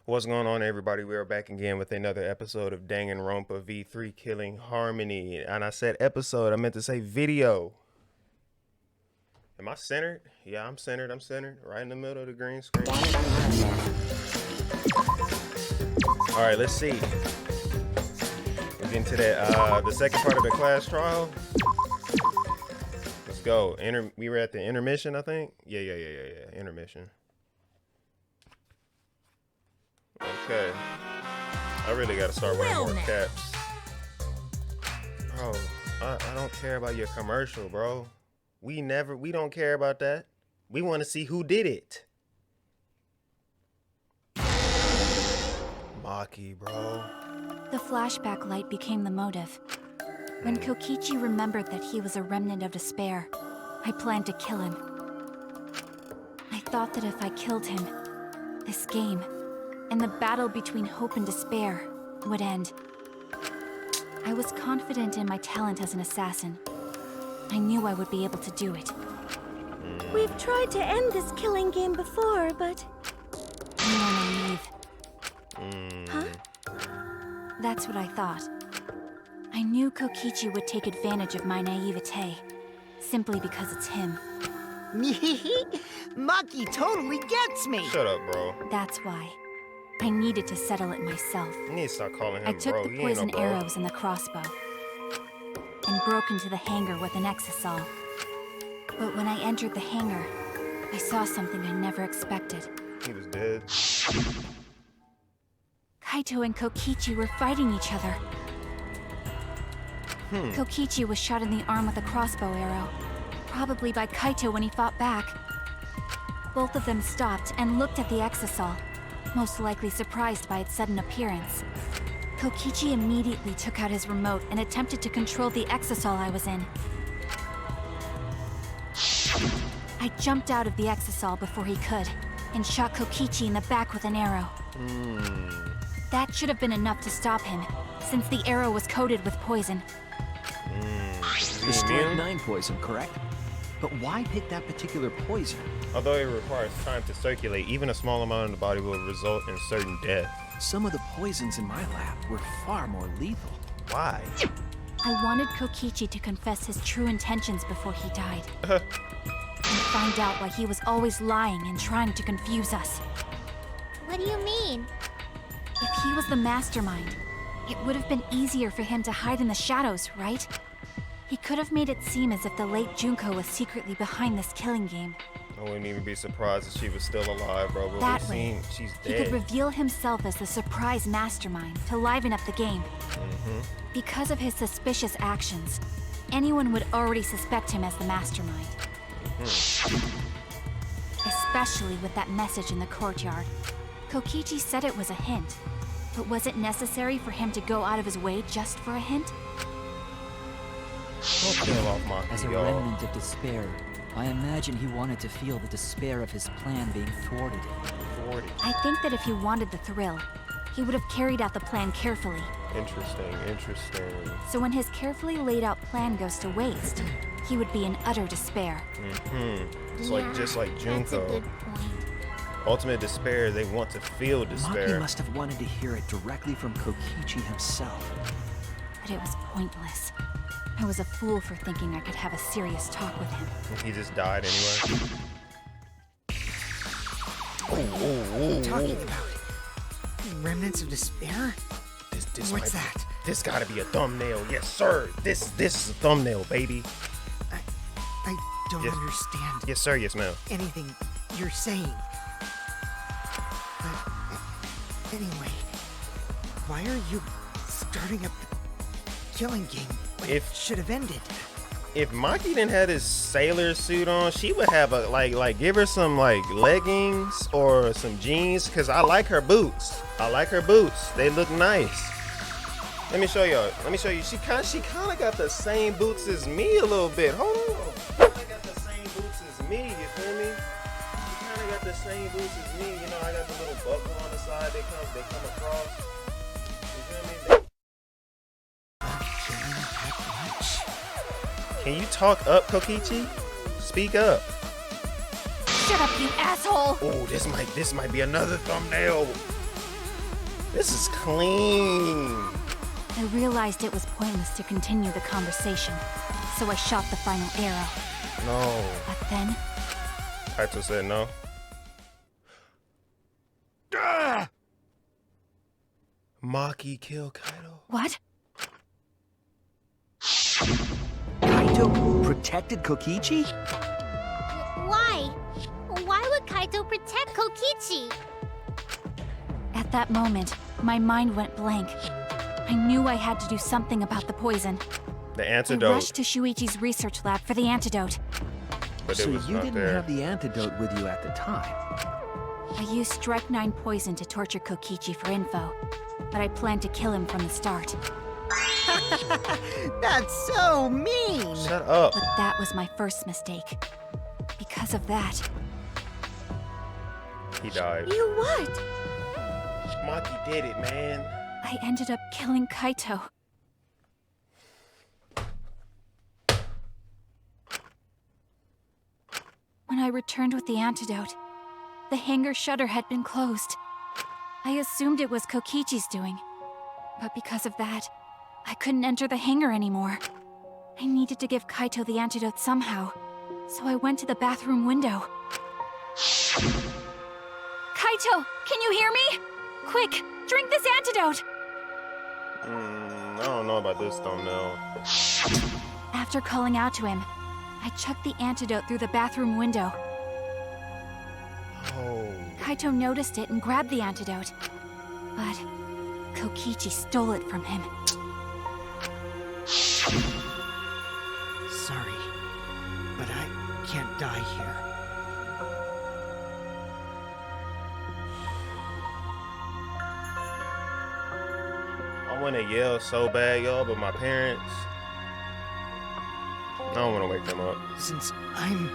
What's going on, everybody? We are back again with another episode of Danganronpa V3 Killing Harmony. And I said episode, I meant to say video. Am I centered? Yeah, I'm centered. I'm centered. Right in the middle of the green screen. All right, let's see. We're getting to that, the second part of the class trial. Let's go. We were at the intermission, I think. Yeah. Intermission. Okay. I really gotta start wearing more caps. Bro, I don't care about your commercial, bro. We don't care about that. We want to see who did it. Maki, bro. The flashback light became the motive. When Kokichi remembered that he was a remnant of despair, I planned to kill him. I thought that if I killed him, this game, and the battle between hope and despair, would end. I was confident in my talent as an assassin. I knew I would be able to do it. We've tried to end this killing game before, but... You are naive. Huh? That's what I thought. I knew Kokichi would take advantage of my naivete, simply because it's him. Maki totally gets me! Shut up, bro. That's why. I needed to settle it myself. You need to stop calling him I took bro. the poison arrows and the crossbow, and broke into the hangar with an exisal. But when I entered the hangar, I saw something I never expected. He was dead. Kaito and Kokichi were fighting each other. Kokichi was shot in the arm with a crossbow arrow, probably by Kaito when he fought back. Both of them stopped and looked at the exisal, most likely surprised by its sudden appearance. Kokichi immediately took out his remote and attempted to control the exisal I was in. I jumped out of the exisal before he could, and shot Kokichi in the back with an arrow. That should have been enough to stop him, since the arrow was coated with poison. The strychnine poison, correct? But why pick that particular poison? Although it requires time to circulate, even a small amount in the body will result in certain death. Some of the poisons in my lab were far more lethal. Why? I wanted Kokichi to confess his true intentions before he died. And find out why he was always lying and trying to confuse us. What do you mean? If he was the mastermind, it would have been easier for him to hide in the shadows, right? He could have made it seem as if the late Junko was secretly behind this killing game. I wouldn't even be surprised if she was still alive, bro. But That we've way, seen she's he dead. could reveal himself as the surprise mastermind to liven up the game. Because of his suspicious actions, anyone would already suspect him as the mastermind. Especially with that message in the courtyard. Kokichi said it was a hint, but was it necessary for him to go out of his way just for a hint? Don't kill off Maki, As a y'all. remnant of despair, I imagine he wanted to feel the despair of his plan being thwarted. I think that if he wanted the thrill, he would have carried out the plan carefully. Interesting. So when his carefully laid out plan goes to waste, he would be in utter despair. It's just like That's a Junko. good point. Ultimate despair, they want to feel despair. Maki must have wanted to hear it directly from Kokichi himself. But it was pointless. I was a fool for thinking I could have a serious talk with him. He just died anyway. Talking about remnants of despair? What's that? This gotta be a thumbnail. Yes, sir. This is a thumbnail, baby. I don't Yes. understand Yes, sir. Yes, ma'am. anything you're saying. But anyway, why are you starting up the killing game when it should have ended? If Maki didn't have his sailor suit on, she would have a like give her some like leggings or some jeans, cause I like her boots. They look nice. Let me show y'all. She kind of got the same boots as me a little bit. Hold on. She kind of got the same boots as me. You feel me? She kind of got the same boots as me. You know, I got the little buckle on the side. They come across. You feel me? Can you talk up, Kokichi? Speak up. Shut up, you asshole! Oh, this might be another thumbnail. This is clean. I realized it was pointless to continue the conversation, so I shot the final arrow. No. But then, Kaito said no. Maki killed Kaito. what? Kaito protected Kokichi? Why? Why would Kaito protect Kokichi? At that moment, my mind went blank. I knew I had to do something about the poison. The I antidote, rushed to Shuichi's research lab for the antidote. but it So was you not didn't there. have the antidote with you at the time. I used strychnine poison to torture Kokichi for info, but I planned to kill him from the start. That's so mean! Shut up. But that was my first mistake. Because of that, He died. You what? Maki did it, man. I ended up killing Kaito. When I returned with the antidote, the hangar shutter had been closed. I assumed it was Kokichi's doing, but because of that, I couldn't enter the hangar anymore. I needed to give Kaito the antidote somehow, so I went to the bathroom window. Kaito, can you hear me? Quick, drink this antidote! I don't know about this thumbnail. After calling out to him, I chucked the antidote through the bathroom window. Oh. Kaito noticed it and grabbed the antidote. But Kokichi stole it from him. Sorry, but I can't die here. I want to yell so bad, y'all, but my parents, I don't want to wake them up. Since I'm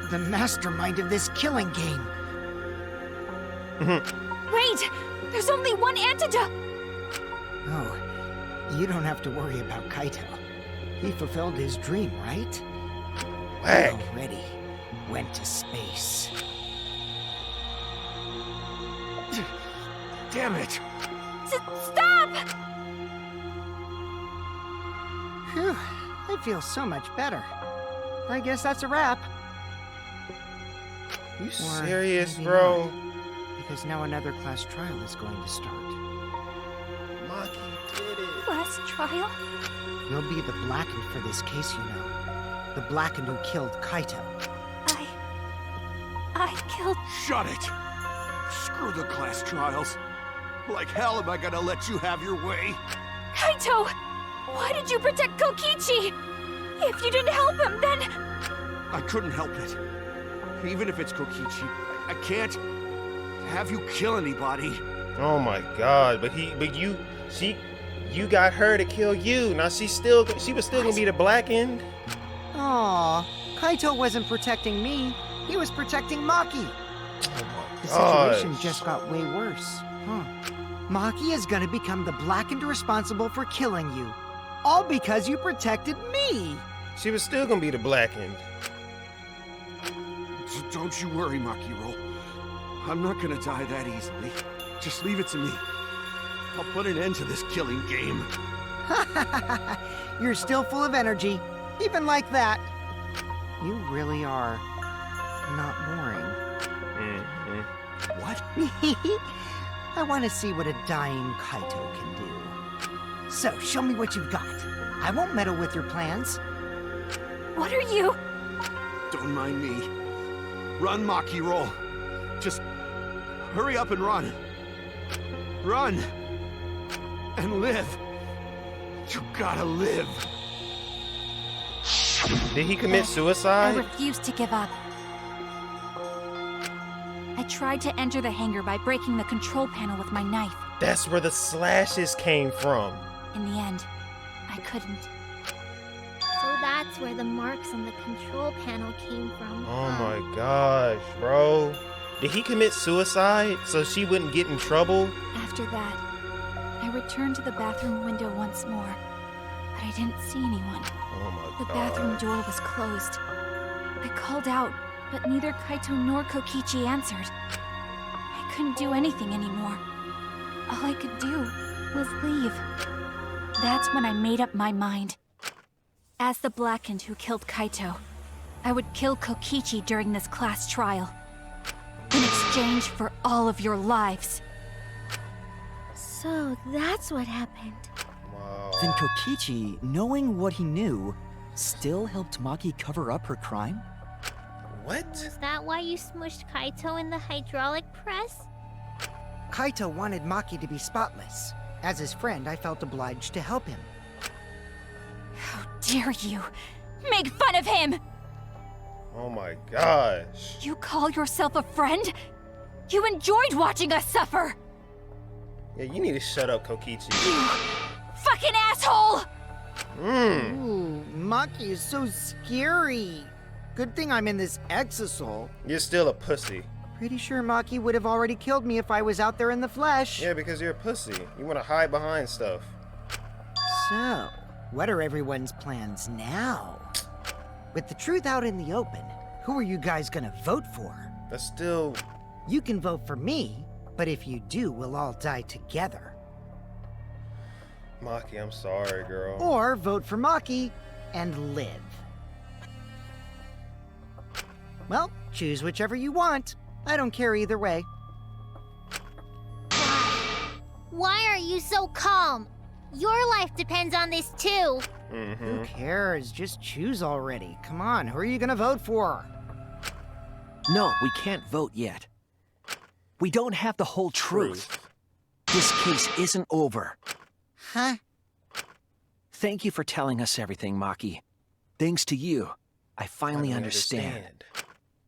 the mastermind of this killing game. Wait! There's only one antidote! Oh, you don't have to worry about Kaito. He fulfilled his dream, right? Whack. He already went to space. Damn it! Stop! Phew, I feel so much better. I guess that's a wrap. You Or serious, maybe bro? not, because now another class trial is going to start. Maki did it. Last trial? You'll be the blackened for this case, you know. The blackened who killed Kaito. I killed... Shut it! Screw the class trials. Like hell am I gonna let you have your way? Kaito! Why did you protect Kokichi? If you didn't help him, then... I couldn't help it. Even if it's Kokichi, I can't have you kill anybody. Oh my God! But you got her to kill you. Now she was still gonna be the blackened. Aw, Kaito wasn't protecting me. He was protecting Maki. The Gosh. situation just got way worse. Huh. Maki is gonna become the blackened responsible for killing you. All because you protected me. She was still gonna be the blackened. Don't you worry, Makiro. I'm not gonna die that easily. Just leave it to me. I'll put an end to this killing game. You're still full of energy, even like that. You really are not boring. Mm-hmm. What? I want to see what a dying Kaito can do. So, show me what you've got. I won't meddle with your plans. What are you... Don't mind me. Run, Makiro. Just hurry up and run. Run. And live. You gotta live. Did he commit I suicide? refused to give up. I tried to enter the hangar by breaking the control panel with my knife. That's where the slashes came from. In the end, I couldn't. So that's where the marks on the control panel came from. Oh huh? my gosh, bro. Did he commit suicide so she wouldn't get in trouble? After that, I returned to the bathroom window once more, but I didn't see anyone. Oh my The god. bathroom door was closed. I called out, but neither Kaito nor Kokichi answered. I couldn't do anything anymore. All I could do was leave. That's when I made up my mind. As the Blackened who killed Kaito, I would kill Kokichi during this class trial. In exchange for all of your lives. So that's what happened. Wow. Then Kokichi, knowing what he knew, still helped Maki cover up her crime? What? Is that why you smushed Kaito in the hydraulic press? Kaito wanted Maki to be spotless. As his friend, I felt obliged to help him. How dare you make fun of him! Oh my gosh. You call yourself a friend? You enjoyed watching us suffer! Yeah, you need to shut up, Kokichi. You fucking asshole! Ooh, Maki is so scary. Good thing I'm in this exisal. You're still a pussy. Pretty sure Maki would have already killed me if I was out there in the flesh. Yeah, because you're a pussy. You want to hide behind stuff. So, what are everyone's plans now? With the truth out in the open, who are you guys gonna vote for? That's still... You can vote for me, but if you do, we'll all die together. Maki, I'm sorry, girl. Or vote for Maki and live. Well, choose whichever you want. I don't care either way. Why are you so calm? Your life depends on this too. Who cares? Just choose already. Come on, who are you gonna vote for? No, we can't vote yet. We don't have the whole truth. This case isn't over. Huh? Thank you for telling us everything, Maki. Thanks to you, I finally understand.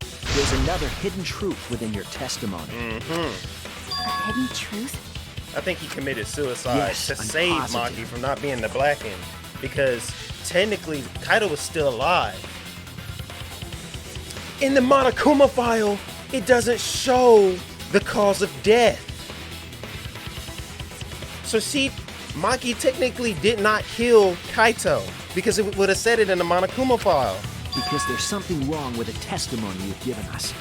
There's another hidden truth within your testimony. A hidden truth? I think he committed suicide Yes, to I'm save positive. Maki from not being the Blackened. Because technically, Kaito was still alive. In the Monokuma file, it doesn't show the cause of death. So see, Maki technically did not kill Kaito because it would have said it in the Monokuma file. Because there's something wrong with the testimony you've given us.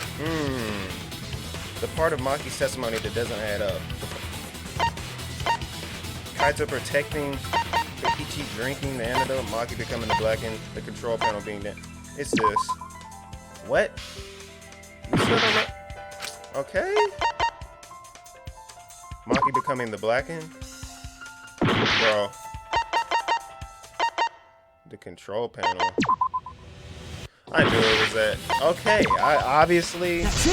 The part of Maki's testimony that doesn't add up. Kaito protecting, Kokichi drinking the antidote, Maki becoming the Blackened, the control panel being there. It's this. What? You still don't know? Okay. Maki becoming the Blackened? Bro. The control panel. I knew it was that. Okay, I obviously... That's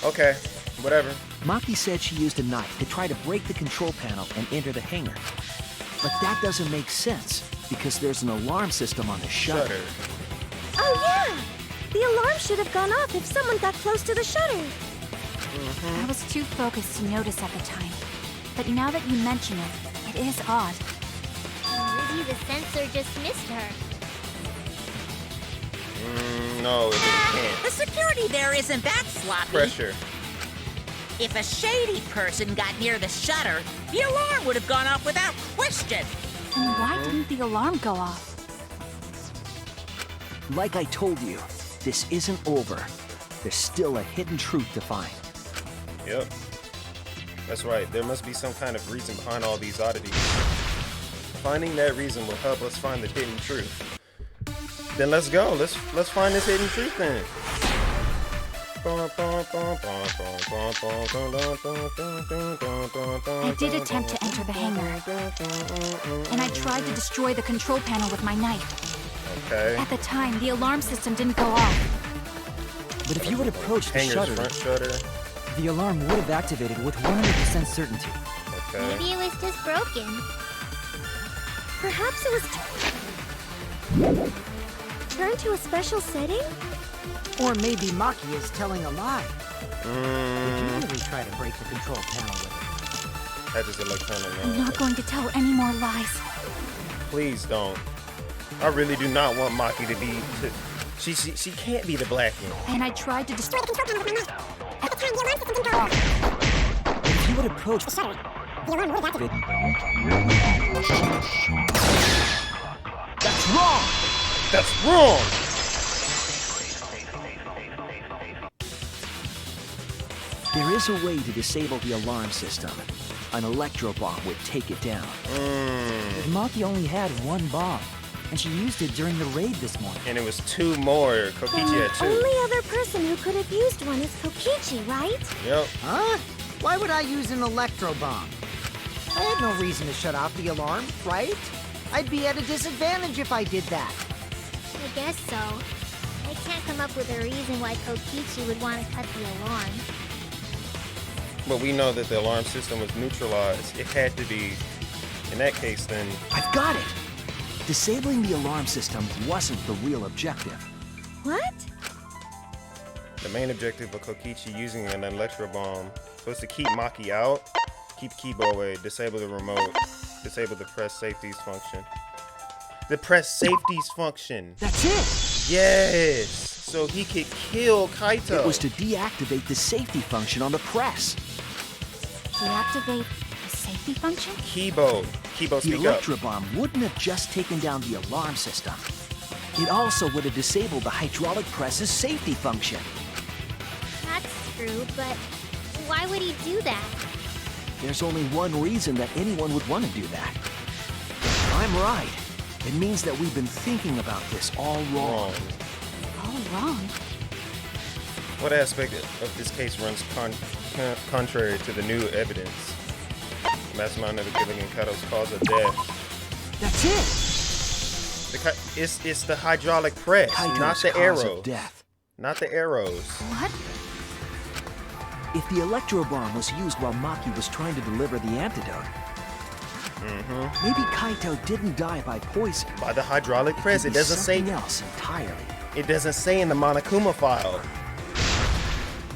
it! Okay, whatever. Maki said she used a knife to try to break the control panel and enter the hangar. But that doesn't make sense, because there's an alarm system on the shutter. Shutter. Oh yeah! The alarm should have gone off if someone got close to the shutter. I was too focused to notice at the time. But now that you mention it, it is odd. Maybe the sensor just missed her. No, it can't. The security there isn't that sloppy. Pressure. If a shady person got near the shutter, the alarm would have gone off without question. Then why didn't the alarm go off? Like I told you, this isn't over. There's still a hidden truth to find. Yep. That's right. There must be some kind of reason behind all these oddities. Finding that reason will help us find the hidden truth. Then let's go. Let's find this hidden truth then. I did attempt to enter the hangar. And I tried to destroy the control panel with my knife. Okay. At the time, the alarm system didn't go off. But if you had approached the Hangar's shutter, front shutter. the alarm would have activated with 100% certainty. Okay. Maybe it was just broken. Perhaps it was turned to a special setting? Or maybe Maki is telling a lie. Did you really try to break the control panel with it? That just electronic. I'm not going to tell any more lies. Please don't. I really do not want Maki to be. She can't be the Blackened. And I tried to destroy the control panel with my knife. At the time, the alarm system didn't go off. But if you had approached the shutter, The alarm would have activated. That's wrong! That's wrong. There is a way to disable the alarm system. An electro bomb would take it down. Maki only had one bomb, and she used it during the raid this morning. And it was 2 more. Kokichi had 2. Only other person who could have used one is Kokichi, right? Yep. Huh? Why would I use an electro bomb? I had no reason to shut off the alarm, right? I'd be at a disadvantage if I did that. I guess so. I can't come up with a reason why Kokichi would want to cut the alarm. But we know that the alarm system was neutralized. It had to be. In that case, then. I've got it! Disabling the alarm system wasn't the real objective. What? The main objective of Kokichi using an electro bomb was to keep Maki out, keep Kibo away, disable the remote, disable the press safeties function. The press safeties function. That's it! Yes! So he could kill Kaito. It was to deactivate the safety function on the press. Deactivate the safety function? Kibo, The speak up. electro bomb wouldn't have just taken down the alarm system. It also would have disabled the hydraulic press's safety function. That's true, but why would he do that? There's only one reason that anyone would want to do that. If I'm right, it means that we've been thinking about this all wrong. All wrong. What aspect of this case runs contrary to the new evidence? The mastermind never giving Kaito's cause of death. That's it! It's the hydraulic press, Kaito's not the cause arrow. of death. Not the arrows. What? If the electro bomb was used while Maki was trying to deliver the antidote, maybe Kaito didn't die by poison. By the hydraulic press. Could It be doesn't say. something else entirely. It doesn't say in the Monokuma file.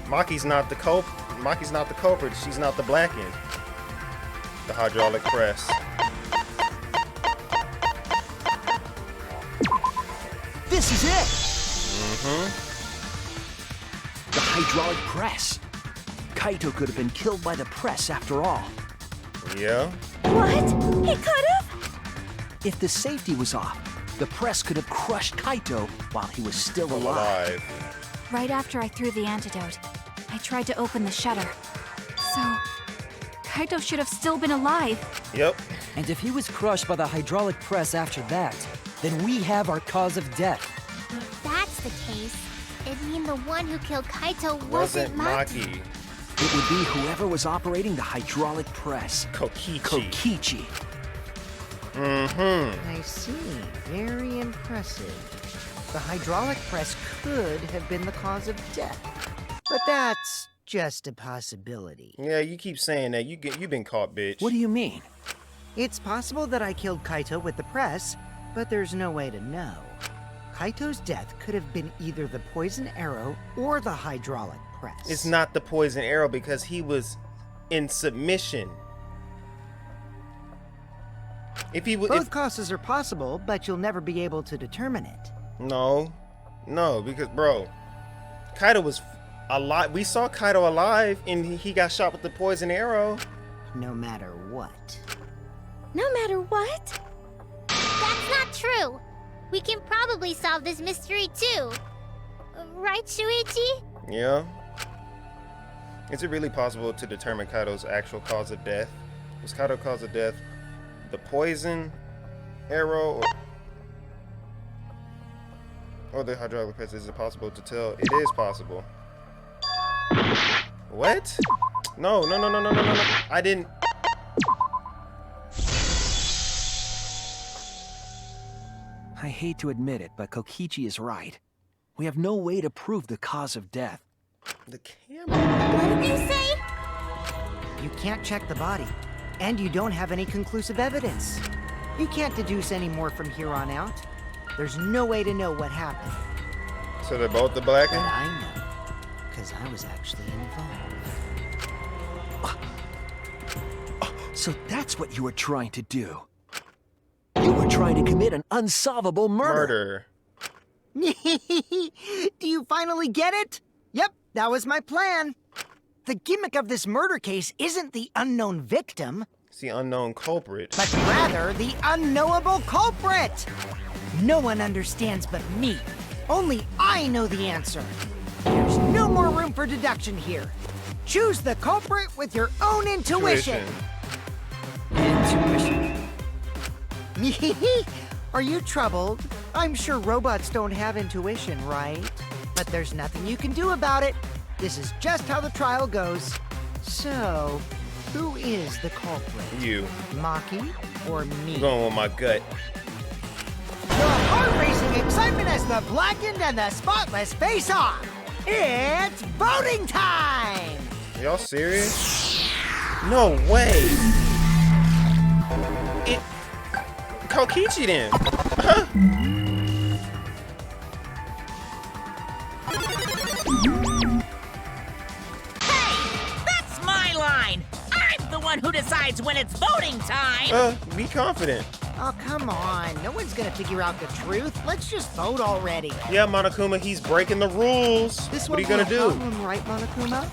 Maki's not the culprit. She's not the blackened. The hydraulic press. This is it! The hydraulic press. Kaito could have been killed by the press after all. Yeah. What? He could have? If the safety was off, the press could have crushed Kaito while he was still alive. Right after I threw the antidote, I tried to open the shutter. So, Kaito should have still been alive. Yep. And if he was crushed by the hydraulic press after that, then we have our cause of death. If that's the case, it'd mean the one who killed Kaito Wasn't Maki. Maki. It would be whoever was operating the hydraulic press. Kokichi. Kokichi. I see. Very impressive. The hydraulic press could have been the cause of death. But that's just a possibility. Yeah, you keep saying that. You've been caught, bitch. What do you mean? It's possible that I killed Kaito with the press, but there's no way to know. Kaito's death could have been either the poison arrow or the hydraulic press. It's not the poison arrow because he was in submission. If he would, Both causes are possible, but you'll never be able to determine it. no, because bro, Kaito was alive. We saw Kaito alive, and he got shot with the poison arrow. No matter what. No matter what? That's not true. We can probably solve this mystery too. Right, Shuichi? Yeah. Is it really possible to determine Kaito's actual cause of death? Was Kaito's cause of death the poison arrow or the hydraulic press? Is it possible to tell? It is possible. What? No. I didn't. I hate to admit it, but Kokichi is right. We have no way to prove the cause of death. The camera. What did you say? You can't check the body, and you don't have any conclusive evidence. You can't deduce any more from here on out. There's no way to know what happened. So they're both the But blackened? I know, because I was actually involved. So that's what you were trying to do. You were trying to commit an unsolvable murder. Do you finally get it? Yep, that was my plan. The gimmick of this murder case isn't the unknown victim, It's the unknown culprit. but rather the unknowable culprit. No one understands but me. Only I know the answer. There's no more room for deduction here. Choose the culprit with your own intuition. Are you troubled? I'm sure robots don't have intuition, right? But there's nothing you can do about it. This is just how the trial goes. So, who is the culprit? You. Maki or me? I'm going with my gut. The heart-racing excitement as the blackened and the spotless face off. It's voting time! Y'all serious? No way. It Kokichi then. Huh? Hey, that's my line. I'm the one who decides when it's voting time. Be confident. Oh, come on. No one's gonna figure out the truth. Let's just vote already. Yeah, Monokuma, he's breaking the rules. This What are won't you gonna be a do? problem, right, Monokuma?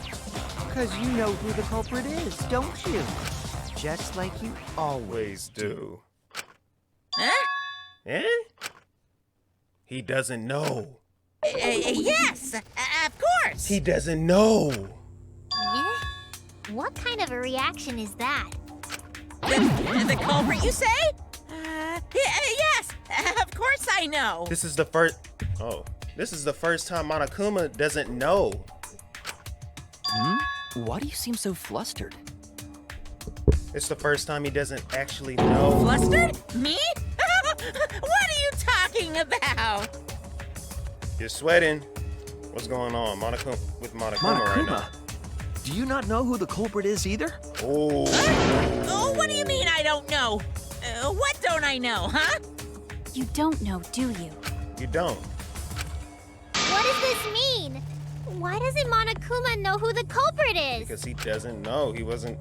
Because you know who the culprit is, don't you? Just like you always Always do. Huh? Eh? He doesn't know. Yes, of course. He doesn't know. Yeah? What kind of a reaction is that? The culprit, you say? Yes, of course I know. This is the first. Oh, this is the first time Monokuma doesn't know. Why do you seem so flustered? It's the first time he doesn't actually know. Flustered? Me? What are you talking about? You're sweating. What's going on, Monokuma with Monokuma right now? Do you not know who the culprit is either? Oh. Oh, what do you mean I don't know? What don't I know, huh? You don't know, do you? You don't. What does this mean? Why doesn't Monokuma know who the culprit is? Because he doesn't know. He wasn't.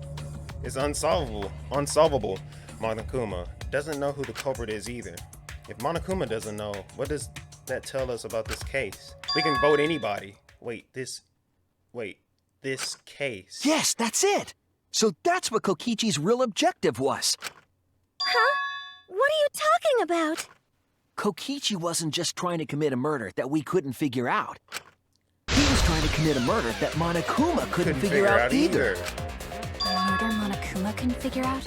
It's unsolvable. Unsolvable. Monokuma doesn't know who the culprit is either. If Monokuma doesn't know, what does that tell us about this case? We can vote anybody. Wait, this case. Yes, that's it. So that's what Kokichi's real objective was. Huh? What are you talking about? Kokichi wasn't just trying to commit a murder that we couldn't figure out. He was trying to commit a murder that Monokuma couldn't figure out either. A murder Monokuma couldn't figure out?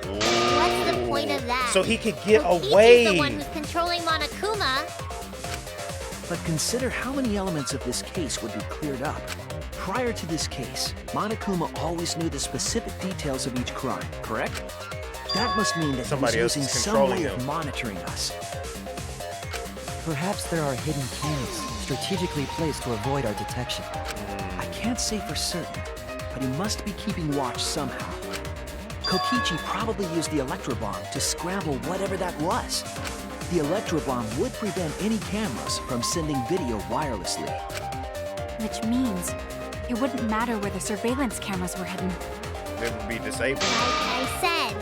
What's the point of that? So he could get Kokichi's away. the one who's controlling Monokuma. But consider how many elements of this case would be cleared up. Prior to this case, Monokuma always knew the specific details of each crime, correct? That must mean that Somebody he else was is using some controlling way of him. monitoring us. Perhaps there are hidden cameras strategically placed to avoid our detection. I can't say for certain, but he must be keeping watch somehow. Kokichi probably used the electrobomb to scramble whatever that was. The electrobomb would prevent any cameras from sending video wirelessly. Which means it wouldn't matter where the surveillance cameras were hidden. They would be disabled. Like I said,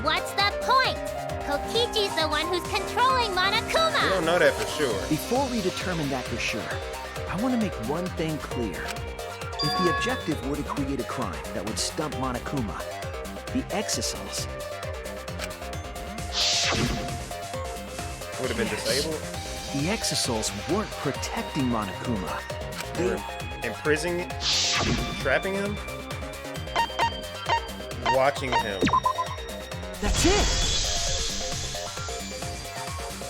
what's the point? Kokichi's the one who's controlling We Monokuma. don't know that for sure. Before we determine that for sure, I want to make one thing clear. If the objective were to create a crime that would stump Monokuma, the exosols Would have been disabled. The exosols weren't protecting Monokuma. They were imprisoning, trapping him, watching him. That's it!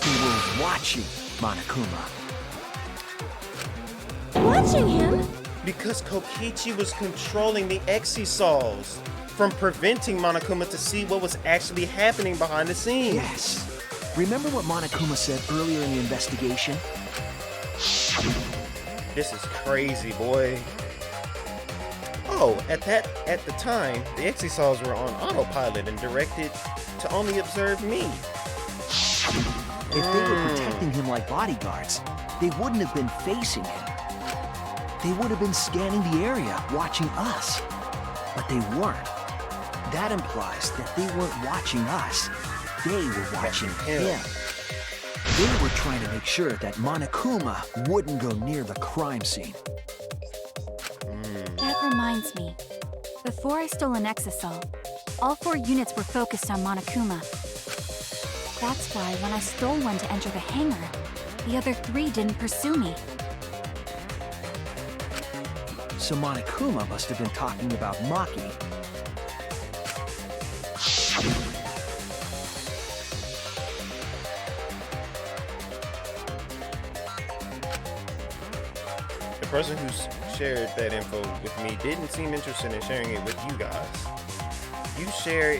They were watching Monokuma. Watching him? Because Kokichi was controlling the exosols from preventing Monokuma to see what was actually happening behind the scenes. Yes. Remember what Monokuma said earlier in the investigation? This is crazy, boy. Oh, at the time, the exosols were on autopilot and directed to only observe me. If they were protecting him like bodyguards, they wouldn't have been facing him. They would have been scanning the area, watching us. But they weren't. That implies that they weren't watching us. They were watching him. They were trying to make sure that Monokuma wouldn't go near the crime scene. That reminds me. Before I stole an exosol, all 4 units were focused on Monokuma. That's why when I stole one to enter the hangar, the other 3 didn't pursue me. So Monokuma must have been talking about Maki. The person who shared that info with me didn't seem interested in sharing it with you guys. You share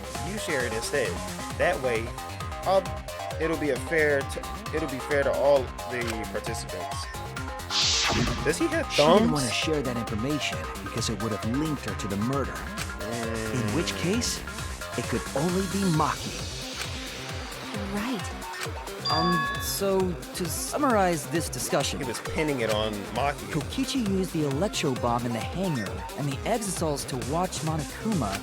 it instead. That way, it'll be fair to all the participants. Does he have She didn't want thumbs? to share that information because it would have linked her to the murder. In which case, it could only be Maki. You're right. So to summarize this discussion, He was pinning it on Maki. Kokichi used the electro bomb in the hangar and the exosols to watch Monokuma,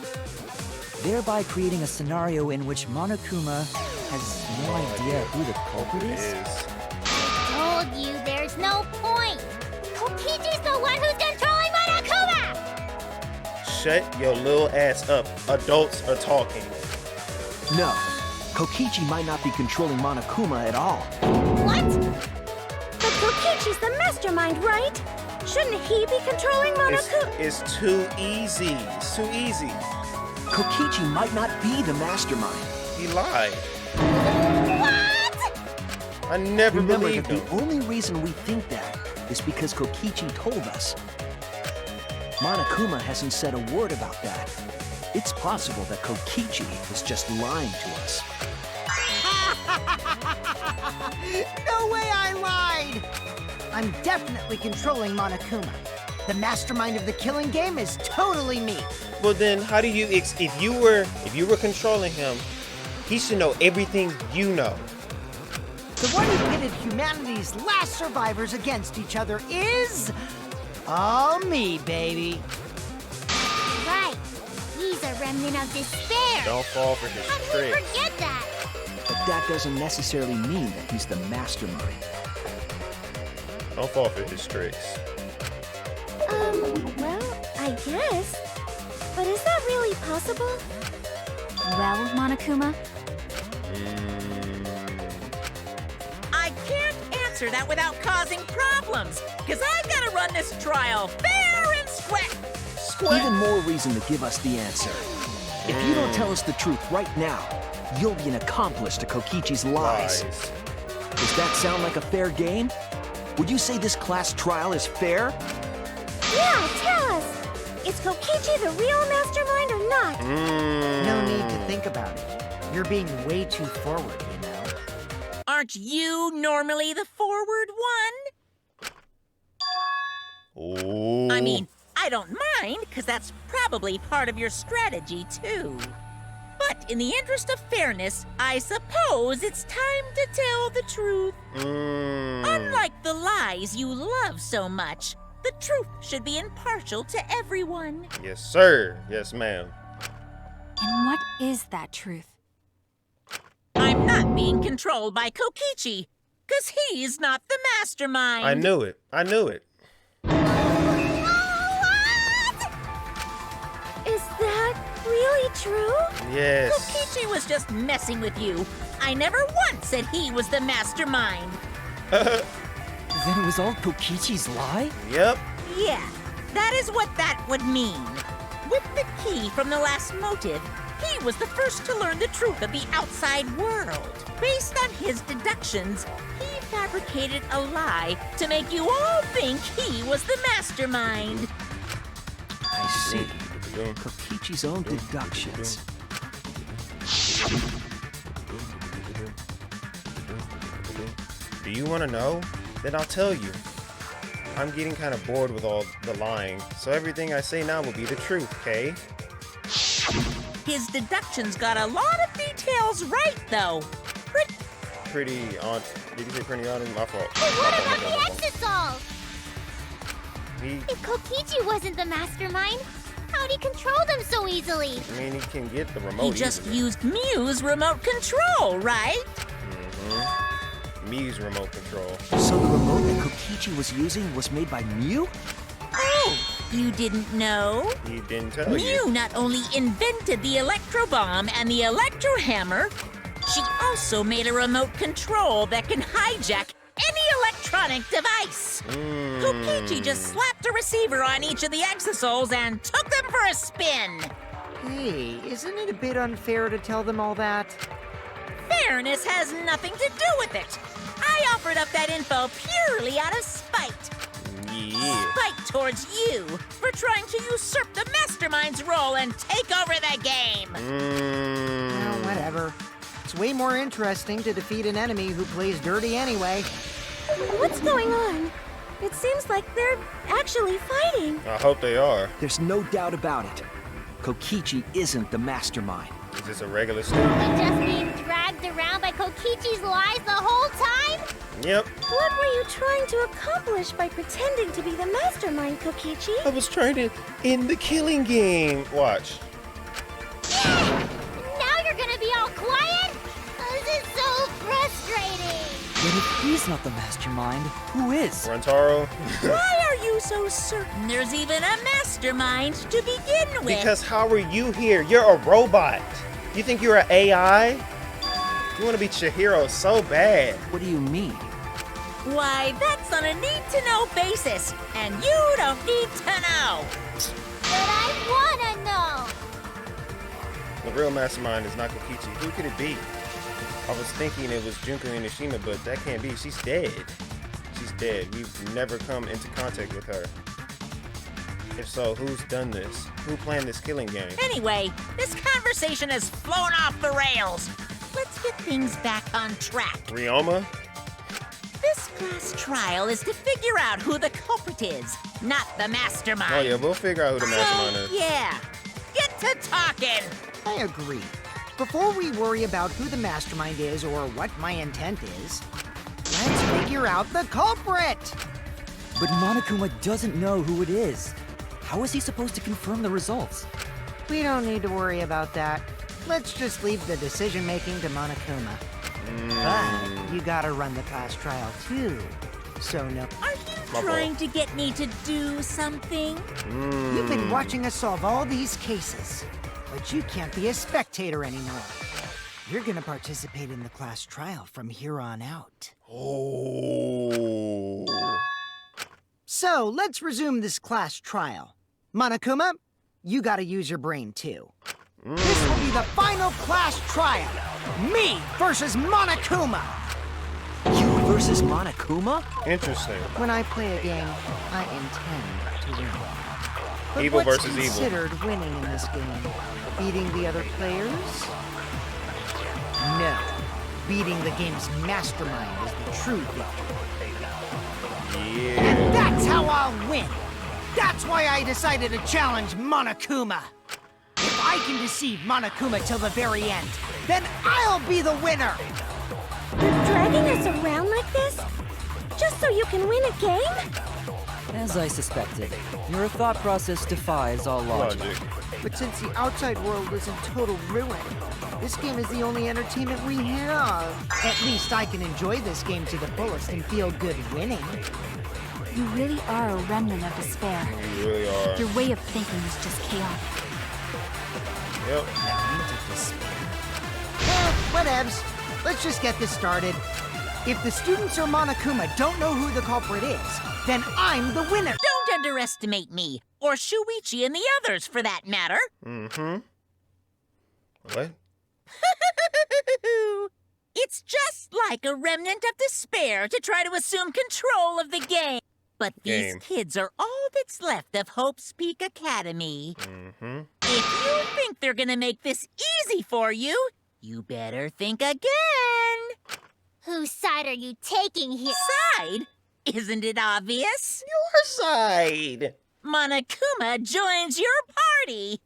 thereby creating a scenario in which Monokuma has no idea who the culprit It is. is. Told you there's no point. Kokichi's the one who's controlling Monokuma! Shut your little ass up. Adults are talking. No, Kokichi might not be controlling Monokuma at all. What? But Kokichi's the mastermind, right? Shouldn't he be controlling Monokuma? It's too easy. It's too easy. Kokichi might not be the mastermind. He lied. What? I never Remember believed that him. the only reason we think that is because Kokichi told us. Monokuma hasn't said a word about that. It's possible that Kokichi was just lying to us. No way I lied! I'm definitely controlling Monokuma. The mastermind of the killing game is totally me. Well, then, how do you if you were controlling him, he should know everything you know. The one who pitted humanity's last survivors against each other is all me, baby. Right. He's a remnant of despair. Don't fall for his How did we tricks. forget that? But that doesn't necessarily mean that he's the mastermind. Don't fall for his tricks. Well, I guess. But is that really possible? Well, Monokuma, I can't answer that without causing problems, because I've got to run this trial fair and square. Even more reason to give us the answer. If you don't tell us the truth right now, you'll be an accomplice to Kokichi's lies. Does that sound like a fair game? Would you say this class trial is fair? Yeah, tell us! Is Kokichi the real mastermind or not? No need to think about it. You're being way too forward, you know. Aren't you normally the forward one? Ooh. I mean, I don't mind, because that's probably part of your strategy, too. But in the interest of fairness, I suppose it's time to tell the truth. Unlike the lies you love so much, the truth should be impartial to everyone. Yes, sir. Yes, ma'am. and what is that truth? I'm not being controlled by Kokichi, because he's not the mastermind. I knew it. I knew it. Is that really true? Yes. Kokichi was just messing with you. I never once said he was the mastermind. Then it was all Kokichi's lie? Yep. Yeah, that is what that would mean. With the key from the last motive, he was the first to learn the truth of the outside world. Based on his deductions, he fabricated a lie to make you all think he was the mastermind. I see. Kokichi's own deductions. Do you want to know? Then I'll tell you. I'm getting kind of bored with all the lying, so everything I say now will be the truth, okay? His deductions got a lot of details right, though. Pretty on. Did you say pretty on? My fault. But what My about fault, the exosols? He, If Kokichi wasn't the mastermind, how'd he control them so easily? I mean, he can get the remote. He just easily. used Mew's remote control, right? Mii's remote control. So the remote that Kokichi was using was made by Mew? Oh, you didn't know? He didn't tell Mew you. not only invented the electro bomb and the electro hammer, she also made a remote control that can hijack any electronic device. Kokichi just slapped a receiver on each of the exosouls and took them for a spin. Hey, isn't it a bit unfair to tell them all that? Fairness has nothing to do with it. I offered up that info purely out of spite. Yeah. Spite towards you for trying to usurp the mastermind's role and take over the game. Well, whatever. It's way more interesting to defeat an enemy who plays dirty anyway. What's going on? It seems like they're actually fighting. I hope they are. There's no doubt about it. Kokichi isn't the mastermind. Is this a regular student? We just being dragged around by Kokichi's lies the whole time? Yep. What were you trying to accomplish by pretending to be the mastermind, Kokichi? I was trying to end the killing game. Watch. Yeah! Now you're gonna be all quiet? This is so frustrating. But if he's not the mastermind, who is? Rantaro. Why are you so certain there's even a mastermind to begin with? Because how are you here? You're a robot. You think you're an AI? You want to be Chihiro so bad. What do you mean? Why, that's on a need-to-know basis, and you don't need to know. But I wanna know. The real mastermind is not Kokichi. Who could it be? I was thinking it was Junko Inishima, but that can't be. She's dead. She's dead. We've never come into contact with her. If so, who's done this? Who planned this killing game? Anyway, this conversation has flown off the rails. Let's get things back on track. Ryoma? This class trial is to figure out who the culprit is, not the mastermind. Oh yeah, we'll figure out who the mastermind is. Yeah, get to talking. I agree. Before we worry about who the mastermind is or what my intent is, let's figure out the culprit! But Monokuma doesn't know who it is. How is he supposed to confirm the results? We don't need to worry about that. Let's just leave the decision-making to Monokuma. But you gotta run the class trial too. So no. Are you trying to get me to do something? You've been watching us solve all these cases, but you can't be a spectator anymore. You're gonna participate in the class trial from here on out. Oh. So let's resume this class trial. Monokuma, you gotta use your brain too. This will be the final class trial. Me versus Monokuma. You versus Monokuma? Interesting. When I play a game, I intend to win. But Evil what's versus evil. considered winning in this game? Beating the other players? No. Beating the game's mastermind is the true victory. Yeah. And that's how I'll win! That's why I decided to challenge Monokuma! If I can deceive Monokuma till the very end, then I'll be the winner! You're dragging us around like this? Just so you can win a game? As I suspected, your thought process defies all logic. But since the outside world is in total ruin, this game is the only entertainment we have. At least I can enjoy this game to the fullest and feel good winning. You really are a remnant of despair. You really are. Your way of thinking is just chaotic. Yep. Whatevs. Let's just get this started. If the students or Monokuma don't know who the culprit is, then I'm the winner. Don't underestimate me, or Shuichi and the others for that matter. Mm-hmm. What? It's just like a remnant of despair to try to assume control of the game. But these kids are all that's left of Hope's Peak Academy. Mm-hmm. If you think they're gonna make this easy for you, you better think again. Whose side are you taking here? Side? Isn't it obvious? Your side. Monokuma joins your party.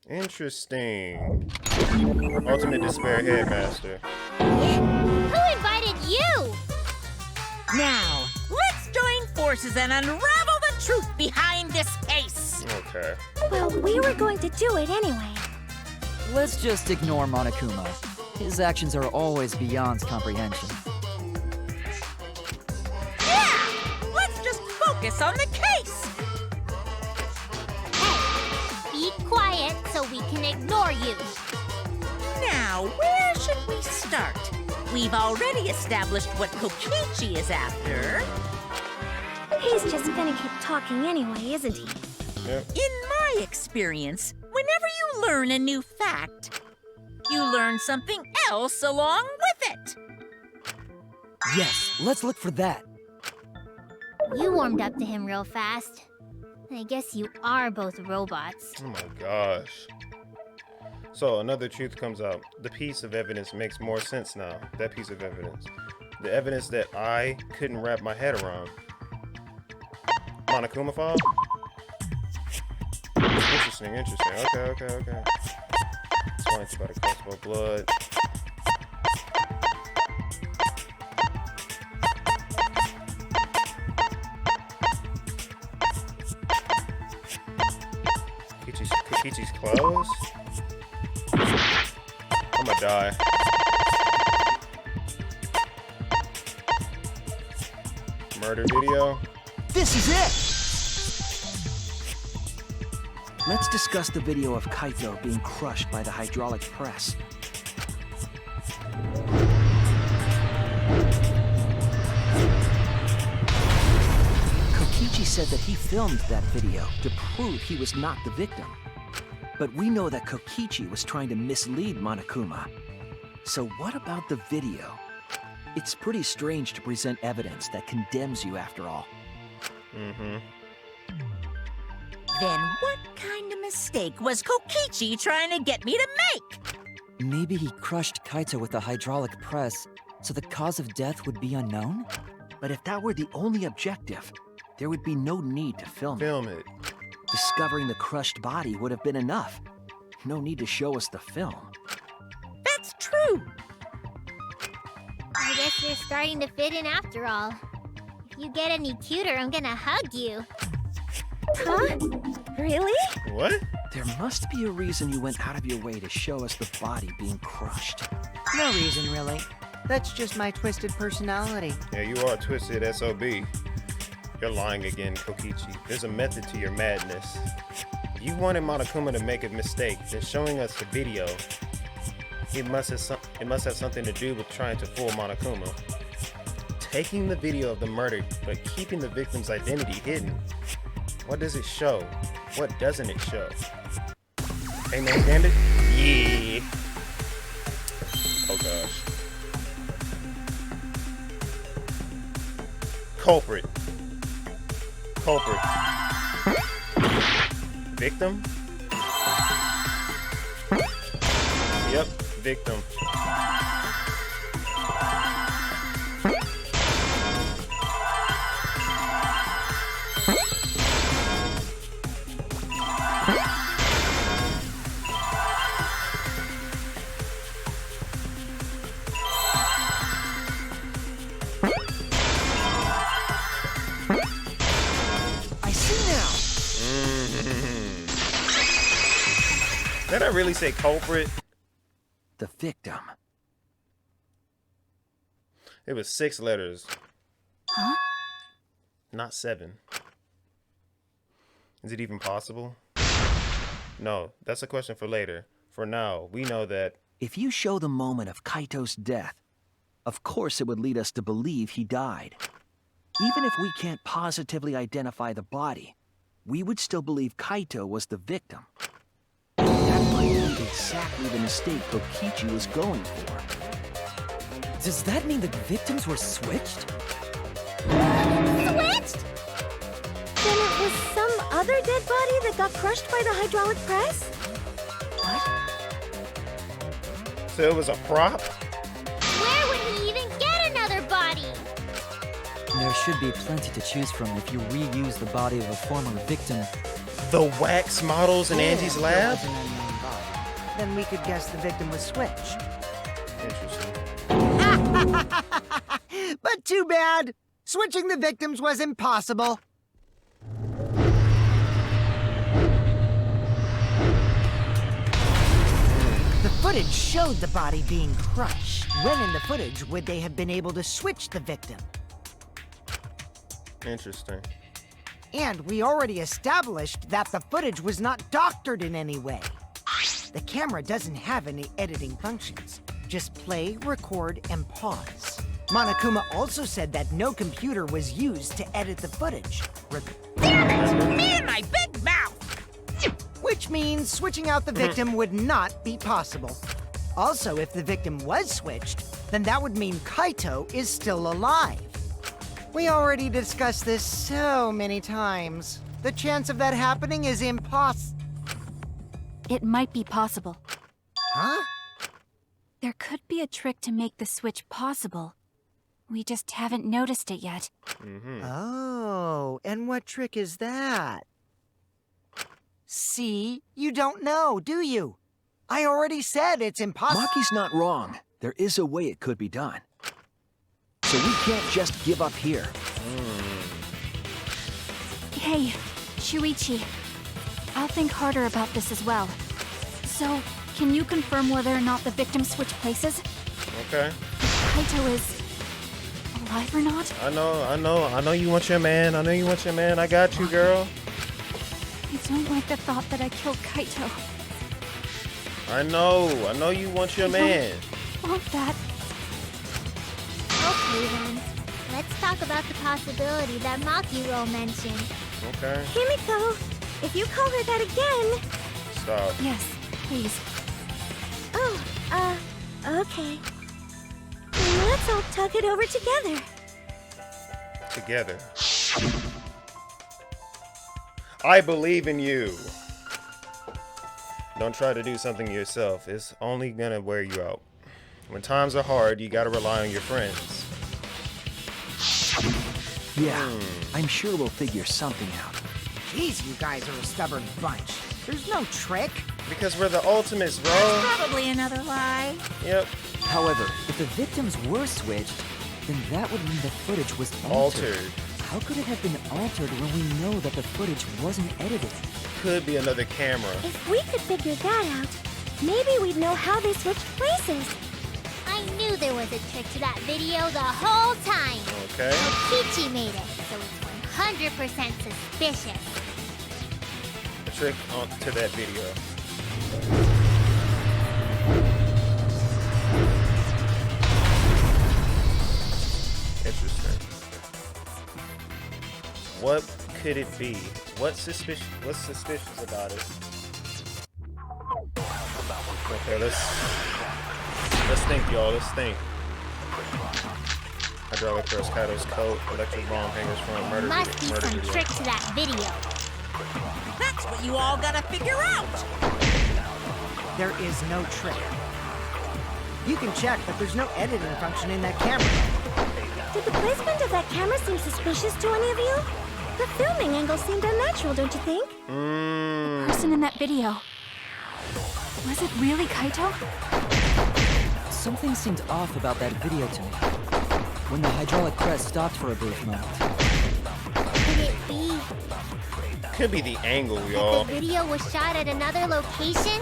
Interesting. Ultimate Despair Headmaster. Who invited you? Now, let's join forces and unravel the truth behind this case. Okay. Well, we were going to do it anyway. Let's just ignore Monokuma. His actions are always beyond comprehension. Yeah! Let's just focus on the case. Hey, be quiet so we can ignore you. Now, where should we start? we've already established what Kokichi is after. He's just gonna keep talking anyway, isn't he? Yep. In my experience, whenever you learn a new fact, you learn something else along with it. Yes, let's look for that. You warmed up to him real fast. I guess you are both robots. Oh my gosh. So another truth comes out. The piece of evidence makes more sense now. That piece of evidence. The evidence that I couldn't wrap my head around. Monokuma file? Interesting. Okay. Science about a crossbow blood. Kokichi's clothes? I'm gonna die. Murder video? This is it! Let's discuss the video of Kaito being crushed by the hydraulic press. Kokichi said that he filmed that video to prove he was not the victim. But we know that Kokichi was trying to mislead Monokuma. So what about the video? It's pretty strange to present evidence that condemns you after all. Mm-hmm. Then what kind of mistake was Kokichi trying to get me to make? Maybe he crushed Kaito with a hydraulic press, so the cause of death would be unknown? But if that were the only objective, there would be no need to film it. Discovering the crushed body would have been enough. No need to show us the film. That's true. I guess you're starting to fit in after all. If you get any cuter, I'm gonna hug you. Huh? Really? What? There must be a reason you went out of your way to show us the body being crushed. No reason, really. That's just my twisted personality. Yeah, you are a twisted SOB. You're lying again, Kokichi. There's a method to your madness. If you wanted Monokuma to make a mistake, then showing us the video, it must have something to do with trying to fool Monokuma. Taking the video of the murder, but keeping the victim's identity hidden. What does it show? What doesn't it show? Hey man, Bandit? Yeah. Oh gosh. Culprit. Victim? Yep, victim. Did I really say culprit? The victim. It was 6 letters. Huh? Not 7. Is it even possible? No, that's a question for later. For now, we know that... If you show the moment of Kaito's death, of course it would lead us to believe he died. Even if we can't positively identify the body, we would still believe Kaito was the victim. That might be exactly the mistake Kokichi was going for. Does that mean the victims were switched? Switched? Then it was some other dead body that got crushed by the hydraulic press? So it was a prop? Where would he even get another body? There should be plenty to choose from if you reuse the body of a former victim. The wax models in Angie's There lab? was an unknown body. Then we could guess the victim was switched. Interesting. But too bad. Switching the victims was impossible. The footage showed the body being crushed. When in the footage would they have been able to switch the victim? Interesting. And we already established that the footage was not doctored in any way. The camera doesn't have any editing functions. Just play, record, and pause. Monokuma also said that no computer was used to edit the footage. Damn it! Me and my big mouth! Which means switching out the victim would not be possible. Also, if the victim was switched, then that would mean Kaito is still alive. We already discussed this so many times. The chance of that happening is It might be possible. Huh? There could be a trick to make the switch possible. We just haven't noticed it yet. Oh, and what trick is that? See? You don't know, do you? I already said it's impossible. Maki's not wrong. There is a way it could be done. So we can't just give up here. Hey, Shuichi. I'll think harder about this as well. So, can you confirm whether or not the victim switched places? Okay. If Kaito is alive or not? I know you want your man. I got you, girl. I don't like the thought that I killed Kaito. I know you want your man. Want that? Okay then. Let's talk about the possibility that Maki mentioned. Okay. Himiko, if you call her that again... Stop. Yes, please. Oh, okay. Then let's all talk it over together. Together. I believe in you. Don't try to do something yourself. It's only gonna wear you out. When times are hard, you gotta rely on your friends. Yeah, I'm sure we'll figure something out. Jeez, you guys are a stubborn bunch. There's no trick. Because we're the ultimates, bro. Probably another lie. Yep. However, if the victims were switched, then that would mean the footage was altered. How could it have been altered when we know that the footage wasn't edited? Could be another camera. If we could figure that out, maybe we'd know how they switched places. I knew there was a trick to that video the whole time. Okay. Kokichi made it, so it's 100% suspicious. A trick to that video. Interesting. What could it be? What's suspicious about it? Okay, let's think, y'all. Let's think. Hydraulic press, Kaido's coat, electric bomb hangers from murder. Must be some video. trick to that video. That's what you all gotta figure out! There is no trick. You can check, but there's no editing function in that camera. Did the placement of that camera seem suspicious to any of you? The filming angle seemed unnatural, don't you think? The person in that video. Was it really Kaito? Something seemed off about that video to me. When the hydraulic press stopped for a brief moment. Could it be Could be the angle, that y'all. the video was shot at another location?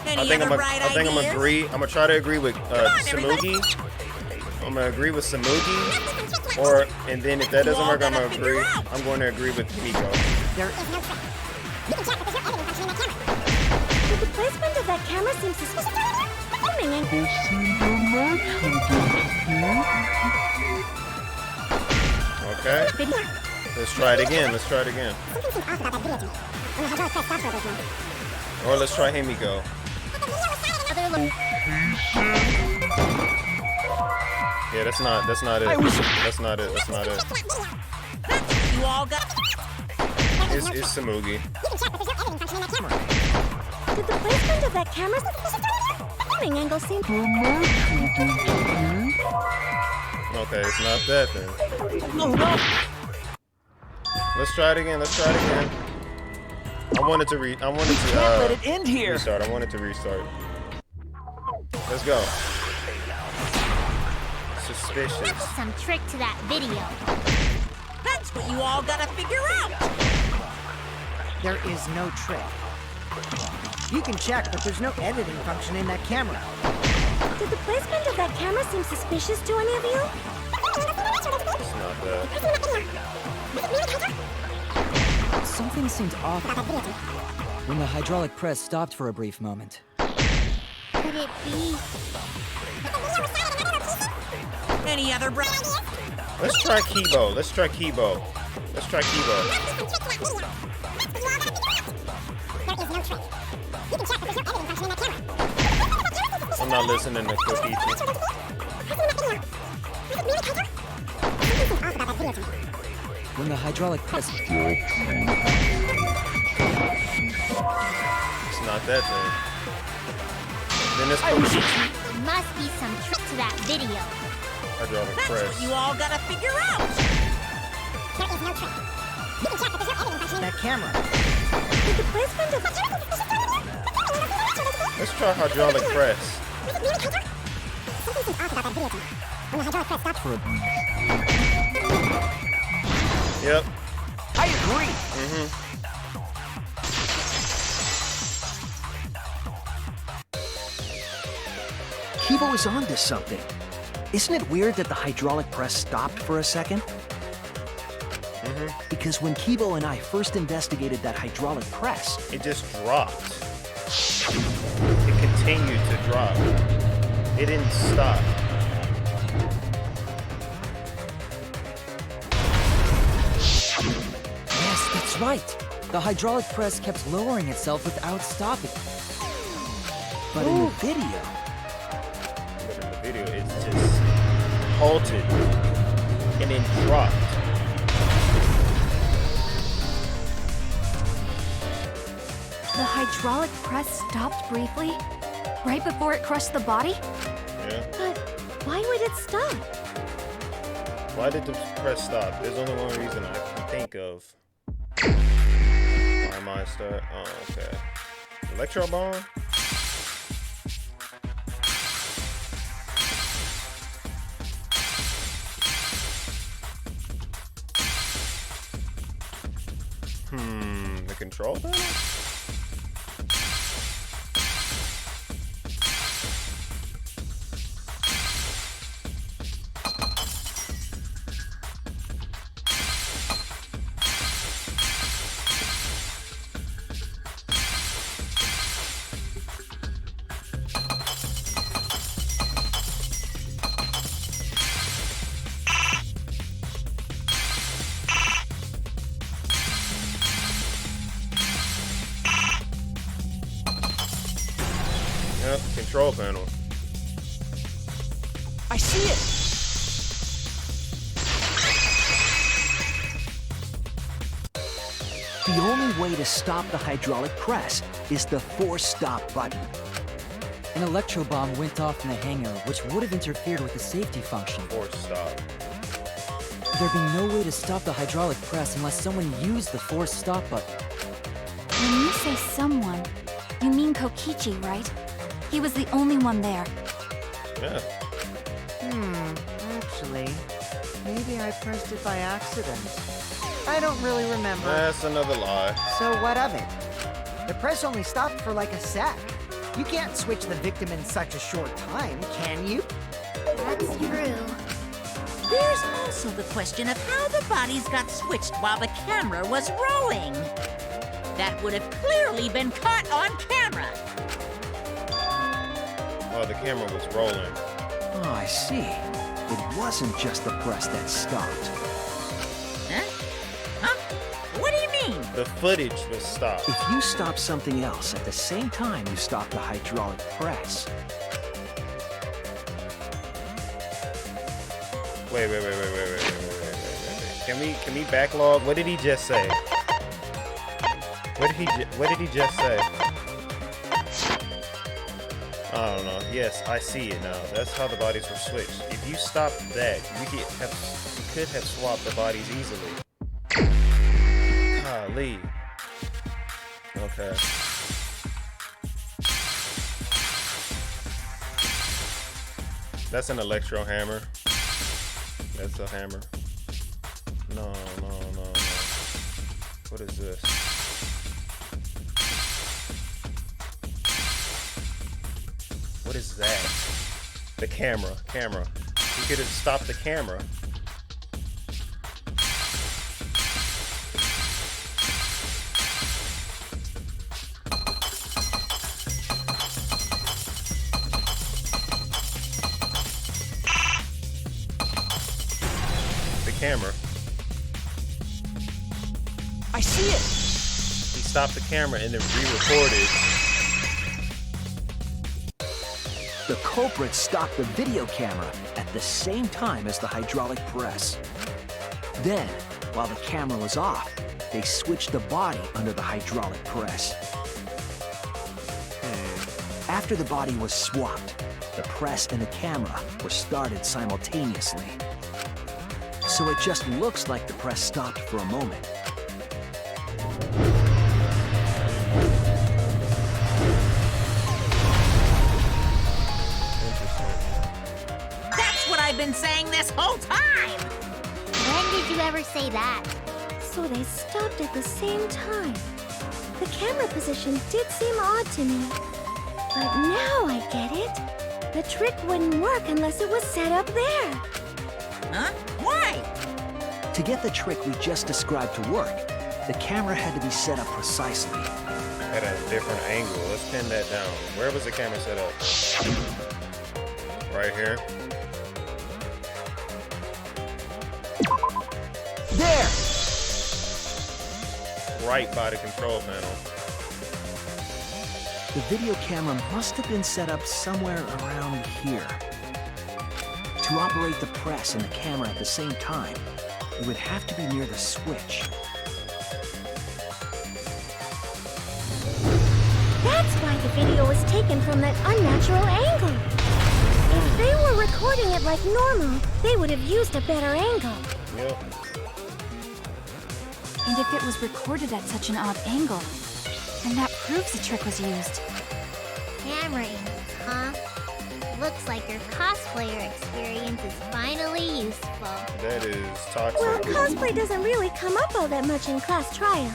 Any I think other I'm bright gonna ideas? agree. I'm gonna try to agree with on, everybody. Samugi. I'm gonna agree with Samugi. And then if that doesn't work, I'm gonna agree. I'm going to agree with Miko. There Did the placement of that camera seem suspicious? Filming angle. Okay. Let's try it again. Or let's try Himiko. Yeah, that's not it. That's not it. You all got... It's Samugi. Did the placement of that camera filming angle seem... Okay, it's not that then. Oh, no. Let's try it again. I wanted to Can't let it end here. restart. I wanted to restart. Let's go. Suspicious. Some trick to that video. That's what you all gotta figure out! There is no trick. You can check, but there's no editing function in that camera. Did the placement of that camera seem suspicious to any of you? It's not that. Something seemed off when the hydraulic press stopped for a brief moment. The could it be? Any other Let's try Kibo. Let's try Kibo. Let's try Kibo. I'm not listening to Kokichi. When the hydraulic press... It's not that thing. Then it's Kokichi. Must be some trick to that video. Hydraulic That's press. what you all gotta figure out. That camera. Did the placement of... Let's try hydraulic press. Yep. I agree. Kibo is onto something. Isn't it weird that the hydraulic press stopped for a second? Because when Kibo and I first investigated that hydraulic press, It just dropped. It continued to drop. It didn't stop. Yes, that's right. The hydraulic press kept lowering itself without stopping. but in the video, But in the video, it's just halted and then dropped. The hydraulic press stopped briefly, right before it crushed the body? Yeah. But why would it stop? Why did the press stop? There's only one reason I can think of. Why am I start? Oh, okay. Electro bomb? The control panel? Yep, control panel. I see it. The only way to stop the hydraulic press is the force stop button. An electro bomb went off in the hangar, which would have interfered with the safety function. Force stop. There'd be no way to stop the hydraulic press unless someone used the force stop button. When you say someone, you mean Kokichi, right? He was the only one there. Yeah. Actually, maybe I pressed it by accident. I don't really remember. That's another lie. So what of it? The press only stopped for like a sec. You can't switch the victim in such a short time, can you? That's true. There's also the question of how the bodies got switched while the camera was rolling. That would have clearly been caught on camera. Well, the camera was rolling. Oh, I see. It wasn't just the press that stopped. Huh? Huh? What do you mean? The footage was stopped. If you stop something else at the same time you stop the hydraulic press, Wait. Can we backlog? What did he just say? What did he just say? I don't know. Yes, I see it now. That's how the bodies were switched. If you stop that, you could have swapped the bodies easily. Golly. Okay. That's an electro hammer. That's a hammer. No. What is this? What is that? The camera. You could have stopped the camera. camera. I see it! He stopped the camera and then re-recorded. The culprit stopped the video camera at the same time as the hydraulic press. Then, while the camera was off, they switched the body under the hydraulic press. After the body was swapped, the press and the camera were started simultaneously. So it just looks like the press stopped for a moment. That's what I've been saying this whole time! When did you ever say that? So they stopped at the same time. The camera position did seem odd to me. But now I get it. The trick wouldn't work unless it was set up there. Huh? Why? To get the trick we just described to work, the camera had to be set up precisely. At a different angle. Let's pin that down. Where was the camera set up? Right here. There! Right by the control panel. The video camera must have been set up somewhere around here. To operate the press and the camera at the same time, it would have to be near the switch. That's why the video was taken from that unnatural angle. If they were recording it like normal, they would have used a better angle. Yep. And if it was recorded at such an odd angle, then that proves the trick was used. Camera angles, huh? Looks like your cosplayer experience is finally useful. That is toxic. Well, cosplay doesn't really come up all that much in class trials.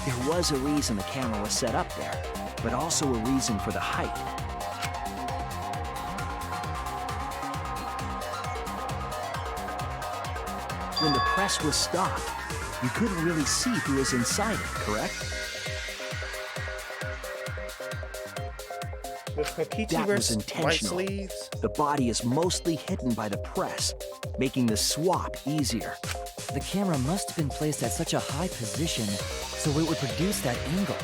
There was a reason the camera was set up there, but also a reason for the height. When the press was stopped, you couldn't really see who was inside it, correct? Does Kokichi That wear was white intentional. sleeves? The body is mostly hidden by the press, making the swap easier. The camera must have been placed at such a high position so it would produce that angle.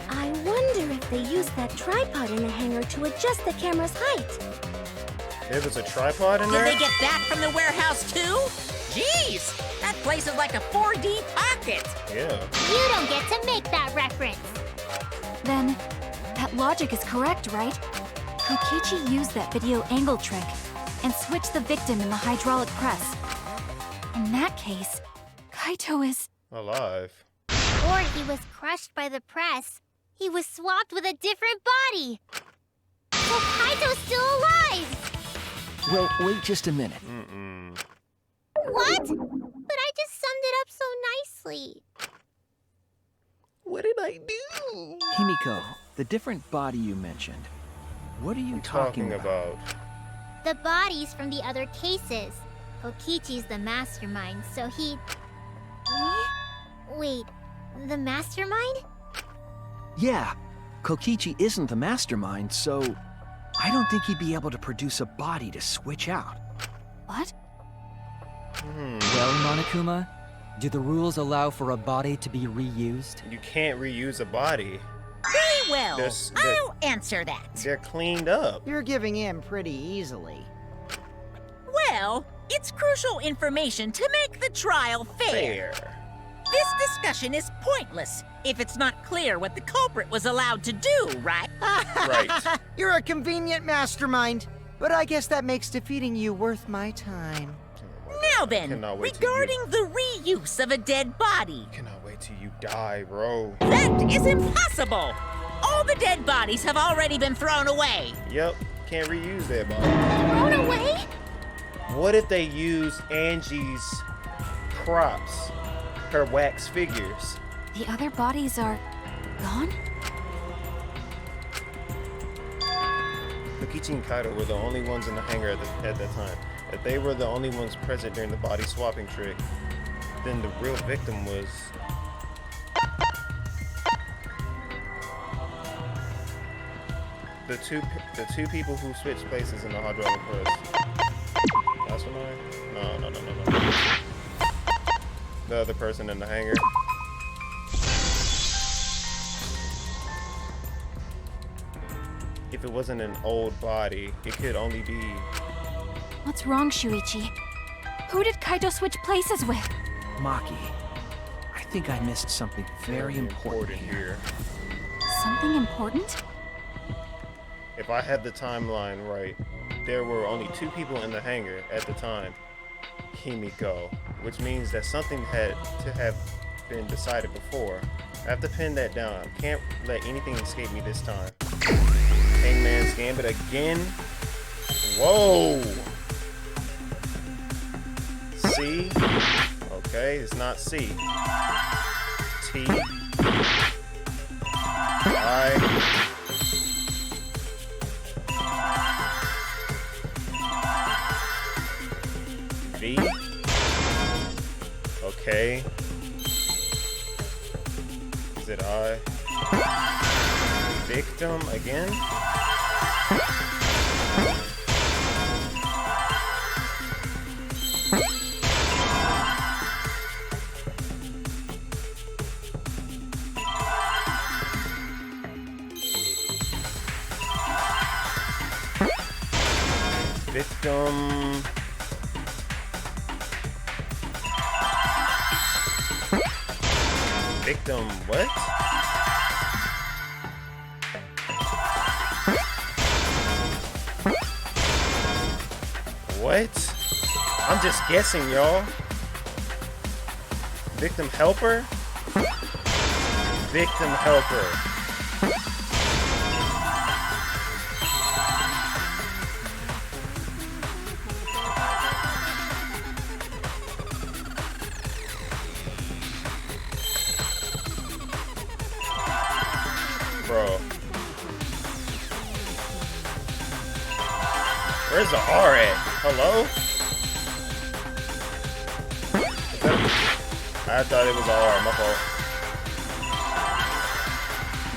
I wonder if they used that tripod in the hangar to adjust the camera's height. There was a tripod in Did there? they get that from the warehouse too? Jeez! That place is like a 4D pocket! Yeah. You don't get to make that reference. Then, that logic is correct, right? Kokichi used that video angle trick and switched the victim in the hydraulic press. In that case, Kaito is... Alive. Or he was crushed by the press. He was swapped with a different body. So Kaito's still alive! Well, wait just a minute. What? But I just summed it up so nicely. What did I do? Himiko, the different body you mentioned, what are you talking about? The bodies from the other cases. Kokichi's the mastermind, so he... Wait, the mastermind? Yeah, Kokichi isn't the mastermind, so I don't think he'd be able to produce a body to switch out. What? Well, Monokuma, do the rules allow for a body to be reused? You can't reuse a body. Very well. There's- I'll answer that. They're cleaned up. You're giving in pretty easily. Well, it's crucial information to make the trial fair. This discussion is pointless if it's not clear what the culprit was allowed to do, right? Right. You're a convenient mastermind, but I guess that makes defeating you worth my time. Now then, Cannot wait till regarding the reuse of a dead body, Cannot wait till you die, bro. that is impossible! All the dead bodies have already been thrown away. Yep. Can't reuse that body. Thrown away? What if they use Angie's props? Her wax figures. The other bodies are... gone? Kokichi and Kaito were the only ones in the hangar at that time. If they were the only ones present during the body swapping trick, then the real victim was... The two people who switched places in the hydraulic press. That's what I. No. The other person in the hangar. If it wasn't an old body, it could only be. What's wrong, Shuichi? Who did Kaito switch places with? Maki, I think I missed something very important here. Something important? If I had the timeline right, there were only 2 people in the hangar at the time. Himiko, which means that something had to have been decided before. I have to pin that down. Can't let anything escape me this time. Hangman's Gambit again. Whoa! C. Okay, it's not C. T. I. V. Okay. Is it I? Victim again? Victim. Victim, what? What? I'm just guessing, y'all. Victim helper? Victim helper. Bro. Where's the R at? Hello? I thought it was a R, my fault.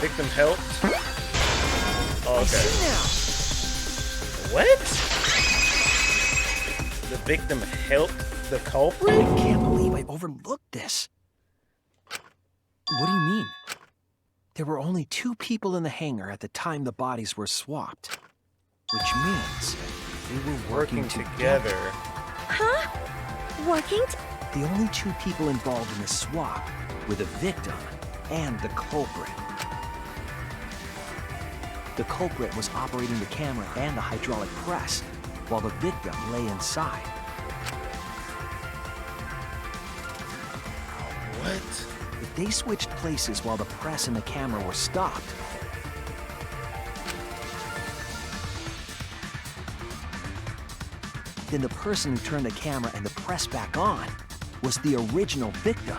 Victim helped? Oh, okay. What? The victim helped the culprit? I can't believe I overlooked this. What do you mean? There were only 2 people in the hangar at the time the bodies were swapped. Which means they were working together. Huh? Working? The only 2 people involved in the swap were the victim and the culprit. The culprit was operating the camera and the hydraulic press, while the victim lay inside. What? If they switched places while the press and the camera were stopped, then the person who turned the camera and the press back on was the original victim.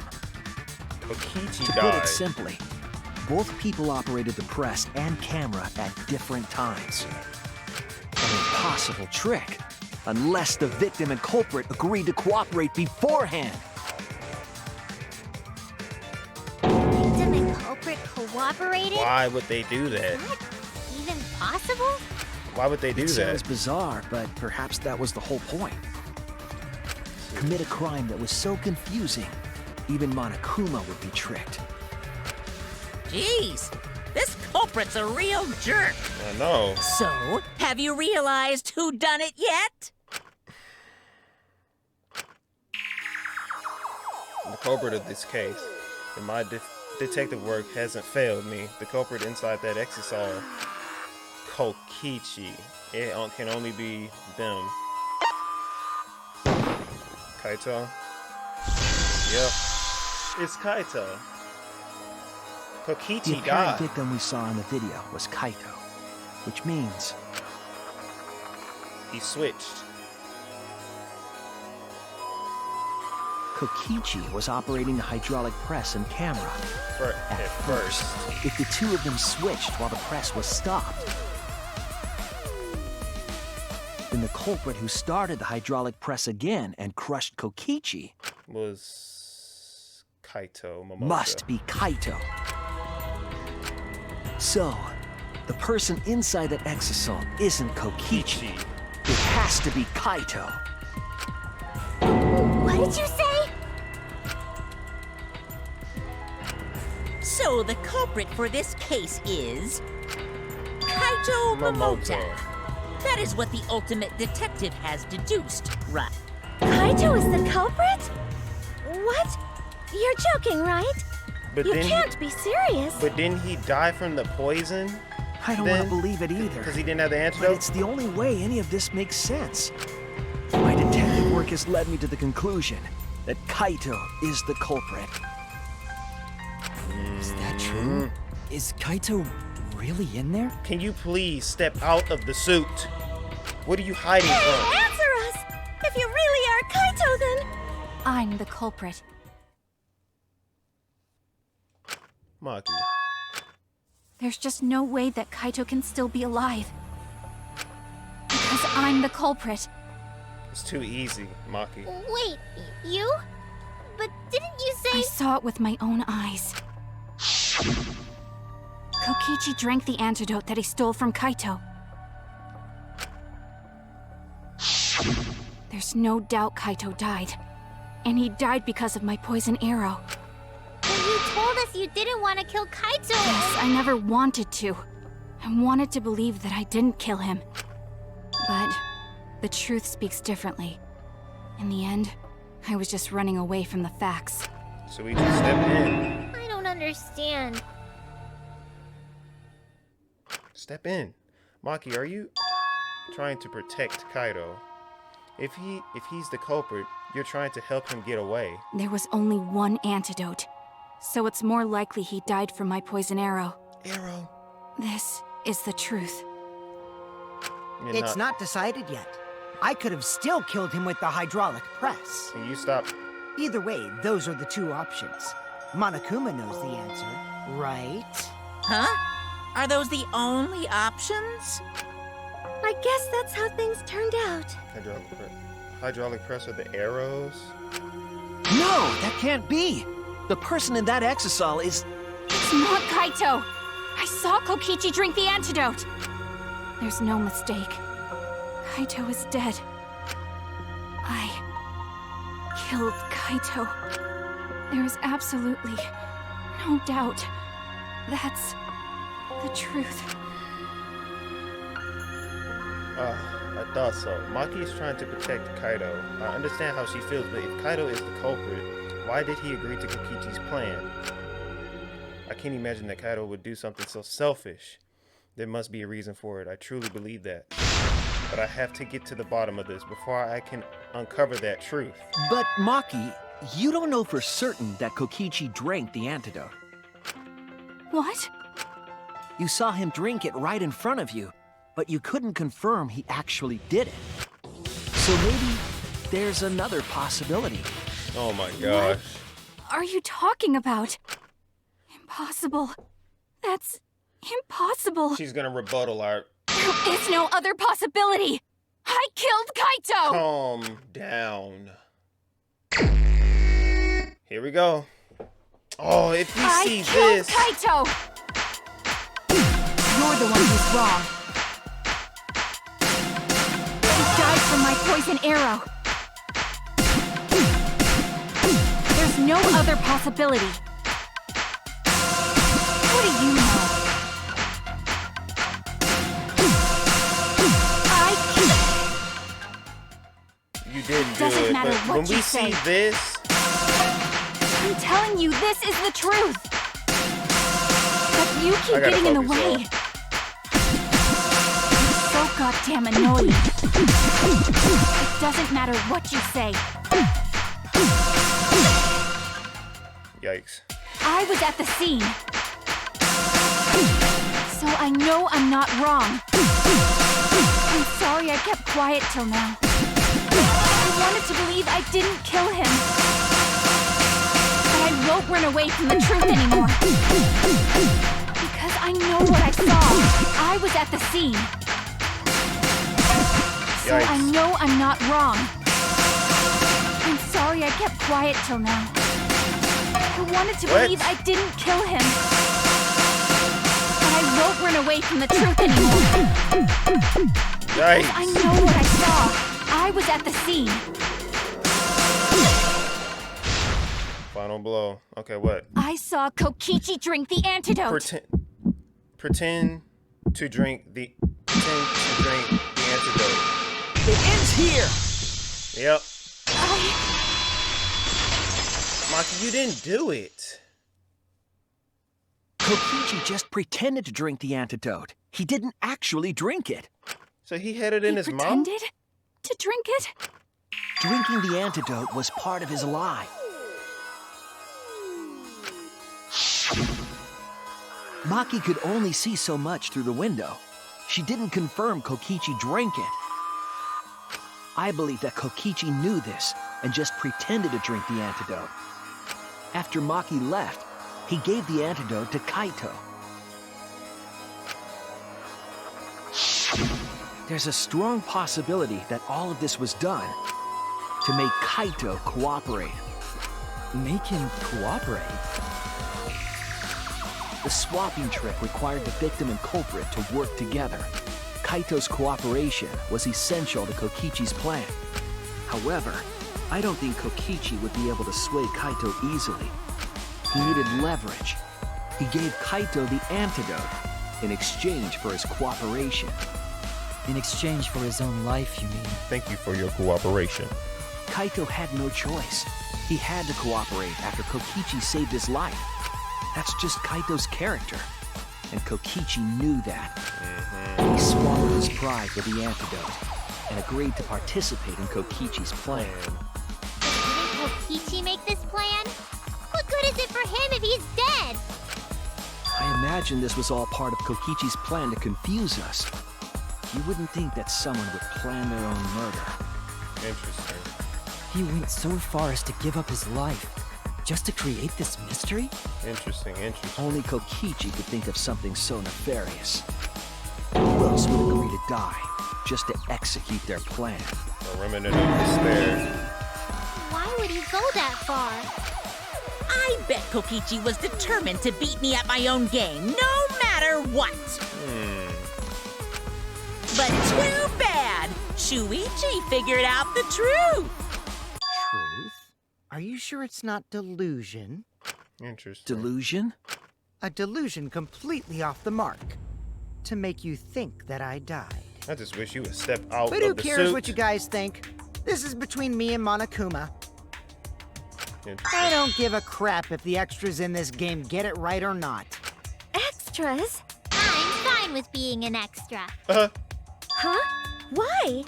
Kokichi To died. put it simply, both people operated the press and camera at different times. An impossible trick, unless the victim and culprit agreed to cooperate beforehand. Victim and culprit cooperated? Why would they do that? Is that even possible? Why would they do It that? sounds bizarre, but perhaps that was the whole point. Commit a crime that was so confusing, even Monokuma would be tricked. Jeez, this culprit's a real jerk. I know. So, have you realized who done it yet? The culprit of this case, and my detective work hasn't failed me. The culprit inside that exisal, Kokichi. It can only be them. Kaito? Yep. It's Kaito. The Kokichi apparent died. victim we saw in the video was Kaito, which means He switched. Kokichi was operating the hydraulic press and camera. At first. If the 2 of them switched while the press was stopped, then the culprit who started the hydraulic press again and crushed Kokichi Was Kaito Momoka. must be Kaito. So, The person inside that exisal isn't Kokichi. It has to be Kaito. What did you say? So the culprit for this case is Kaito Momota. That is what the ultimate detective has deduced, right? Kaito is the culprit? What? You're joking, right? But You then can't be serious. But didn't he die from the poison? I don't want to believe it either. Because he didn't have the But antidote? it's the only way any of this makes sense. My detective work has led me to the conclusion that Kaito is the culprit. Is that true? Is Kaito really in there? Can you please step out of the suit? What are you hiding Hey, from? answer us! If you really are Kaito, then... I'm the culprit. Maki. There's just no way that Kaito can still be alive. Because I'm the culprit. It's too easy, Maki. Wait, you? But didn't you say... I saw it with my own eyes. Kokichi drank the antidote that he stole from Kaito. There's no doubt Kaito died. And he died because of my poison arrow. But you told us you didn't want to kill Kaito. Yes, I never wanted to. I wanted to believe that I didn't kill him. But the truth speaks differently. In the end, I was just running away from the facts. So we just step in. I don't understand. Step in. Maki, are you trying to protect Kaito? If he's the culprit, you're trying to help him get away. There was only one antidote. So it's more likely he died from my poison arrow. Arrow. This is the truth. You're It's not decided yet. I could have still killed him with the hydraulic press. Can you stop? Either way, those are the two options. Monokuma knows the answer, right? Huh? Are those the only options? I guess that's how things turned out. Hydraulic press or the arrows? No, that can't be. The person in that exisal is... It's not Kaito! I saw Kokichi drink the antidote! There's no mistake. Kaito is dead. I killed Kaito. There is absolutely no doubt. That's the truth. I thought so. Maki is trying to protect Kaito. I understand how she feels, but if Kaito is the culprit, why did he agree to Kokichi's plan? I can't imagine that Kaito would do something so selfish. There must be a reason for it. I truly believe that. But I have to get to the bottom of this before I can uncover that truth. But Maki, you don't know for certain that Kokichi drank the antidote. What? You saw him drink it right in front of you, but you couldn't confirm he actually did it. So maybe there's another possibility. Oh my gosh. What are you talking about? Impossible. That's impossible. She's gonna rebuttal our... There is no other possibility. I killed Kaito! Calm down. Here we go. Oh, if you I see killed this... Kaito! You're the one who's wrong. He died from my poison arrow. There's no other possibility. What do you know? You didn't do Doesn't it, matter but what when you we say. see this... I'm telling you, this is the truth. But you keep I gotta getting in the focus, way. y'all. You're so goddamn annoying. It doesn't matter what you say. Yikes. I was at the scene. So I know I'm not wrong. I'm sorry I kept quiet till now. I wanted to believe I didn't kill him. But I won't run away from the truth anymore. Because I know what I saw. I was at the scene. So I Yikes. know I'm not wrong. I'm sorry I kept quiet till now. I wanted to What? believe I didn't kill him. But I won't run away from the truth anymore. Yikes. I know what I saw. I was at the scene. Final blow. Okay, what? I saw Kokichi drink the antidote. Pretend to drink the antidote. It ends here! Yep. Maki, you didn't do it. Kokichi just pretended to drink the antidote. He didn't actually drink it. So he had it in his mouth? Pretended to drink it? Drinking the antidote was part of his lie. Maki could only see so much through the window. She didn't confirm Kokichi drank it. I believe that Kokichi knew this and just pretended to drink the antidote. After Maki left, he gave the antidote to Kaito. There's a strong possibility that all of this was done to make Kaito cooperate. Make him cooperate? The swapping trick required the victim and culprit to work together. Kaito's cooperation was essential to Kokichi's plan. However, I don't think Kokichi would be able to sway Kaito easily. He needed leverage. He gave Kaito the antidote in exchange for his cooperation. In exchange for his own life, you mean? Thank you for your cooperation. Kaito had no choice. He had to cooperate after Kokichi saved his life. That's just Kaito's character. And Kokichi knew that. He swallowed his pride with the antidote and agreed to participate in Kokichi's plan. Didn't Kokichi make this plan? What good is it for him if he's dead? I imagine this was all part of Kokichi's plan to confuse us. You wouldn't think that someone would plan their own murder. Interesting. He went so far as to give up his life just to create this mystery? Interesting. Only Kokichi could think of something so nefarious. Who else would agree to die just to execute their plan? A remnant of despair. Why would he go that far? I bet Kokichi was determined to beat me at my own game, no matter what. But too bad. Shuichi figured out the truth. Truth? Are you sure it's not delusion? Interesting. Delusion? A delusion completely off the mark. To make you think that I died. I just wish you would step out But of who the cares suit. what you guys think? This is between me and Monokuma. I Interesting. don't give a crap if the extras in this game get it right or not. Extras? I'm fine with being an extra. Huh? Why?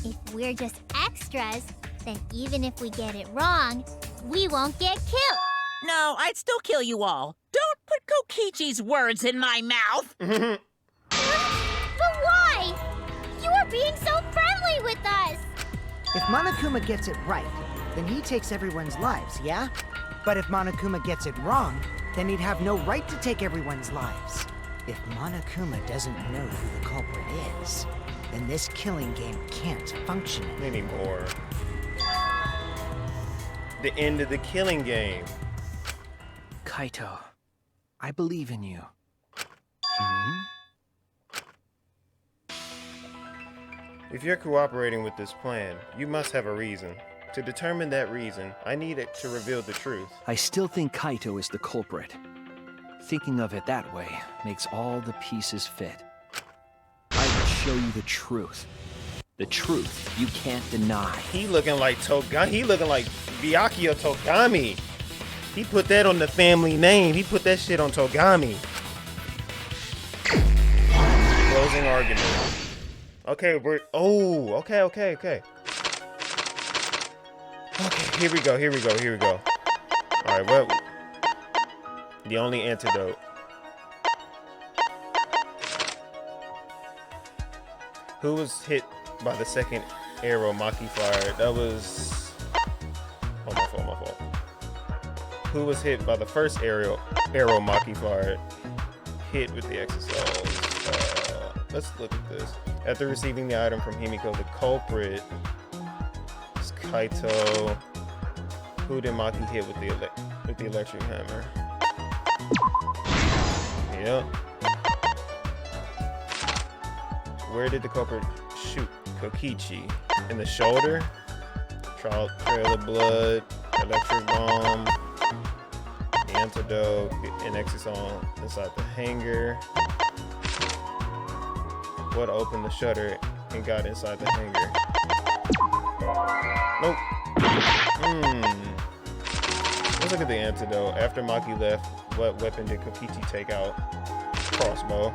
If we're just extras, then even if we get it wrong, we won't get killed. No, I'd still kill you all. Don't put Kokichi's words in my mouth. But why? You are being so friendly with us. If Monokuma gets it right, then he takes everyone's lives, yeah? But if Monokuma gets it wrong, then he'd have no right to take everyone's lives. If Monokuma doesn't know who the culprit is, then this killing game can't function Anymore. The end of the killing game. Kaito, I believe in you. If you're cooperating with this plan, you must have a reason. To determine that reason, I need it to reveal the truth. I still think Kaito is the culprit. Thinking of it that way makes all the pieces fit. I will show you the truth. The truth you can't deny. He looking like Togami. He looking like Byakuya Togami. He put that on the family name. He put that shit on Togami. Closing argument. Okay, we're... Oh, okay. Okay, here we go. Alright, well... The only antidote. Who was hit by the second arrow Maki fired? That was... Oh, my fault. Who was hit by the first arrow Maki fired? Hit with the exosoles. Let's look at this. After receiving the item from Himiko, the culprit is Kaito. Who did Maki hit with the electric hammer? Yep. Where did the culprit shoot Kokichi? In the shoulder? Trail of blood, electric bomb, the antidote, and exisal inside the hangar. What opened the shutter and got inside the hangar? Nope. Let's look at the antidote. After Maki left, what weapon did Kokichi take out? Crossbow.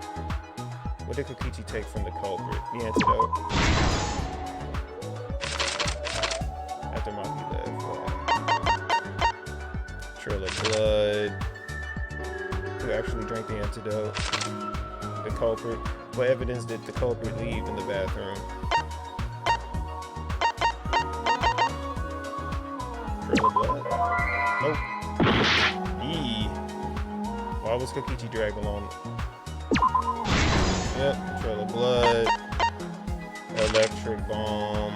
What did Kokichi take from the culprit? The antidote. After Maki left, what? Trail of blood. Who actually drank the antidote? The culprit. What evidence did the culprit leave in the bathroom? Trail of blood. Nope. Eee. Why was Kokichi dragged along? Yep. Trail of blood. Electric bomb.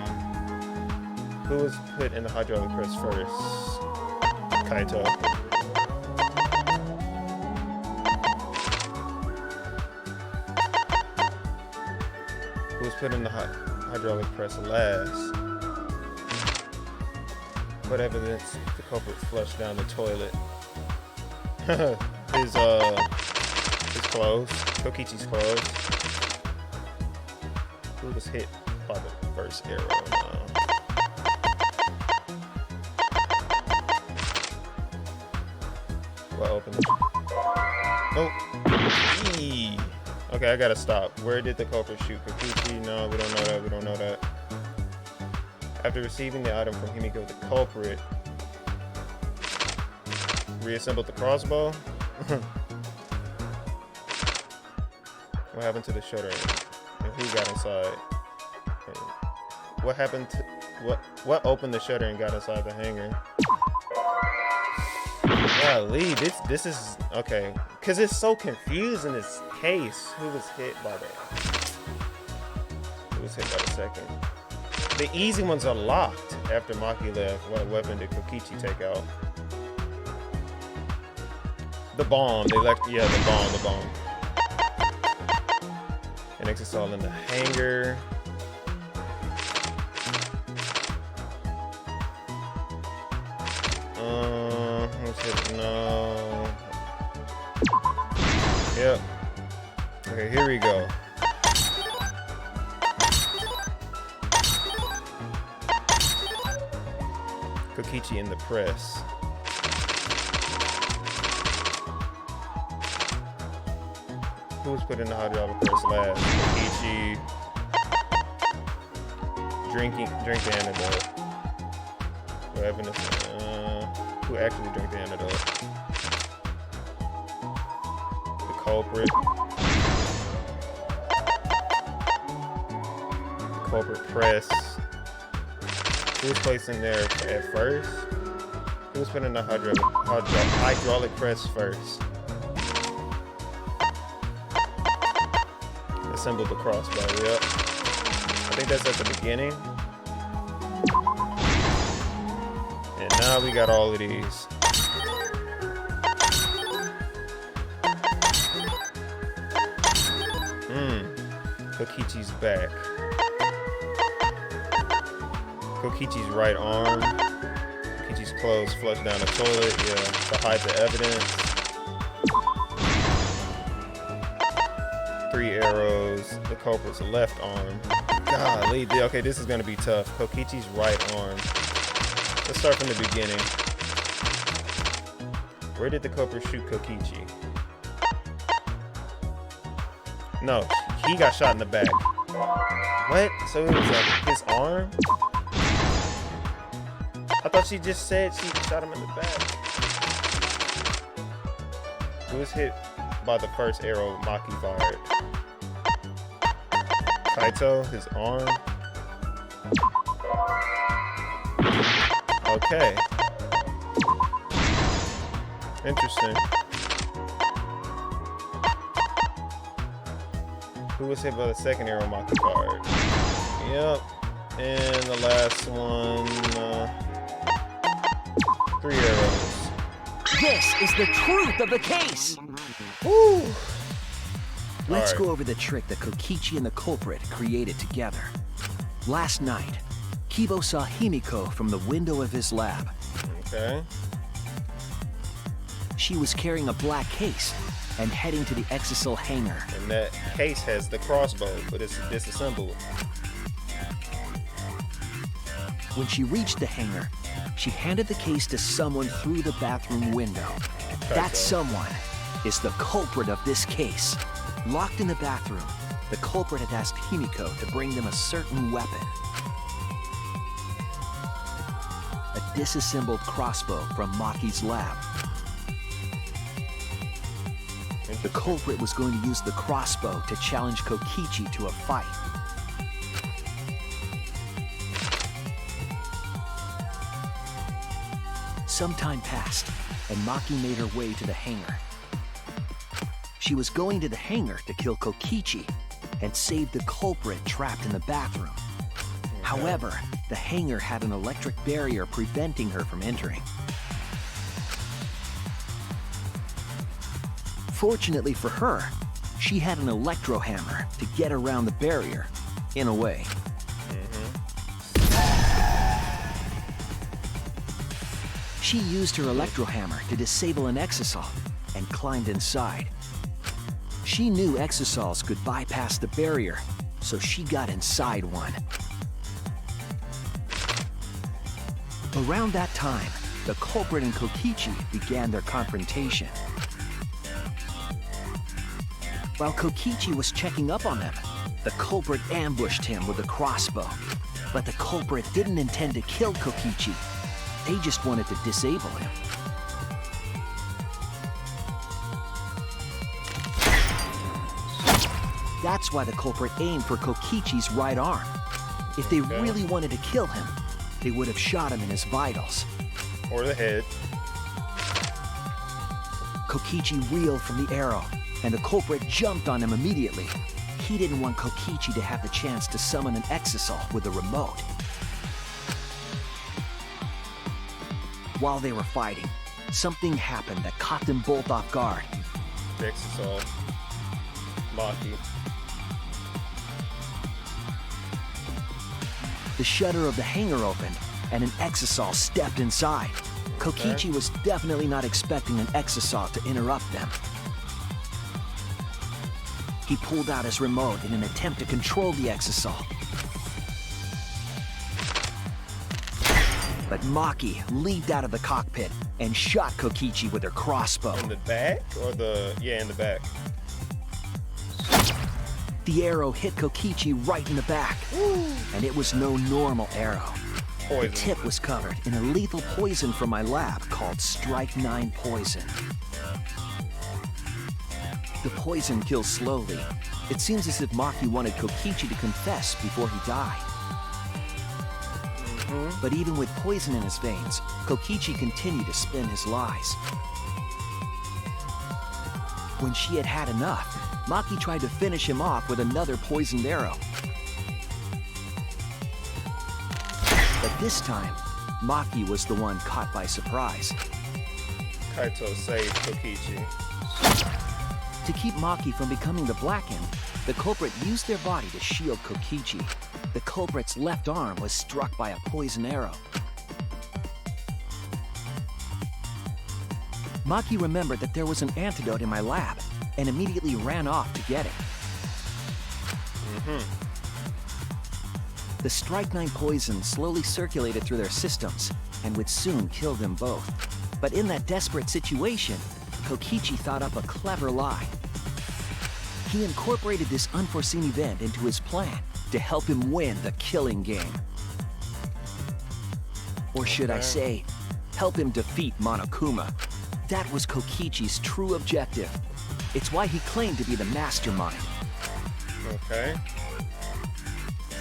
Who was put in the hydraulic press first? Kaito. Who was put in the hydraulic press last? What evidence the culprit flushed down the toilet? His clothes. Kokichi's clothes. Who was hit by the first arrow? Well, open it. Nope. Eee. Okay, I gotta stop. Where did the culprit shoot Kokichi? No, we don't know that. We don't know that. After receiving the item from Himiko, the culprit reassembled the crossbow. What happened to the shutter? And who got inside? What happened to what opened the shutter and got inside the hangar? Golly, this is okay, cause it's so confusing. This case, who was hit by that? Who was hit by the second? The easy ones are locked. After Maki left, what weapon did Kokichi take out? The bomb. The bomb. And it's all in the hangar. No. Yep. Okay, here we go. Kokichi in the press. Who was put in the hydraulic press last? Kokichi. Drink the antidote. What evidence? Who actually drank the antidote? The culprit. The culprit press. Who was placed in there at first? Who was put in the hydraulic press first? Assembled the crossbow, yep. I think that's at the beginning. And now we got all of these. Kokichi's back. Kokichi's right arm. Kokichi's clothes flushed down the toilet. Yeah, to hide the evidence. 3 arrows. The culprit's left arm. Golly, okay, this is gonna be tough. Kokichi's right arm. Let's start from the beginning. Where did the culprit shoot Kokichi? No, he got shot in the back. What? So it was like his arm? I thought she just said she shot him in the back. Who was hit by the first arrow Maki fired? Kaito, his arm. Okay. Interesting. Who was hit by the second arrow Maki fired? Yep. And the last one, 3 arrows. This is the truth of the case. Woo! Let's Alright. go over the trick that Kokichi and the culprit created together. Last night, Kibo saw Himiko from the window of his lab. Okay. She was carrying a black case and heading to the Exisal hangar. And that case has the crossbow, but it's disassembled. When she reached the hangar, she handed the case to someone through the bathroom window. That someone is the culprit of this case. Locked in the bathroom, the culprit had asked Himiko to bring them a certain weapon. A disassembled crossbow from Maki's lab. The culprit was going to use the crossbow to challenge Kokichi to a fight. Some time passed, and Maki made her way to the hangar. She was going to the hangar to kill Kokichi and save the culprit trapped in the bathroom. However, the hangar had an electric barrier preventing her from entering. Fortunately for her, she had an electro hammer to get around the barrier, in a way. She used her electro hammer to disable an exisal and climbed inside. She knew exisals could bypass the barrier, so she got inside one. Around that time, the culprit and Kokichi began their confrontation. While Kokichi was checking up on them, the culprit ambushed him with a crossbow. But the culprit didn't intend to kill Kokichi. They just wanted to disable him. That's why the culprit aimed for Kokichi's right arm. If they really wanted to kill him, they would have shot him in his vitals. Or the head. Kokichi reeled from the arrow, and the culprit jumped on him immediately. He didn't want Kokichi to have the chance to summon an exisal with a remote. While they were fighting, something happened that caught them both off guard. Exisal. Maki. The shutter of the hangar opened, and an exisal stepped inside. Kokichi was definitely not expecting an exisal to interrupt them. He pulled out his remote in an attempt to control the exisal. But Maki leaped out of the cockpit and shot Kokichi with her crossbow. In the back? Or the... yeah, in the back. The arrow hit Kokichi right in the back. And it was no normal arrow. Poison. The tip was covered in a lethal poison from my lab called Strike 9 poison. The poison kills slowly. It seems as if Maki wanted Kokichi to confess before he died. But even with poison in his veins, Kokichi continued to spin his lies. When she had had enough, Maki tried to finish him off with another poisoned arrow. But this time, Maki was the one caught by surprise. Kaito saved Kokichi. To keep Maki from becoming the Blackened, the culprit used their body to shield Kokichi. The culprit's left arm was struck by a poison arrow. Maki remembered that there was an antidote in my lab and immediately ran off to get it. The Strike 9 poison slowly circulated through their systems and would soon kill them both. But in that desperate situation, Kokichi thought up a clever lie. He incorporated this unforeseen event into his plan to help him win the killing game. Or should I say, help him defeat Monokuma. That was Kokichi's true objective. It's why he claimed to be the mastermind. Okay.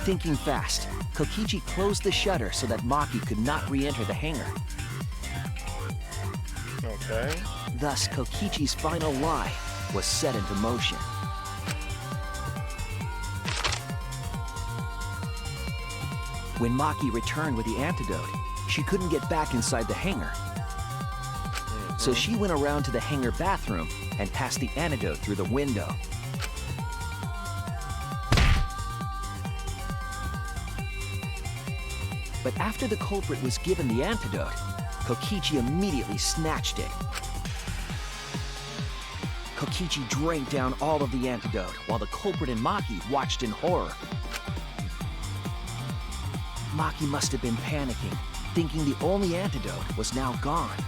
Thinking fast, Kokichi closed the shutter so that Maki could not re-enter the hangar. Okay. Thus, Kokichi's final lie was set into motion. When Maki returned with the antidote, she couldn't get back inside the hangar. So she went around to the hangar bathroom and passed the antidote through the window. But after the culprit was given the antidote, Kokichi immediately snatched it. Kokichi drank down all of the antidote while the culprit and Maki watched in horror. Maki must have been panicking, thinking the only antidote was now gone.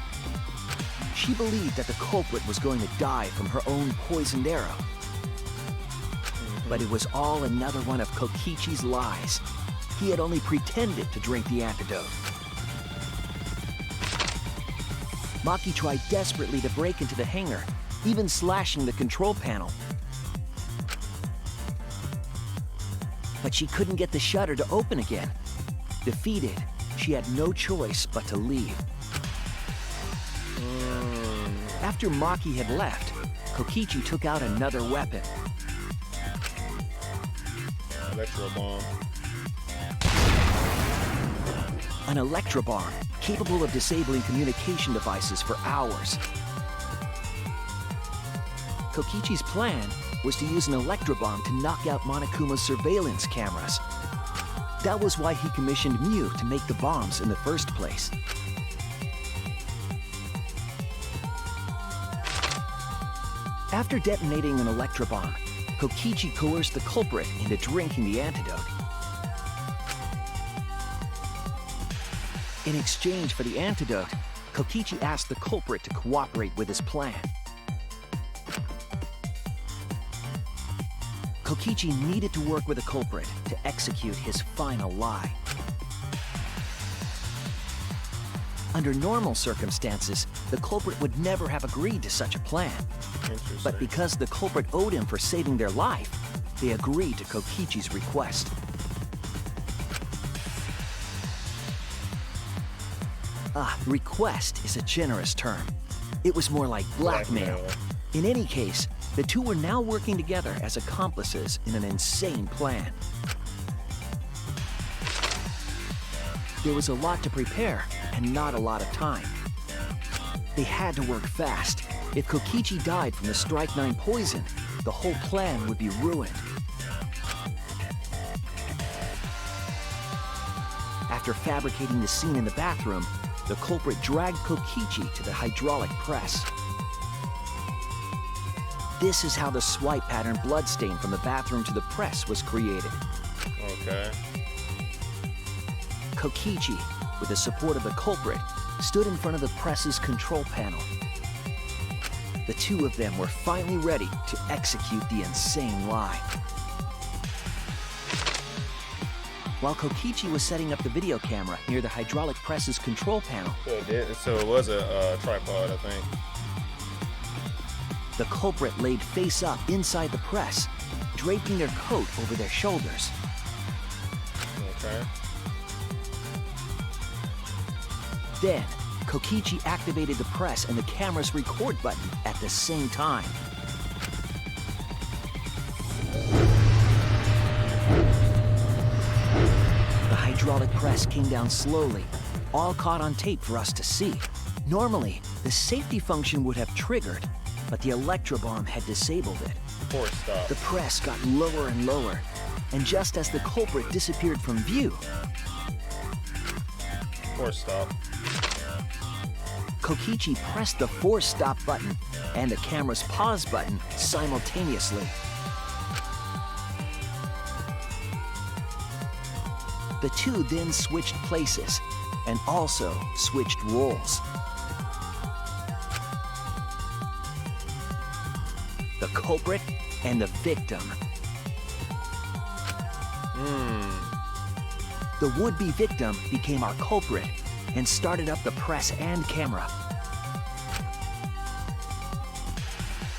She believed that the culprit was going to die from her own poisoned arrow. But it was all another one of Kokichi's lies. He had only pretended to drink the antidote. Maki tried desperately to break into the hangar, even slashing the control panel. But she couldn't get the shutter to open again. Defeated, she had no choice but to leave. After Maki had left, Kokichi took out another weapon. Electro bomb. An electro bomb, capable of disabling communication devices for hours. Kokichi's plan was to use an electro bomb to knock out Monokuma's surveillance cameras. That was why he commissioned Mew to make the bombs in the first place. After detonating an electro bomb, Kokichi coerced the culprit into drinking the antidote. In exchange for the antidote, Kokichi asked the culprit to cooperate with his plan. Kokichi needed to work with the culprit to execute his final lie. Under normal circumstances, the culprit would never have agreed to such a plan. But because the culprit owed him for saving their life, they agreed to Kokichi's request. Request is a generous term. It was more like blackmail. In any case, the two were now working together as accomplices in an insane plan. There was a lot to prepare and not a lot of time. They had to work fast. If Kokichi died from the Strike 9 poison, the whole plan would be ruined. After fabricating the scene in the bathroom, the culprit dragged Kokichi to the hydraulic press. This is how the swipe pattern bloodstain from the bathroom to the press was created. Okay. Kokichi, with the support of the culprit, stood in front of the press's control panel. The two of them were finally ready to execute the insane lie. While Kokichi was setting up the video camera near the hydraulic press's control panel, So it was a tripod, I think. the culprit laid face up inside the press, draping their coat over their shoulders. Okay. Then, Kokichi activated the press and the camera's record button at the same time. The hydraulic press came down slowly, all caught on tape for us to see. Normally, the safety function would have triggered, but the electro bomb had disabled it. Force stop. The press got lower and lower, and just as the culprit disappeared from view, Force stop. Kokichi pressed the force stop button and the camera's pause button simultaneously. The two then switched places and also switched roles. The culprit and the victim. The would-be victim became our culprit and started up the press and camera.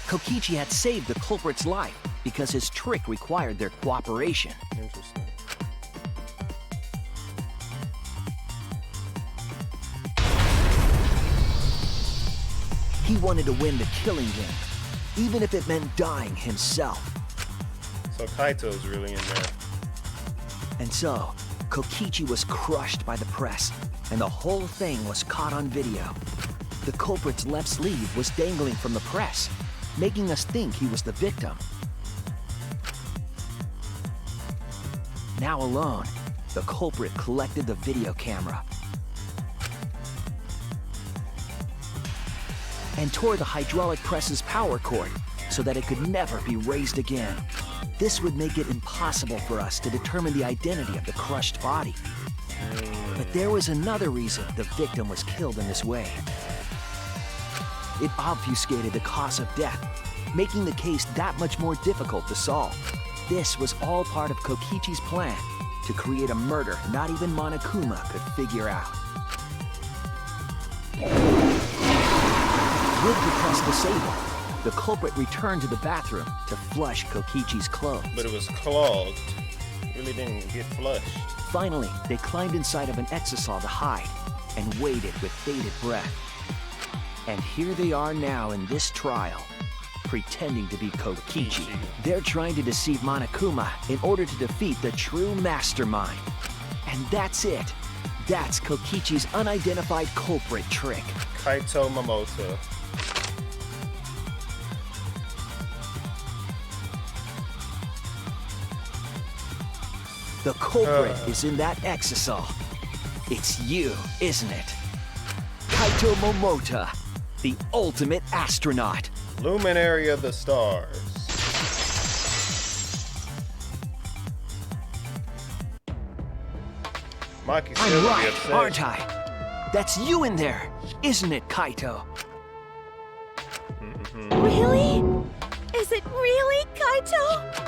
Kokichi had saved the culprit's life because his trick required their cooperation. Interesting. He wanted to win the killing game, even if it meant dying himself. So Kaito's really in there. And so, Kokichi was crushed by the press, and the whole thing was caught on video. The culprit's left sleeve was dangling from the press, making us think he was the victim. Now alone, the culprit collected the video camera and tore the hydraulic press's power cord so that it could never be raised again. This would make it impossible for us to determine the identity of the crushed body. But there was another reason the victim was killed in this way. It obfuscated the cause of death, making the case that much more difficult to solve. This was all part of Kokichi's plan to create a murder not even Monokuma could figure out. With the press disabled, the culprit returned to the bathroom to flush Kokichi's clothes. But it was clogged. It really didn't get flushed. Finally, they climbed inside of an exisal to hide and waited with bated breath. And here they are now in this trial, pretending to be Kokichi. They're trying to deceive Monokuma in order to defeat the true mastermind. And that's it. That's Kokichi's unidentified culprit trick. Kaito Momota. The culprit is in that exisal. It's you, isn't it? Kaito Momota, the ultimate astronaut. Luminary of the stars. Maki I'm still right, upset. aren't I? That's you in there, isn't it, Kaito? Really? Is it really, Kaito?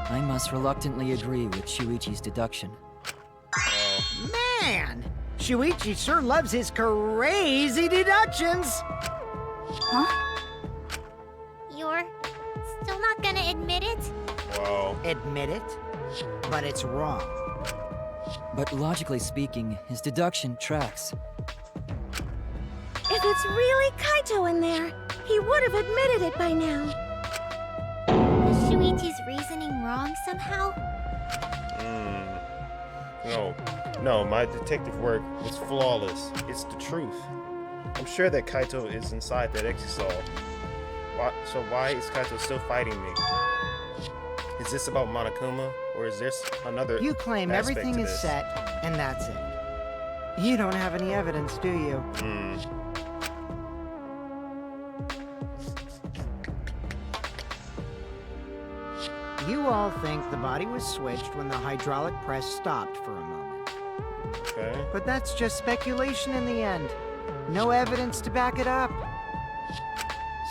I must reluctantly agree with Shuichi's deduction. Man, Shuichi sure loves his crazy deductions. Huh? You're still not gonna admit it? Wow. Admit it, but it's wrong. But logically speaking, his deduction tracks. If it's really Kaito in there, he would have admitted it by now. Was Shuichi's reasoning wrong somehow? No, my detective work was flawless. It's the truth. I'm sure that Kaito is inside that exisal. Why is Kaito still fighting me? Is this about Monokuma, or is there another You claim aspect everything to is this? set, and that's it. You don't have any evidence, do you? You all think the body was switched when the hydraulic press stopped for a moment. Okay. But that's just speculation in the end. No evidence to back it up.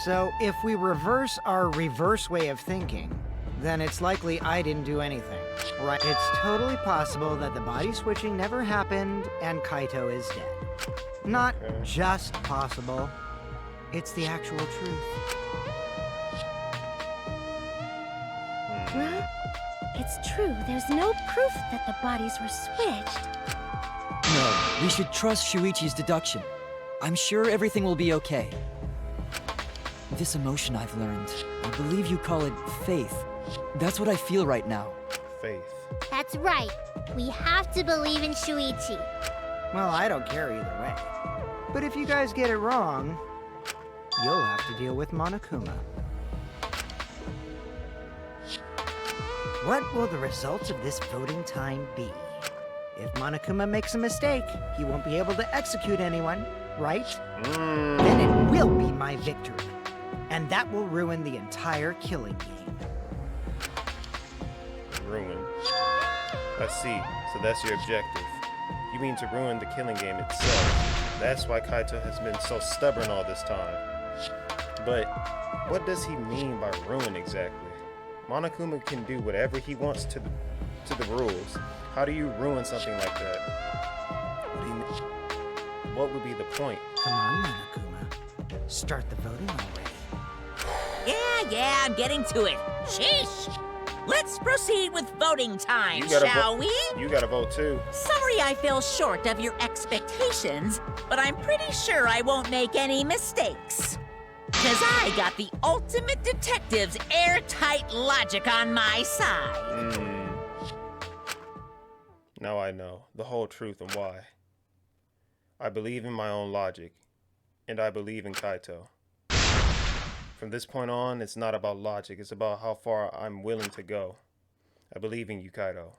So if we reverse our reverse way of thinking, then it's likely I didn't do anything, right? It's totally possible that the body switching never happened and Kaito is dead. Not just possible, it's the actual truth. Well, it's true. There's no proof that the bodies were switched. No, we should trust Shuichi's deduction. I'm sure everything will be okay. This emotion I've learned, I believe you call it faith. That's what I feel right now. Faith. That's right. We have to believe in Shuichi. Well, I don't care either way. But if you guys get it wrong, you'll have to deal with Monokuma. What will the results of this voting time be? If Monokuma makes a mistake, he won't be able to execute anyone, right? Then it will be my victory. And that will ruin the entire killing game. Ruin. I see. So that's your objective. You mean to ruin the killing game itself. That's why Kaito has been so stubborn all this time. But what does he mean by ruin exactly? Monokuma can do whatever he wants to the rules. How do you ruin something like that? What would be the point? Come on, Monokuma. Start the voting already. Yeah, I'm getting to it. Sheesh! Let's proceed with voting time, You gotta shall we? You gotta vote too. Sorry I fell short of your expectations, but I'm pretty sure I won't make any mistakes. Cause I got the ultimate detective's airtight logic on my side. Now I know the whole truth and why. I believe in my own logic, and I believe in Kaito. From this point on, it's not about logic, it's about how far I'm willing to go. I believe in you, Kaito.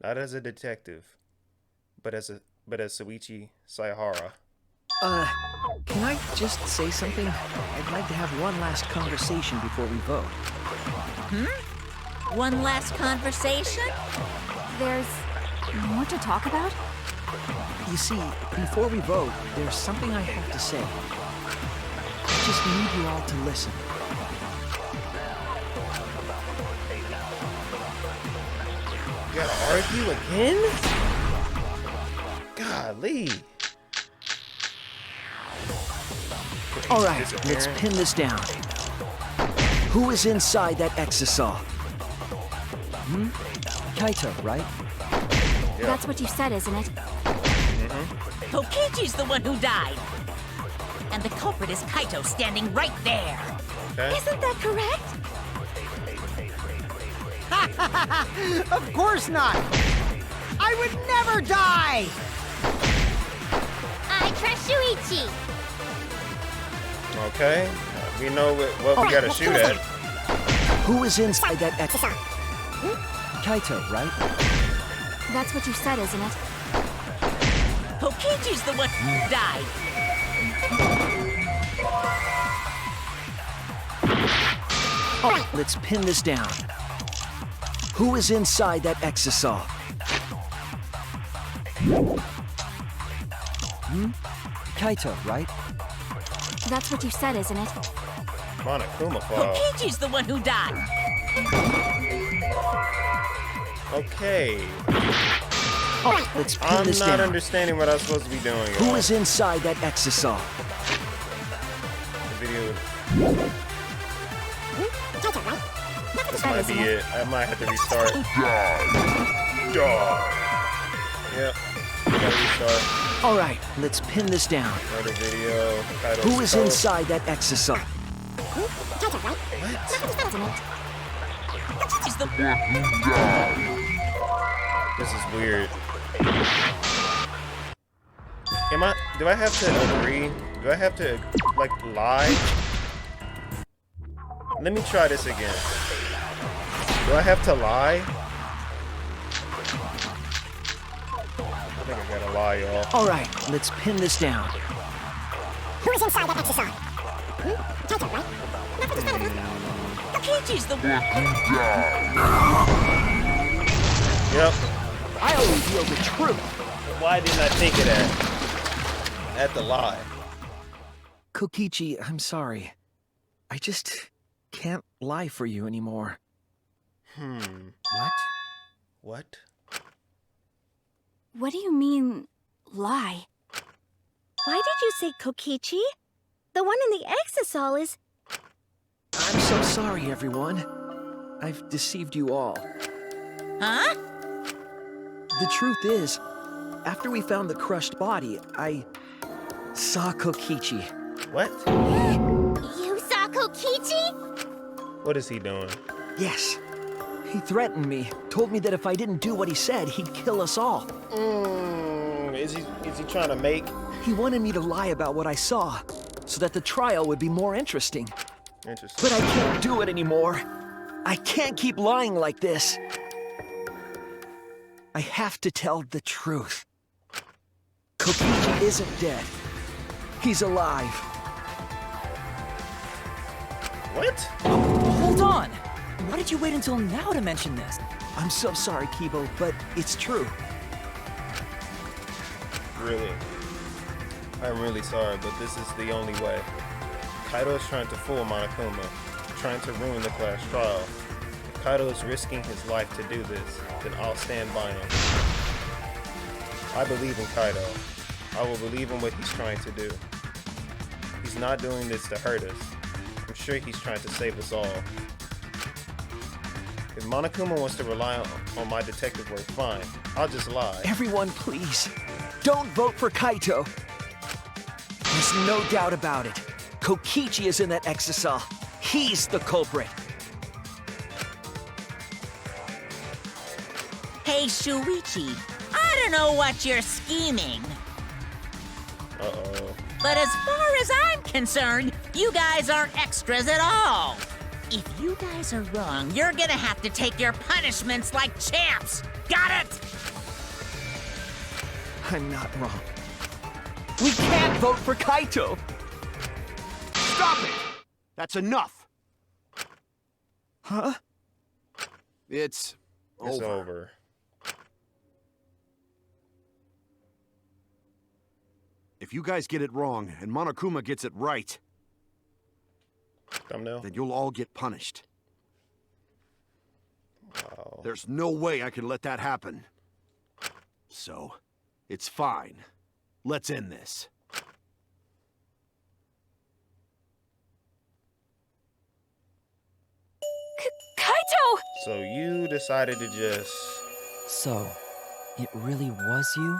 Not as a detective, but as Soichi Saihara. Can I just say something? I'd like to have one last conversation before we vote. One last conversation? There's more to talk about? You see, before we vote, there's something I have to say. I just need you all to listen. You gotta argue again? Golly. All right, let's pin this down. Who is inside that exisal? Kaito, right? Yeah. That's what you said, isn't it? Kokichi's the one who died. And the culprit is Kaito standing right there. Okay. Isn't that correct? Of course not! I would never die! I trust Shuichi. Okay. We know what we gotta shoot at. Who is inside that exisal? Kaito, right? That's what you said, isn't it? Kokichi's the one who died. All right, let's pin this down. Who is inside that exisal? Kaito, right? That's what you said, isn't it? Monokuma fall. Kokichi's the one who died. Okay. All right, let's pin I'm this not down. understanding what I'm supposed to be doing. Who y'all. is inside that exisal? The video. This might be it. I might have to restart. Die. Yep. Gotta restart. All right, let's pin this down. Another video. Who is inside that exisal? Kokichi's the This is weird. Do I have to agree? Do I have to, like, lie? Let me try this again. Do I have to lie? I think I gotta lie, y'all. All right, let's pin this down. Who is inside that exisal? Kaito, right? Kokichi's the one. Yep. I'll reveal the truth. Why didn't I think of that? I had to lie. Kokichi, I'm sorry. I just can't lie for you anymore. What? What? What do you mean, lie? Why did you say Kokichi? The one in the exisal is... I'm so sorry, everyone. I've deceived you all. Huh? The truth is, after we found the crushed body, I saw Kokichi. What? You saw Kokichi? What is he doing? Yes. He threatened me, told me that if I didn't do what he said, he'd kill us all. Is he trying to make? He wanted me to lie about what I saw, so that the trial would be more interesting. Interesting. But I can't do it anymore. I can't keep lying like this. I have to tell the truth. Kokichi isn't dead. He's alive. What? Hold on! Why did you wait until now to mention this? I'm so sorry, Kibo, but it's true. Really? I'm really sorry, but this is the only way. Kaito is trying to fool Monokuma, trying to ruin the class trial. If Kaito is risking his life to do this, then I'll stand by him. I believe in Kaito. I will believe in what he's trying to do. He's not doing this to hurt us. I'm sure he's trying to save us all. If Monokuma wants to rely on my detective work, fine. I'll just lie. Everyone, please, don't vote for Kaito. There's no doubt about it. Kokichi is in that exisal. He's the culprit. Hey, Shuichi, I don't know what you're scheming, Uh-oh. but as far as I'm concerned, you guys aren't extras at all. If you guys are wrong, you're gonna have to take your punishments like champs. Got it? I'm not wrong. We can't vote for Kaito! Stop it! That's enough! Huh? It's over. If you guys get it wrong and Monokuma gets it right, Thumbnail. then you'll all get punished. Wow. There's no way I can let that happen. So, it's fine. Let's end this. Kaito! So you decided to just... So, it really was you?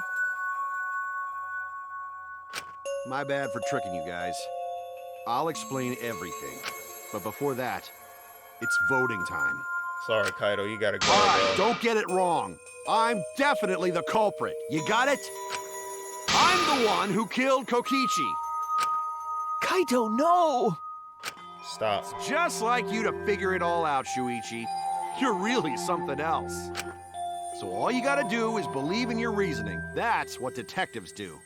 My bad for tricking you guys. I'll explain everything. But before that, it's voting time. Sorry, Kaito, you gotta go. All right, bro. don't get it wrong. I'm definitely the culprit. You got it? I'm the one who killed Kokichi. Kaito, no! Stop. Just like you to figure it all out, Shuichi. You're really something else. So all you gotta do is believe in your reasoning. That's what detectives do.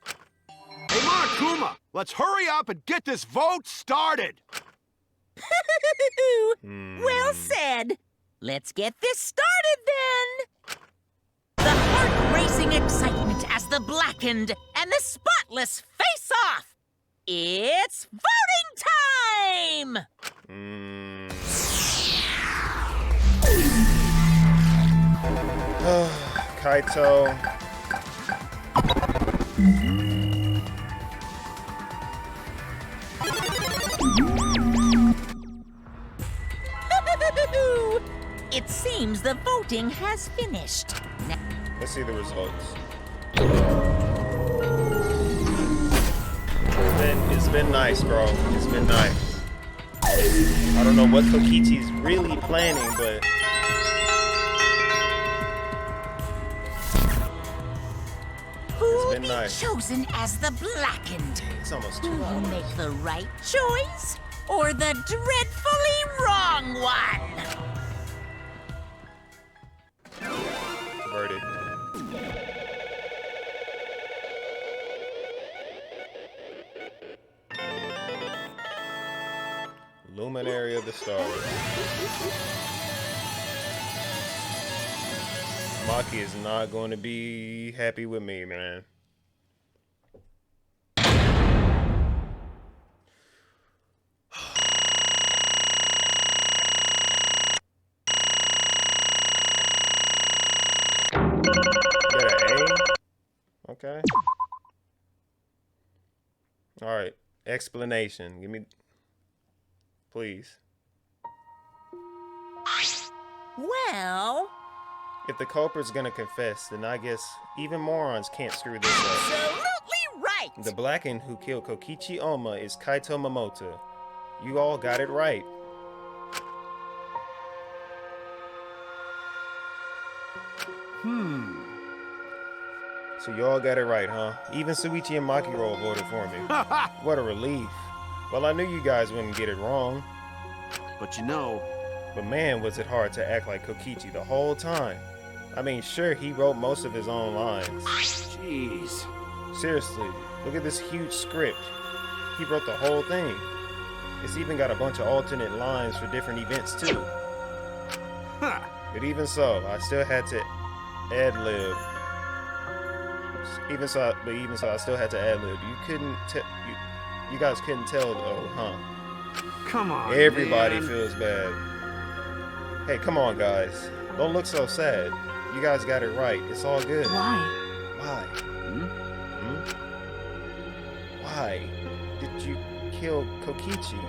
Hey, Monokuma, let's hurry up and get this vote started! Well said. Let's get this started then. The heart-racing excitement as the blackened and the spotless face off. It's voting time! Kaito. It seems the voting has finished. Let's see the results. It's been nice, bro. It's been nice. I don't know what Kokichi's really planning, but Who'll been be nice. chosen as the blackened? it's almost Who 2 will hours. make the right choice or the dreadfully wrong one? Verdict. Luminary of the stars. Maki is not going to be happy with me, man. You got an A? Okay. All right. Explanation. Give me, please. Well, If the culprit's gonna confess, then I guess even morons can't screw this up. absolutely right. The blackened who killed Kokichi Oma is Kaito Momota. You all got it right. So you all got it right, huh? Even Suichi and Makiro voted for me. What a relief. Well, I knew you guys wouldn't get it wrong. But you know, But man, was it hard to act like Kokichi the whole time. I mean, sure, he wrote most of his own lines. jeez. Seriously, look at this huge script. He wrote the whole thing. It's even got a bunch of alternate lines for different events too. Huh. But even so, I still had to ad-lib. Even so, I still had to ad-lib. You couldn't tell. You guys couldn't tell though, huh? Come on, Everybody man. feels bad. Hey, come on, guys. Don't look so sad. You guys got it right. It's all good. Why? Why? Why did you kill Kokichi?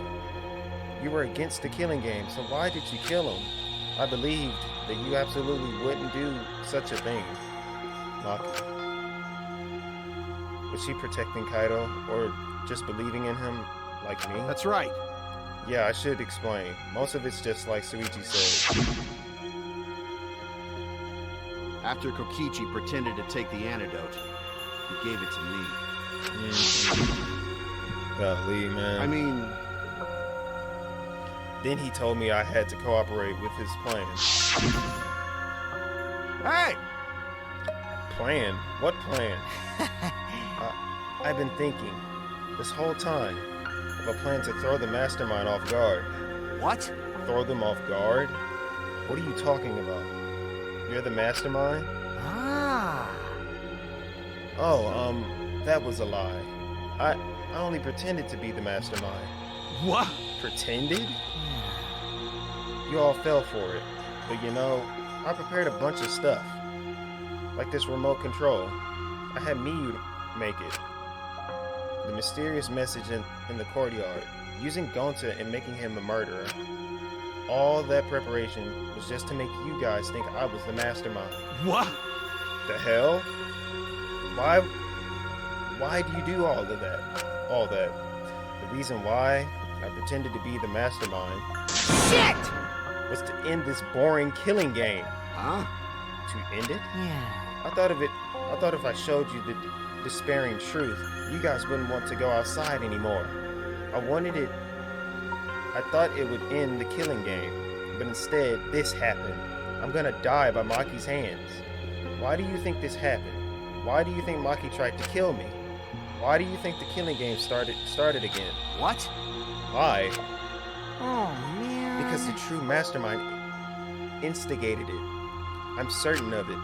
You were against the killing game, so why did you kill him? I believed that you absolutely wouldn't do such a thing. Maki. Was she protecting Kaito, or just believing in him like me? That's right. Yeah, I should explain. Most of it's just like Suichi said. After Kokichi pretended to take the antidote, he gave it to me. Golly, man. I mean, Then he told me I had to cooperate with his plan. Hey! Plan? What plan? I've been thinking this whole time of a plan to throw the mastermind off guard. What? Throw them off guard? What are you talking about? You're the mastermind? Ah. Oh, that was a lie. I only pretended to be the mastermind. What? Pretended? You all fell for it. But you know, I prepared a bunch of stuff. Like this remote control. I had Miyu make it. The mysterious message in the courtyard. Using Gonta and making him a murderer. All that preparation was just to make you guys think I was the mastermind. What? The hell? Why do you do all of that? All that. The reason why I pretended to be the mastermind Shit! was to end this boring killing game. Huh? To end it? Yeah. I thought if I showed you the despairing truth, you guys wouldn't want to go outside anymore. I thought it would end the killing game, but instead, this happened. I'm gonna die by Maki's hands. Why do you think this happened? Why do you think Maki tried to kill me? Why do you think the killing game started again? What? Why? Oh, man. Because the true mastermind instigated it. I'm certain of it.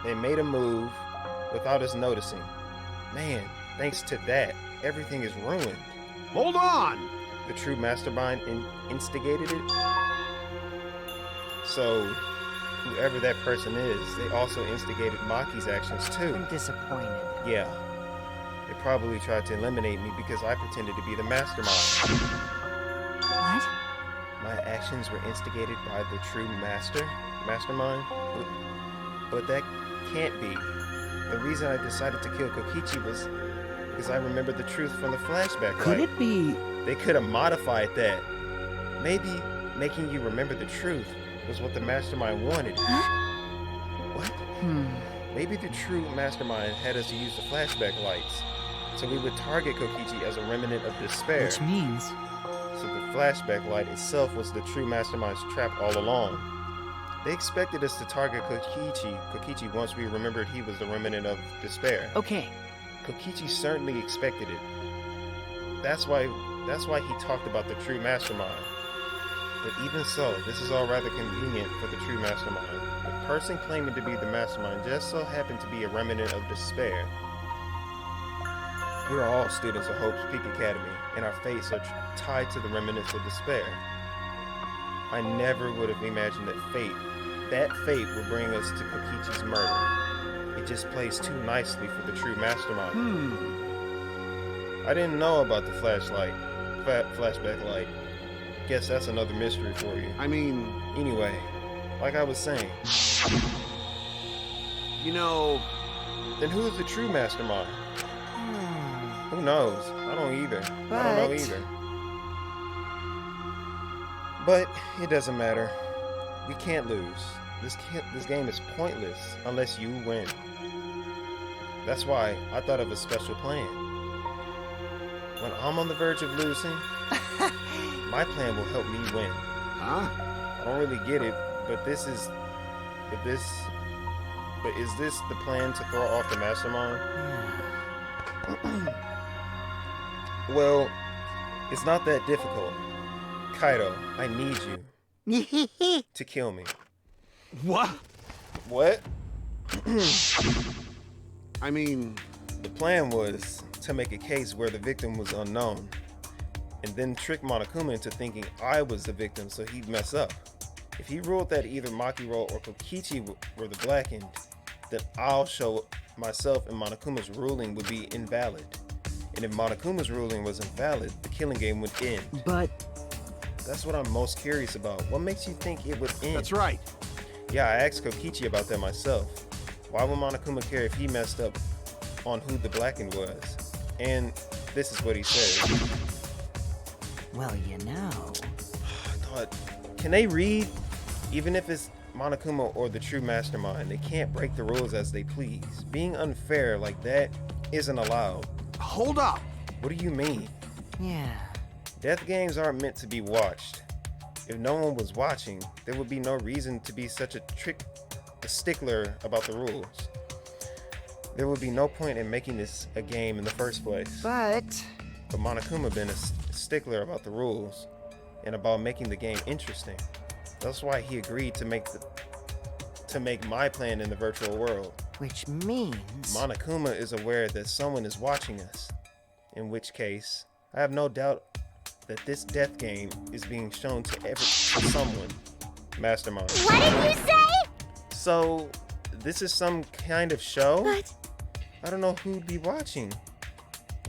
They made a move without us noticing. Man, thanks to that, everything is ruined. Hold on! The true mastermind instigated it? So, whoever that person is, they also instigated Maki's actions too. I'm disappointed. Yeah. They probably tried to eliminate me because I pretended to be the mastermind. What? My actions were instigated by the true mastermind? But that can't be. The reason I decided to kill Kokichi was because I remembered the truth from the flashback. Could it be? They could have modified that. Maybe making you remember the truth was what the mastermind wanted. What? Maybe the true mastermind had us use the flashback lights, so we would target Kokichi as a remnant of despair. Which means... So the flashback light itself was the true mastermind's trap all along. They expected us to target Kokichi once we remembered he was the remnant of despair. Okay. Kokichi certainly expected it. That's why he talked about the true mastermind. But even so, this is all rather convenient for the true mastermind. The person claiming to be the mastermind just so happened to be a remnant of despair. We are all students of Hope's Peak Academy, and our fates are tied to the remnants of despair. I never would have imagined that fate would bring us to Kokichi's murder. It just plays too nicely for the true mastermind. I didn't know about the flashback light. Guess that's another mystery for you. I mean... Anyway, like I was saying. You know... Then who's the true mastermind? Who knows? I don't either. I don't know either. But it doesn't matter. We can't lose. This game is pointless unless you win. That's why I thought of a special plan. When I'm on the verge of losing, my plan will help me win. Huh? I don't really get it, but is this the plan to throw off the mastermind? Well, it's not that difficult. Kaido, I need you to kill me. What? What? I mean... The plan was to make a case where the victim was unknown, and then trick Monokuma into thinking I was the victim so he'd mess up. If he ruled that either Makiro or Kokichi were the blackened, then I'll show myself and Monokuma's ruling would be invalid. And if Monokuma's ruling was invalid, the killing game would end. But... That's what I'm most curious about. What makes you think it would end? That's right. Yeah, I asked Kokichi about that myself. Why would Monokuma care if he messed up on who the blackened was? And this is what he said. Well, you know... I thought, can they read? Even if it's Monokuma or the true mastermind, they can't break the rules as they please. Being unfair like that isn't allowed. Hold up. What do you mean? Yeah. Death games aren't meant to be watched. If no one was watching, there would be no reason to be such a stickler about the rules. There would be no point in making this a game in the first place. But Monokuma been a stickler about the rules and about making the game interesting. That's why he agreed to make my plan in the virtual world. which means... Monokuma is aware that someone is watching us. In which case, I have no doubt that this death game is being shown to someone. Mastermind. What did you say? So, this is some kind of show? But I don't know who'd be watching.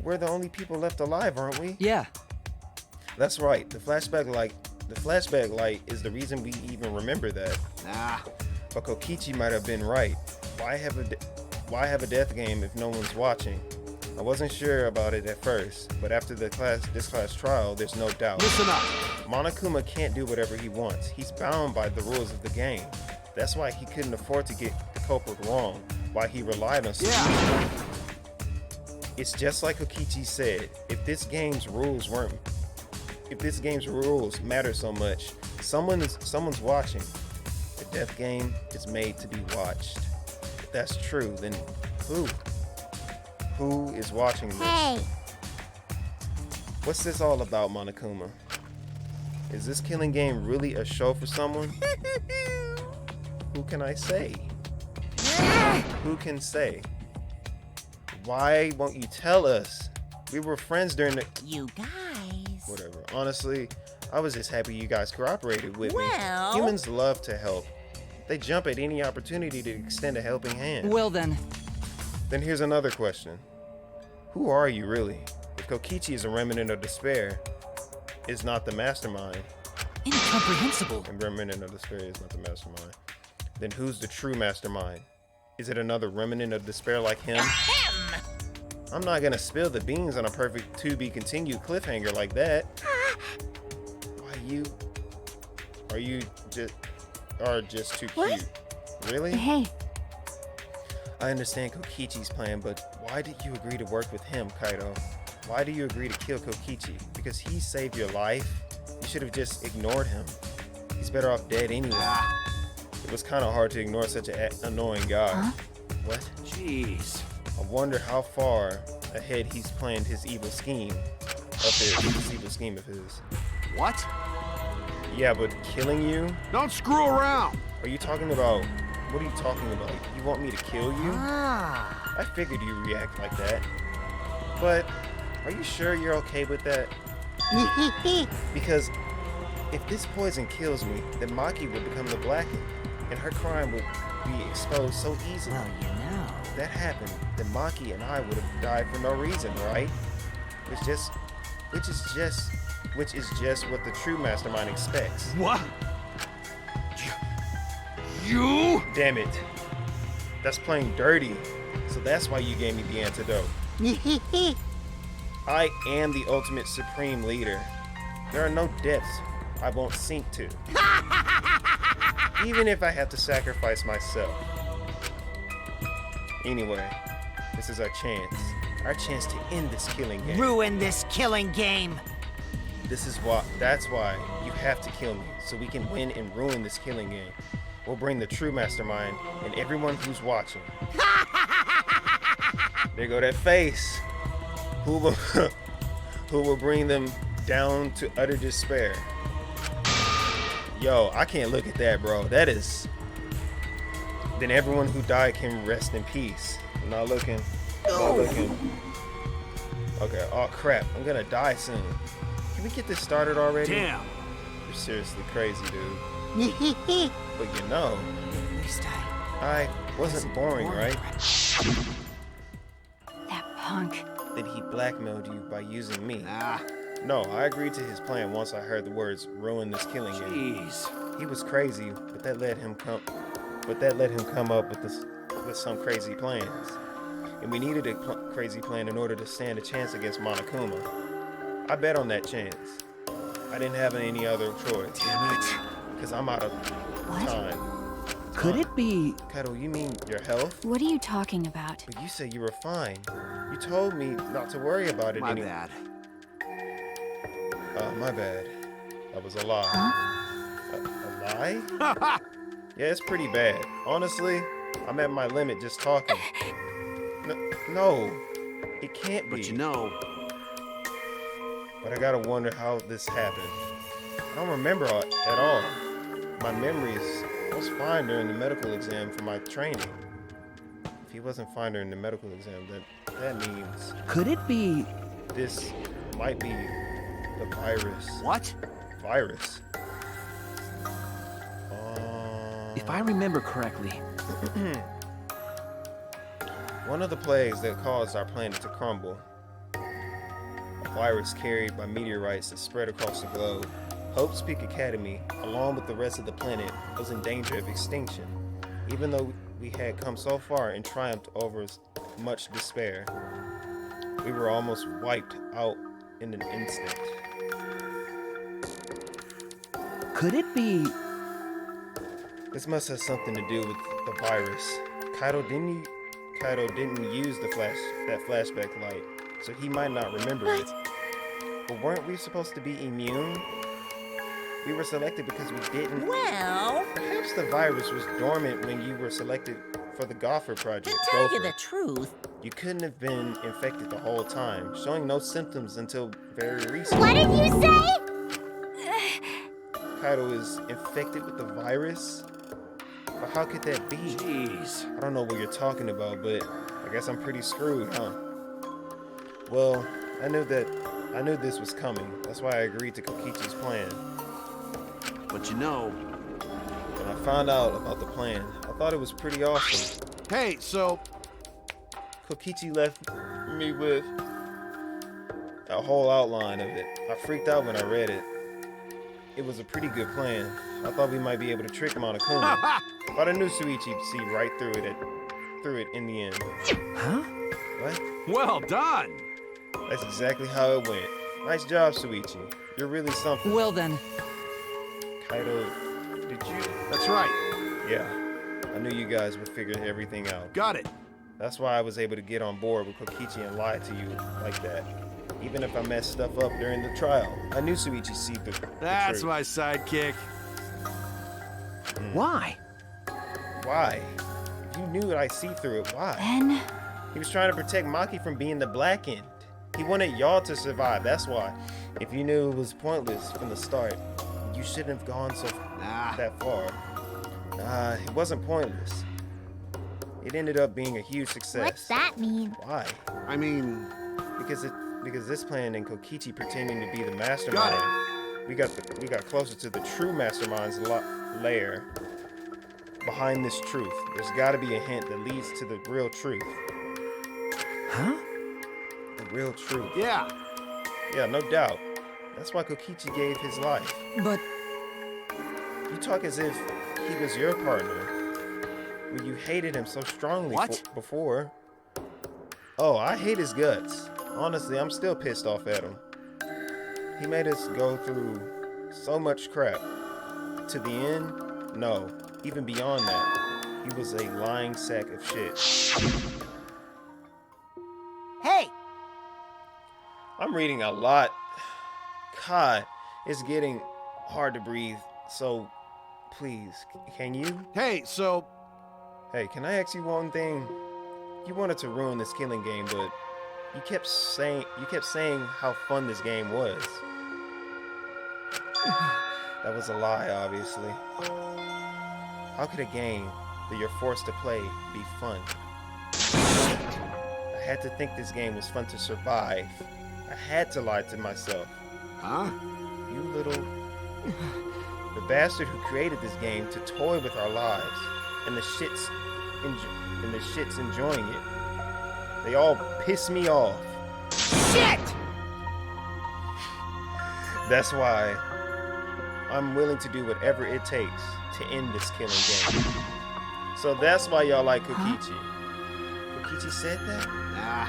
We're the only people left alive, aren't we? Yeah. That's right. The flashback light is the reason we even remember that. Nah. But Kokichi might have been right. Why have a death game if no one's watching? I wasn't sure about it at first, but after this class trial, there's no doubt. Listen up. Monokuma can't do whatever he wants. He's bound by the rules of the game. That's why he couldn't afford to get the culprit wrong, why he relied on solutions. Yeah. It's just like Kokichi said, if this game's rules matter so much, someone's watching. The death game is made to be watched. If that's true, then who? Who is watching this? Hey, What's this all about, Monokuma? Is this killing game really a show for someone? Who can I say? Who can say? Why won't you tell us? We were friends during the... You guys. Whatever. Honestly, I was just happy you guys cooperated with me. Well- Humans love to help. They jump at any opportunity to extend a helping hand. Well then, Then here's another question. Who are you really? If Kokichi is a remnant of despair, is not the mastermind, incomprehensible. and remnant of despair is not the mastermind, then who's the true mastermind? Is it another remnant of despair like him? Ahem. I'm not gonna spill the beans on a perfect to be continued cliffhanger like that. Are you just too What? cute? Really? Hey, I understand Kokichi's plan, but why did you agree to work with him, Kaido? Why do you agree to kill Kokichi? Because he saved your life? You should have just ignored him. He's better off dead anyway. It was kind of hard to ignore such an annoying guy. Huh? What? Jeez. I wonder how far ahead he's planned his evil scheme of his. What? Yeah, but killing you? Don't screw around. Are you talking about... What are you talking about? You want me to kill you? Ah, I figured you react like that. But are you sure you're okay with that? Because if this poison kills me, then Maki would become the Blackened, and her crime would be exposed so easily. Well, you know. If that happened, then Maki and I would have died for no reason, right? Which is just what the true mastermind expects. What? You? Damn it. That's playing dirty. So that's why you gave me the antidote. I am the ultimate supreme leader. There are no depths I won't sink to. Even if I have to sacrifice myself. Anyway, this is our chance. Our chance to end this killing game. ruin this killing game. That's why you have to kill me, so we can win and ruin this killing game. We'll bring the true mastermind and everyone who's watching. There go that face. Who will bring them down to utter despair. Yo, I can't look at that, bro. That is... Then everyone who died can rest in peace. I'm not looking. Not looking. Okay, oh crap. I'm gonna die soon. Can we get this started already? Damn. You're seriously crazy, dude. But you know, At least I wasn't boring, right? that punk. Then he blackmailed you by using me. Nah. No, I agreed to his plan once I heard the words "ruin this killing game." Jeez. He was crazy, but that let him come up with some crazy plans. And we needed a crazy plan in order to stand a chance against Monokuma. I bet on that chance. I didn't have any other choice. Damn it. Because I'm out of time. Could it be? Kaido, you mean your health? What are you talking about? But you said you were fine. You told me not to worry about it My anymore. bad. My bad. That was a lie. Lie? Yeah, it's pretty bad. Honestly, I'm at my limit just talking. No, it can't be. But you know, But I gotta wonder how this happened. I don't remember at all. My memories was fine during the medical exam for my training. If he wasn't fine during the medical exam, that means Could it be... this might be the virus. what? Virus. If I remember correctly, One of the plagues that caused our planet to crumble. A virus carried by meteorites that spread across the globe. Hope's Peak Academy, along with the rest of the planet, was in danger of extinction. Even though we had come so far and triumphed over much despair, we were almost wiped out in an instant. could it be... This must have something to do with the virus. Kaido didn't use that flashback light, so he might not remember it. But weren't we supposed to be immune? We were selected because we didn't. Well, Perhaps the virus was dormant when you were selected for the Gopher project. to tell you Gopher. the truth, You couldn't have been infected the whole time, showing no symptoms until very recently. What did you say? Kaido is infected with the virus? But how could that be? Jeez. I don't know what you're talking about, but I guess I'm pretty screwed, huh? Well, I knew this was coming. That's why I agreed to Kokichi's plan. But you know, When I found out about the plan, I thought it was pretty awesome. hey, so Kokichi left me with a whole outline of it. I freaked out when I read it. It was a pretty good plan. I thought we might be able to trick Monokuma, but I knew Shuichi would see right through it in the end. Huh? What? well done. That's exactly how it went. Nice job, Shuichi. You're really something. Well then, Kaido, did you? That's right. Yeah. I knew you guys would figure everything out. Got it. That's why I was able to get on board with Kokichi and lie to you like that. Even if I messed stuff up during the trial, I knew Shuichi see the That's truth. my sidekick. Why? Why? If you knew I'd see through it, why? Then, He was trying to protect Maki from being the Black End. He wanted y'all to survive, that's why. If you knew it was pointless from the start, you shouldn't have gone that far. It wasn't pointless. It ended up being a huge success. What's that mean? Why? I mean, Because this plan and Kokichi pretending to be the mastermind, got it. we got closer to the true mastermind's lair. Behind this truth, there's got to be a hint that leads to the real truth. Huh? The real truth. Yeah. Yeah, no doubt. That's why Kokichi gave his life. but You talk as if he was your partner. When you hated him so strongly What? before. Oh, I hate his guts. Honestly, I'm still pissed off at him. He made us go through so much crap. To the end? No. Even beyond that. He was a lying sack of shit. Hey, I'm reading a lot. God, it's getting hard to breathe. So, please, can you? Hey, so Hey, can I ask you one thing? You wanted to ruin this killing game, but you kept saying how fun this game was. That was a lie, obviously. How could a game that you're forced to play be fun? I had to think this game was fun to survive. I had to lie to myself. huh? You little... The bastard who created this game to toy with our lives, and the shit's enjoying it. They all piss me off. shit! That's why I'm willing to do whatever it takes to end this killing game. So that's why y'all like Kokichi. Kokichi said that? Nah.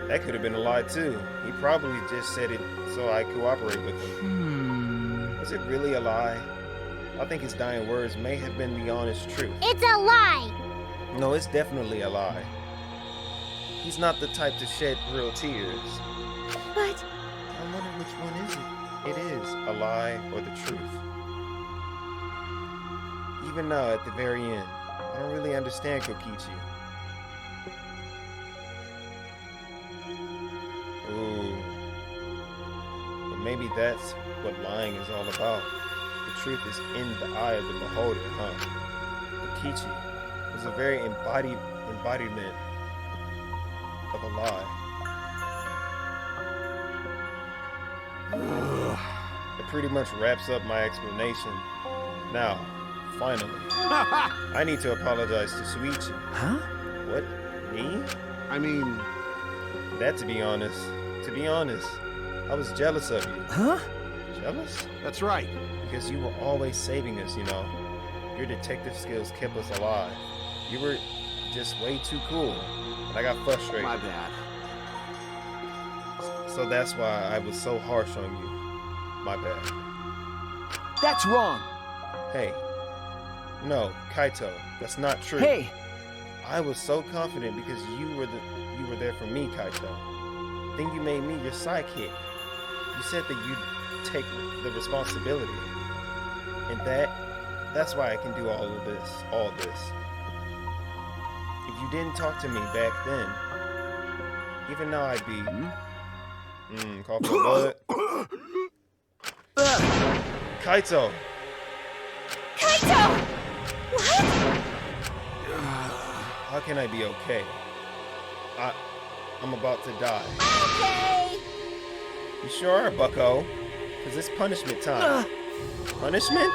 That could have been a lie too. He probably just said it so I cooperate with him. Was it really a lie? I think his dying words may have been the honest truth. It's a lie! No, it's definitely a lie. He's not the type to shed real tears. But I wonder which one is it? It is a lie or the truth. Even now, at the very end, I don't really understand Kokichi. Ooh. But maybe that's what lying is all about. The truth is in the eye of the beholder, huh? Kokichi was a very embodiment of a lie. It pretty much wraps up my explanation. Now, finally, I need to apologize to Shuichi. Huh? What? Me? I mean, That, to be honest, I was jealous of you. Huh? Jealous? that's right. Because you were always saving us, you know. Your detective skills kept us alive. You were just way too cool, and I got frustrated. My bad. So that's why I was so harsh on you. My bad. That's wrong. Hey. No, Kaito, that's not true. Hey, I was so confident because you were there for me, Kaito. Then you made me your sidekick. You said that you'd take the responsibility. And that's why I can do all this. If you didn't talk to me back then, even now I'd be cough up blood. Kaito! Kaito! What? How can I be okay? I'm about to die. Okay. You sure are, bucko? Cause it's punishment time. Punishment?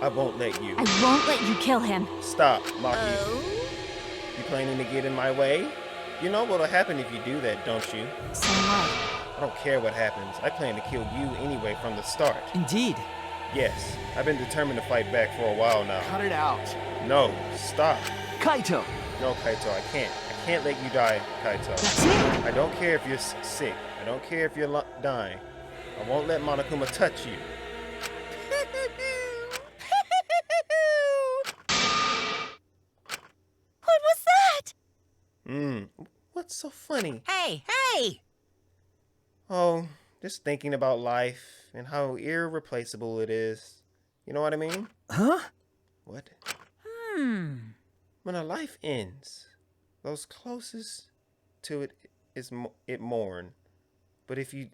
I won't let you. I won't let you kill him. Stop, Maki. You planning to get in my way? You know what'll happen if you do that, don't you? So what? I don't care what happens. I plan to kill you anyway from the start. Indeed. Yes, I've been determined to fight back for a while now. Cut it out. No, stop. Kaito. No, Kaito, I can't. I can't let you die, Kaito. That's it. I don't care if you're sick. I don't care if you're dying. I won't let Monokuma touch you. What was that? What's so funny? Hey! Oh, just thinking about life and how irreplaceable it is. You know what I mean? Huh? What? When a life ends, those closest to it mourn. But if you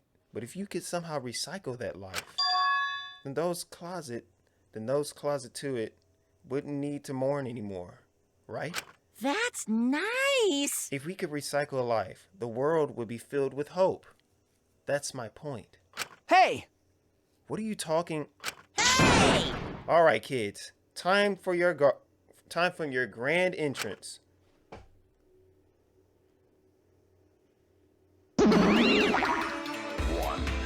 could somehow recycle that life, then those closet to it wouldn't need to mourn anymore, right? That's nice! If we could recycle a life, the world would be filled with hope. That's my point. Hey! What are you talking? Hey! All right, kids. Time for your grand entrance.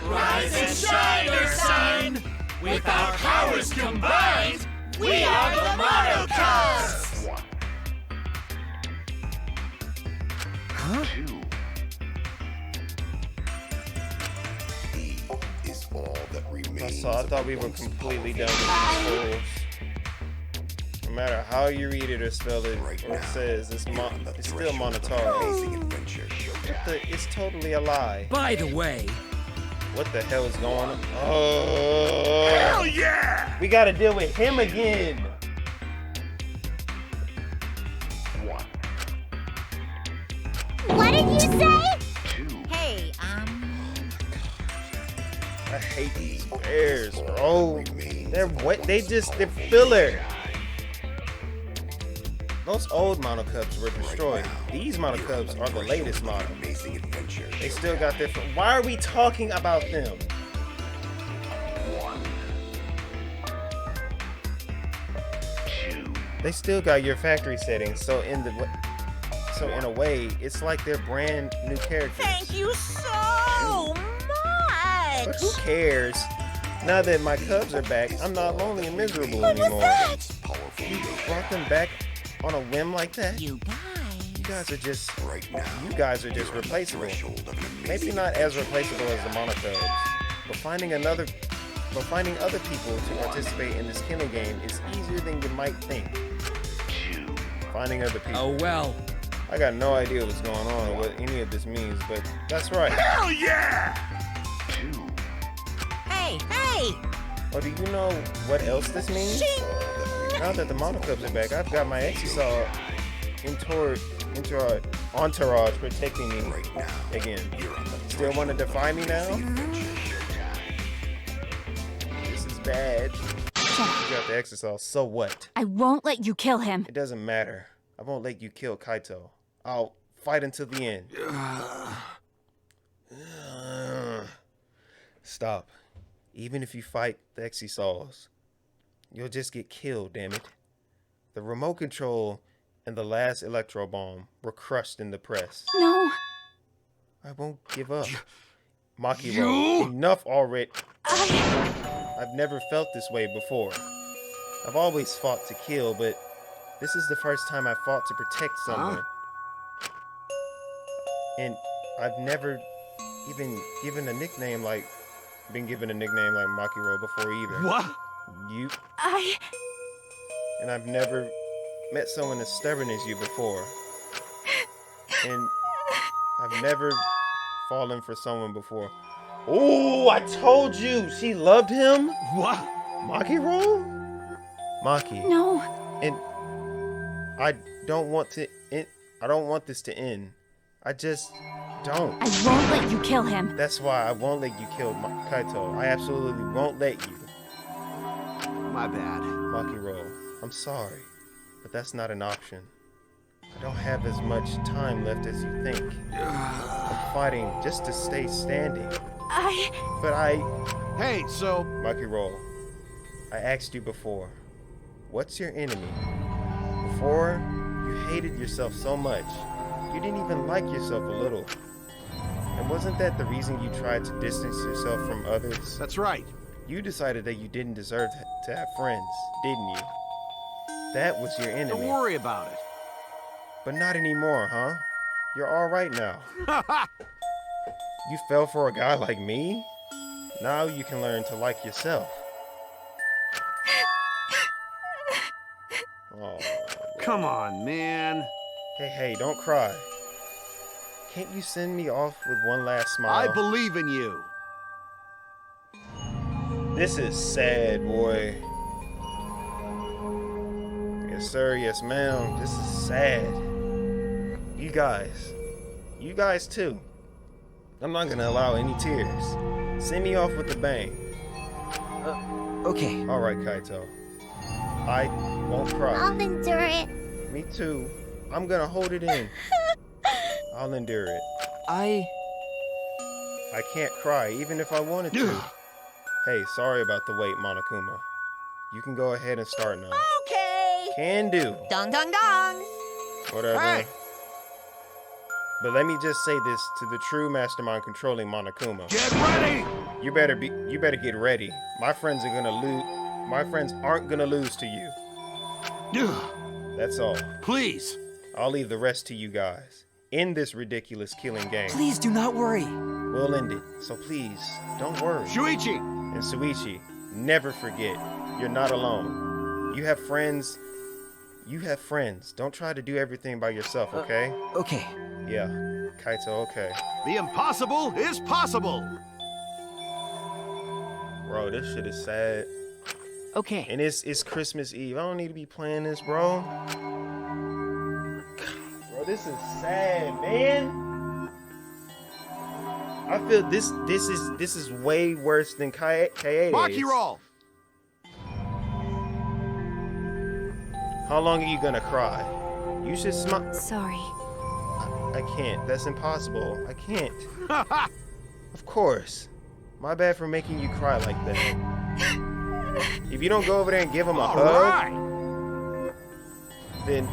Rise and shine, Earth Sign! With our powers combined, we are the Mono Cubs! Huh? So I thought we were completely done with these fools. No matter how you read it or spell it, or it says, it's still Monotaro. It's totally a lie. By the way, What the hell is going on? Oh! hell yeah! We gotta deal with him again. What did you say? Hey, I hate these bears, bro. They're filler. Those old Mono Cubs were destroyed. These Mono Cubs are the latest model. They still got their. Why are we talking about them? They still got your factory settings, so in a way, it's like they're brand new characters. thank you so much! But who cares? Now that my Cubs are back, I'm not lonely and miserable anymore. You brought them back on a whim like that? You guys. You guys are just replaceable. Maybe not as replaceable as the Mono Cubs, but finding other people to participate in this killing game is easier than you might think. Finding other people. Oh well. I got no idea what's going on or what any of this means, but that's right. Hell yeah! Hey! Oh, do you know what else this means? Shing! Now that the Monocups are back, I've got my Exisal entourage protecting me again. Still want to defy me now? This is bad. You got the Exisal, so what? I won't let you kill him. It doesn't matter. I won't let you kill Kaito. I'll fight until the end. Stop. Even if you fight the Exisals, you'll just get killed, damn it. The remote control and the last electro bomb were crushed in the press. No. I won't give up. Maki, enough already. I've never felt this way before. I've always fought to kill, but this is the first time I fought to protect someone. And I've never even been given a nickname like Makiro before either. What? And I've never met someone as stubborn as you before. And I've never fallen for someone before. Oh, I told you she loved him. What? Makiro? Maki. No. And I don't want this to end. I just don't. I won't let you kill him. That's why I won't let you kill Kaito. I absolutely won't let you. My bad. Makiro, I'm sorry, but that's not an option. I don't have as much time left as you think. I'm fighting just to stay standing. Hey, so... Makiro, I asked you before, what's your enemy? Before, you hated yourself so much. You didn't even like yourself a little. And wasn't that the reason you tried to distance yourself from others? That's right. You decided that you didn't deserve to have friends, didn't you? That was your enemy. Don't worry about it. But not anymore, huh? You're all right now. You fell for a guy like me? Now you can learn to like yourself. Oh. Come on, man. Hey, don't cry. Can't you send me off with one last smile? I believe in you. This is sad, boy. Yes, sir. Yes, ma'am. This is sad. You guys too. I'm not gonna allow any tears. Send me off with a bang. Okay. All right, Kaito. I won't cry. I'll endure it. Me too. I'm gonna hold it in. I'll endure it. I can't cry, even if I wanted to. Hey, sorry about the wait, Monokuma. You can go ahead and start now. Okay. Can do. Dong dong dong. Whatever. Hey. But let me just say this to the true mastermind controlling Monokuma. Get ready! You better get ready. My friends aren't gonna lose to you. That's all. Please. I'll leave the rest to you guys. End this ridiculous killing game. Please do not worry. We'll end it. So please, don't worry. Shuichi! And Suichi, never forget, you're not alone. You have friends. Don't try to do everything by yourself, okay? Okay. Yeah. Kaito, okay. The impossible is possible! Bro, this shit is sad. Okay. And it's Christmas Eve. I don't need to be playing this, bro. Bro, this is sad, man. I feel this is way worse than Kaede. Maki roll! How long are you gonna cry? You should smile. Sorry. I can't. That's impossible. I can't. Of course. My bad for making you cry like that. If you don't go over there and give him a hug, then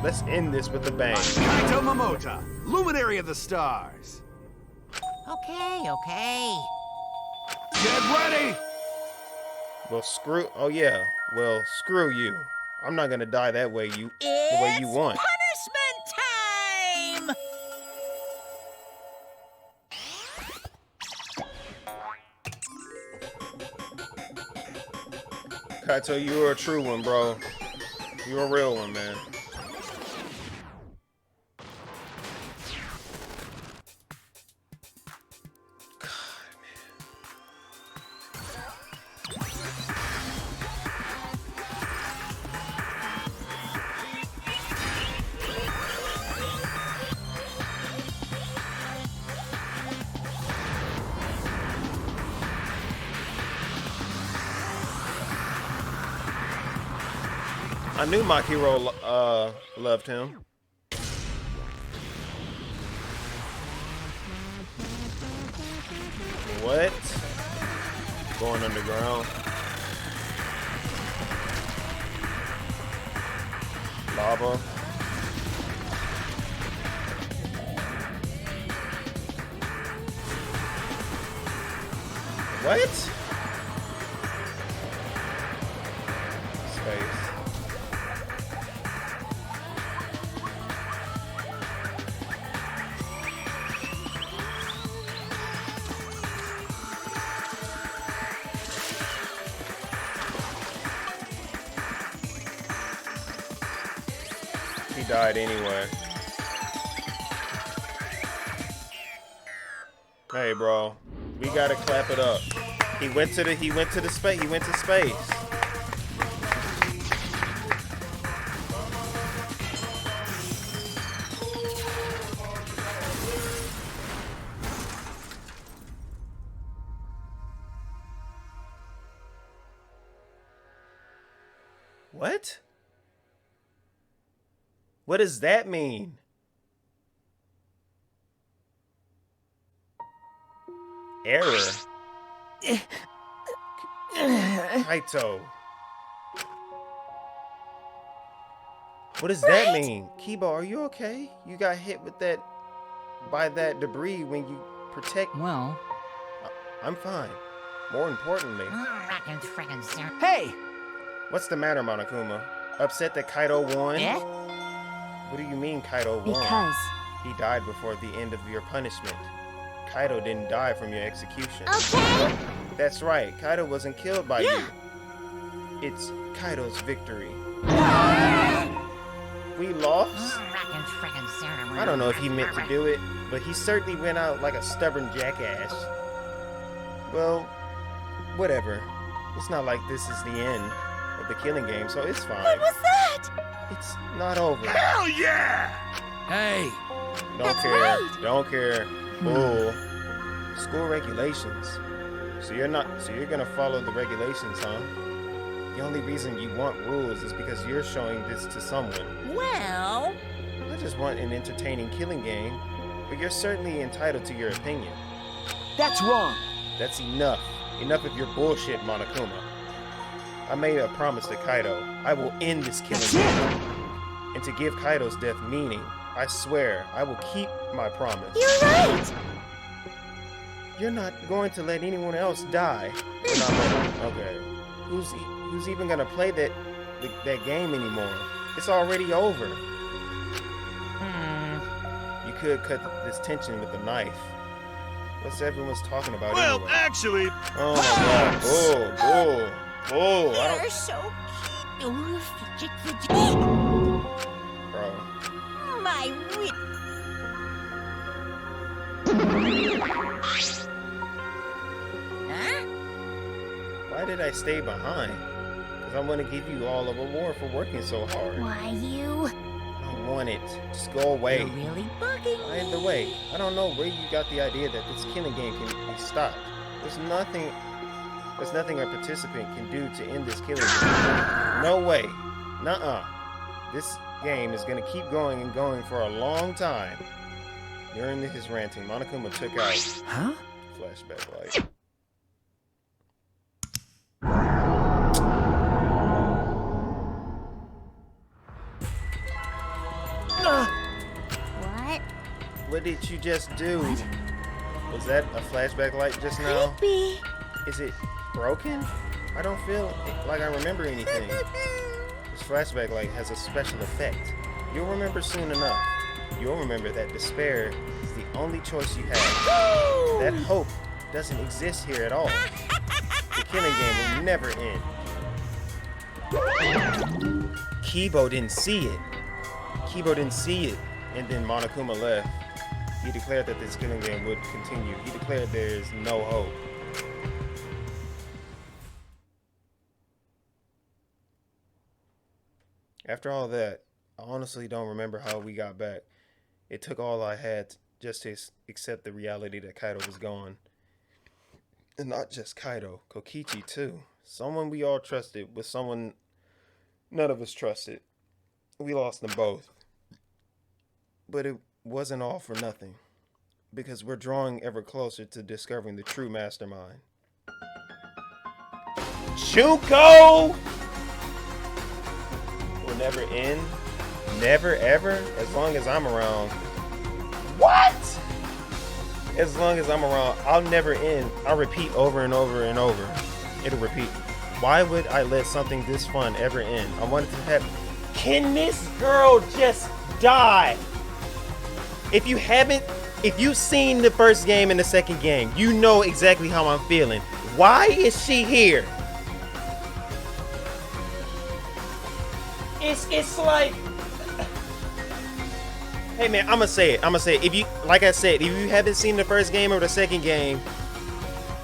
let's end this with a bang. Kaito Momota, luminary of the stars. Okay. Get ready! Well, screw you. I'm not gonna die the way you want. Punishment time! Kaito, you are a true one, bro. You're a real one, man. I knew Maki loved him. What? Going underground. Lava. What? Space. He died anyway. Hey, bro, we gotta clap it up. He went to space. What? What does that mean? Error. Kaito. What does that mean? Kibo, are you okay? You got hit with that by that debris when you protect. Well, I'm fine. More importantly. hey! What's the matter, Monokuma? Upset that Kaito won? Yeah? What do you mean Kaito won? Because He died before the end of your punishment. Kaito didn't die from your execution. Okay. That's right. Kaito wasn't killed by you. It's Kaito's victory. We lost? I don't know if he meant to do it, but he certainly went out like a stubborn jackass. Well, whatever. It's not like this is the end of the killing game, so it's fine. What was that? It's not over. Hell yeah! Hey, Don't care. Bull. School regulations. So you're gonna follow the regulations, huh? The only reason you want rules is because you're showing this to someone. Well, I just want an entertaining killing game, but you're certainly entitled to your opinion. that's wrong. That's enough. Enough of your bullshit, Monokuma. I made a promise to Kaito. I will end this killing game. And to give Kaito's death meaning, I swear I will keep my promise. You're right. You're not going to let anyone else die. Okay. Who's even gonna play that game anymore? It's already over. You could cut this tension with a knife. What's everyone's talking about anyway? Actually, Oh my god. Bull. I you're don't... so cute. Ooh, fidget, fidget. Bro. My wit. Huh? Why did I stay behind? Because I want to give you all a reward for working so hard. Why you? I don't want it. Just go away. You're really bugging me. By the way, I don't know where you got the idea that this killing game can be stopped. There's nothing a participant can do to end this killing game. No way. Nuh-uh. This game is gonna keep going and going for a long time. During his ranting, Monokuma took out Huh? flashback light. What? What did you just do? Was that a flashback light just now? Could be. Is it broken? I don't feel like I remember anything. This flashback light has a special effect. You'll remember soon enough. You'll remember that despair is the only choice you have. That hope doesn't exist here at all. The killing game will never end. Kibo didn't see it. And then Monokuma left. He declared that this killing game would continue. He declared there is no hope. After all that, I honestly don't remember how we got back. It took all I had just to accept the reality that Kaito was gone. And not just Kaito, Kokichi too. Someone we all trusted was someone None of us trusted. We lost them both. But it wasn't all for nothing, because we're drawing ever closer to discovering the true mastermind. Junko will never end. Never ever, as long as I'm around. What? As long as I'm around, I'll never end. I'll repeat over and over and over. It'll repeat. Why would I let something this fun ever end? I wanted to have. Can this girl just die? If you've seen the first game and the second game, you know exactly how I'm feeling. Why is she here? It's like. Hey man, I'ma say it. If you, like I said, if you haven't seen the first game or the second game,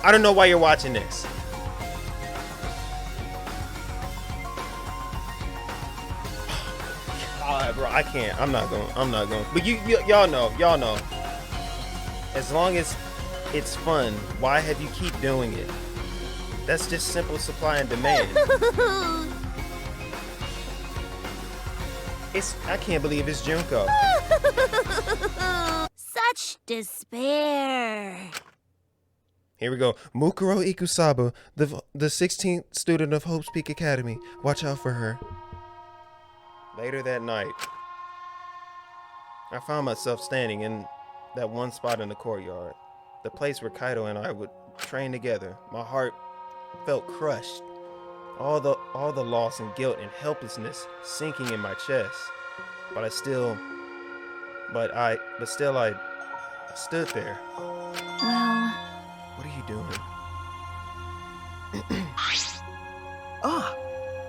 I don't know why you're watching this. Alright, bro, I can't. I'm not going. But y'all know. As long as it's fun, why have you keep doing it? That's just simple supply and demand. I can't believe it's Junko. Such despair. Here we go. Mukuro Ikusaba, the 16th student of Hope's Peak Academy. Watch out for her. Later that night, I found myself standing in that one spot in the courtyard, the place where Kaido and I would train together. My heart felt crushed. All the loss and guilt and helplessness sinking in my chest. But still I stood there. Well, What are you doing?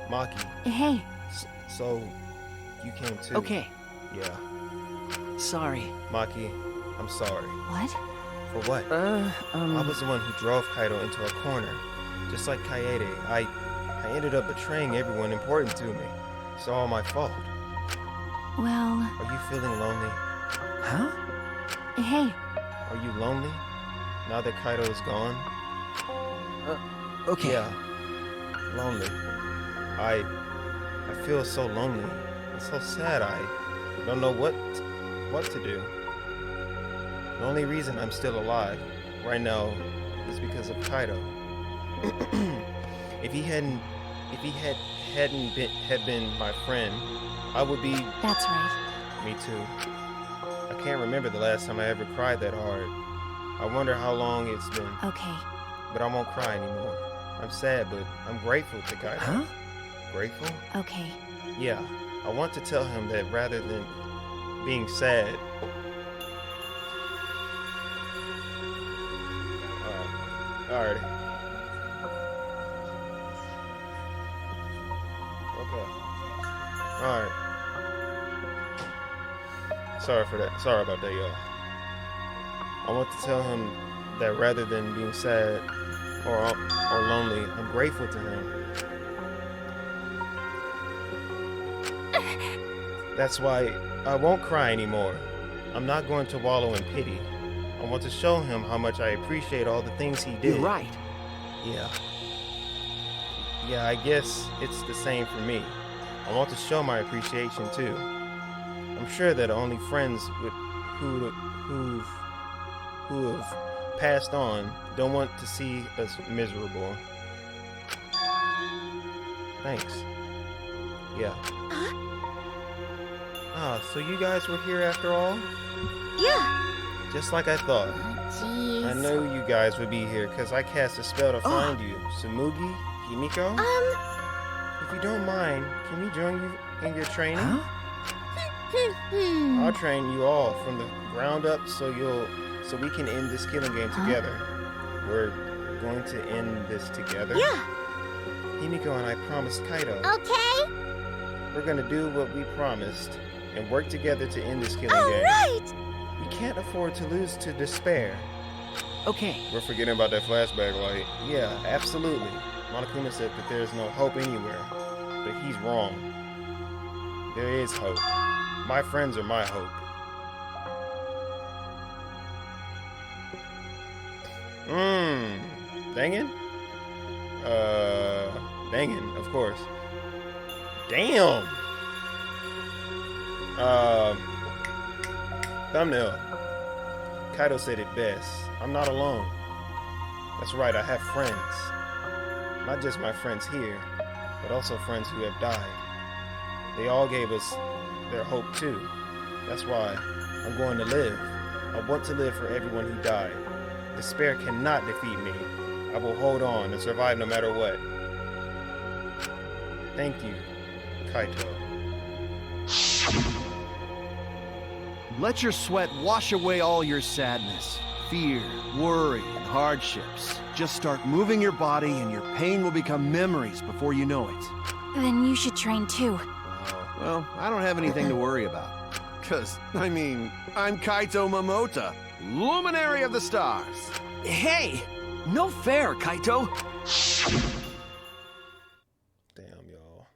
Maki, Hey, so you came too. okay. Yeah. Sorry. Maki, I'm sorry. what? For what? I was the one who drove Kaido into a corner. Just like Kaede, I ended up betraying everyone important to me. It's all my fault. Well, Are you feeling lonely? Huh? hey, Are you lonely? Now that Kaido is gone? Okay. Yeah. Lonely. I feel so lonely. It's so sad. I don't know what to do. The only reason I'm still alive right now is because of Kaido. If he hadn't been my friend, I would be. that's right. Me too. I can't remember the last time I ever cried that hard. I wonder how long it's been. Okay. But I won't cry anymore. I'm sad, but I'm grateful to Kaido. Huh? Grateful? Okay. Yeah. I want to tell him that rather than being sad. Alright. Okay. Alright. Sorry for that. Sorry about that, y'all. I want to tell him that rather than being sad or lonely, I'm grateful to him. That's why I won't cry anymore. I'm not going to wallow in pity. I want to show him how much I appreciate all the things he did. You're right. Yeah. Yeah, I guess it's the same for me. I want to show my appreciation too. I'm sure that only friends who have passed on don't want to see us miserable. Thanks. Yeah. So you guys were here after all? Yeah. Just like I thought. Jeez. I knew you guys would be here because I cast a spell to find you. Sumugi? Himiko? If you don't mind, can we join you in your training? I'll train you all from the ground up so we can end this killing game together. We're going to end this together. Yeah. Himiko and I promised Kaido. Okay. We're gonna do what we promised and work together to end this killing All game. right. We can't afford to lose to despair. Okay. We're forgetting about that flashback light. Yeah, absolutely. Monokuma said that there's no hope anywhere, but he's wrong. There is hope. My friends are my hope. Dangan? Dangan, of course. Damn. Thumbnail. Kaito said it best. I'm not alone. That's right, I have friends. Not just my friends here, but also friends who have died. They all gave us their hope too. That's why I'm going to live. I want to live for everyone who died. Despair cannot defeat me. I will hold on and survive no matter what. Thank you, Kaito. Let your sweat wash away all your sadness, fear, worry, and hardships. Just start moving your body and your pain will become memories before you know it. Then you should train too. Well, I don't have anything to worry about. Cause, I mean, I'm Kaito Momota, Luminary of the Stars. Hey! No fair, Kaito! Damn, y'all.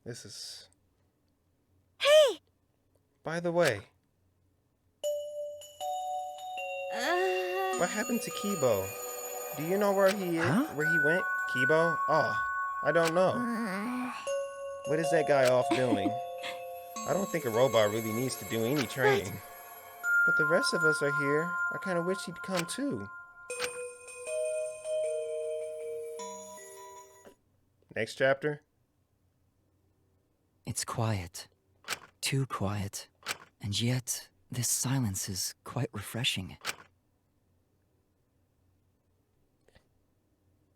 This is... Hey! By the way, what happened to Kibo? Do you know where he is? Huh? Where he went? Kibo? Oh, I don't know. What is that guy off doing? I don't think a robot really needs to do any training. But the rest of us are here. I kind of wish he'd come too. Next chapter. It's quiet. Too quiet. And yet, this silence is quite refreshing.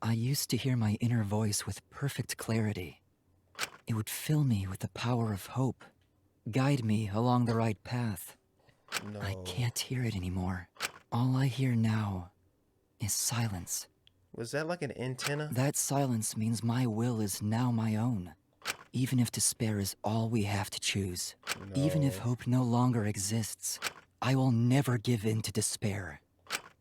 I used to hear my inner voice with perfect clarity. It would fill me with the power of hope, guide me along the right path. No. I can't hear it anymore. All I hear now is silence. Was that like an antenna? That silence means my will is now my own. Even if despair is all we have to choose. Even if hope no longer exists, I will never give in to despair.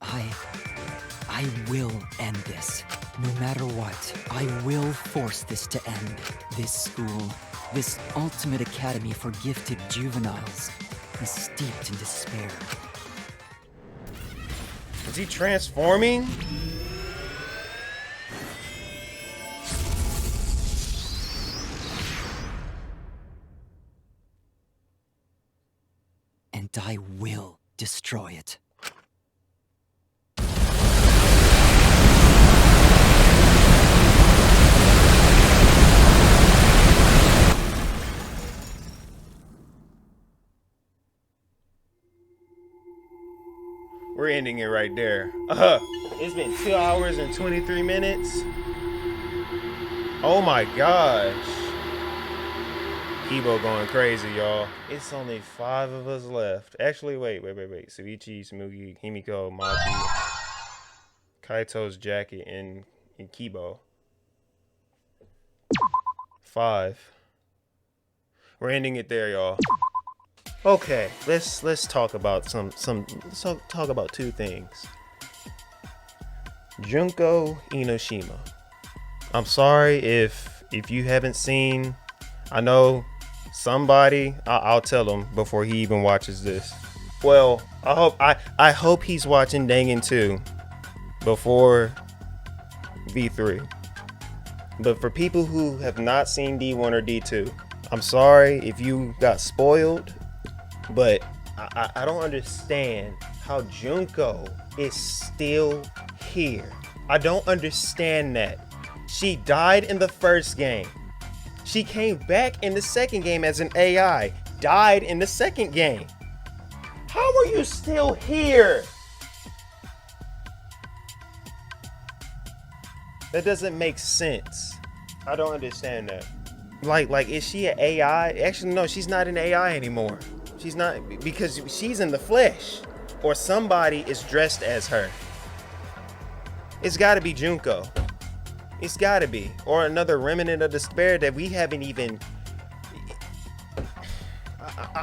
I will end this. No matter what, I will force this to end. This school, this ultimate academy for gifted juveniles, is steeped in despair. Is he transforming? And I will destroy it. We're ending it right there. It's been 2 hours and 23 minutes. Oh my gosh. Kibo going crazy, y'all. It's only 5 of us left. Actually, wait. Suichi, Smugi, Himiko, Maki, Kaito's jacket, and Kibo. 5. We're ending it there, y'all. Okay, let's talk about let's talk about 2 things. Junko Enoshima. I'm sorry if you haven't seen. I know somebody. I'll tell him before he even watches this. Well, I hope he's watching Dangan 2 before V3. But for people who have not seen D1 or D2, I'm sorry if you got spoiled. But I don't understand how Junko is still here. I don't understand that. She died in the first game. She came back in the second game as an AI. Died in the second game. How are you still here? That doesn't make sense. I don't understand that. Like, is she an AI? Actually, no, she's not an AI anymore. She's not, because she's in the flesh, or somebody is dressed as her. It's got to be Junko. It's got to be, or another remnant of despair that we haven't even.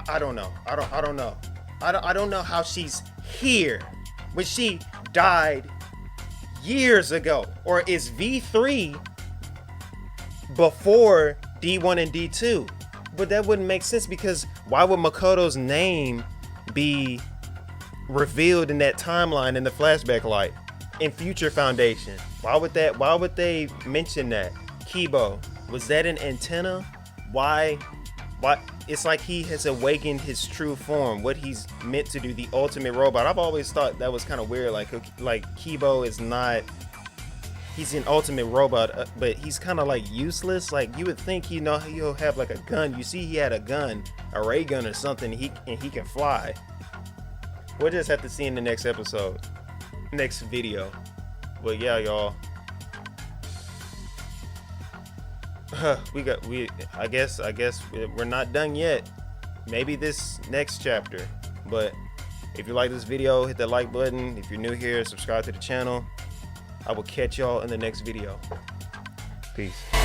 I don't know. I don't know. I don't know how she's here, but she died years ago, or is V3 before D1 and D2? But that wouldn't make sense, because why would Makoto's name be revealed in that timeline in the flashback light in Future Foundation? Why would they mention that? Kibo, was that an antenna? why it's like he has awakened his true form, what he's meant to do, the ultimate robot. I've always thought that was kind of weird, like Kibo is not, he's an ultimate robot, but he's kind of like useless. Like you would think he'll have like a gun. You see he had a gun, a ray gun or something, and he can fly. We'll just have to see in the next episode, next video. But yeah, y'all, I guess we're not done yet. Maybe this next chapter. But if you like this video, hit the like button. If you're new here, subscribe to the channel. I will catch y'all in the next video. Peace.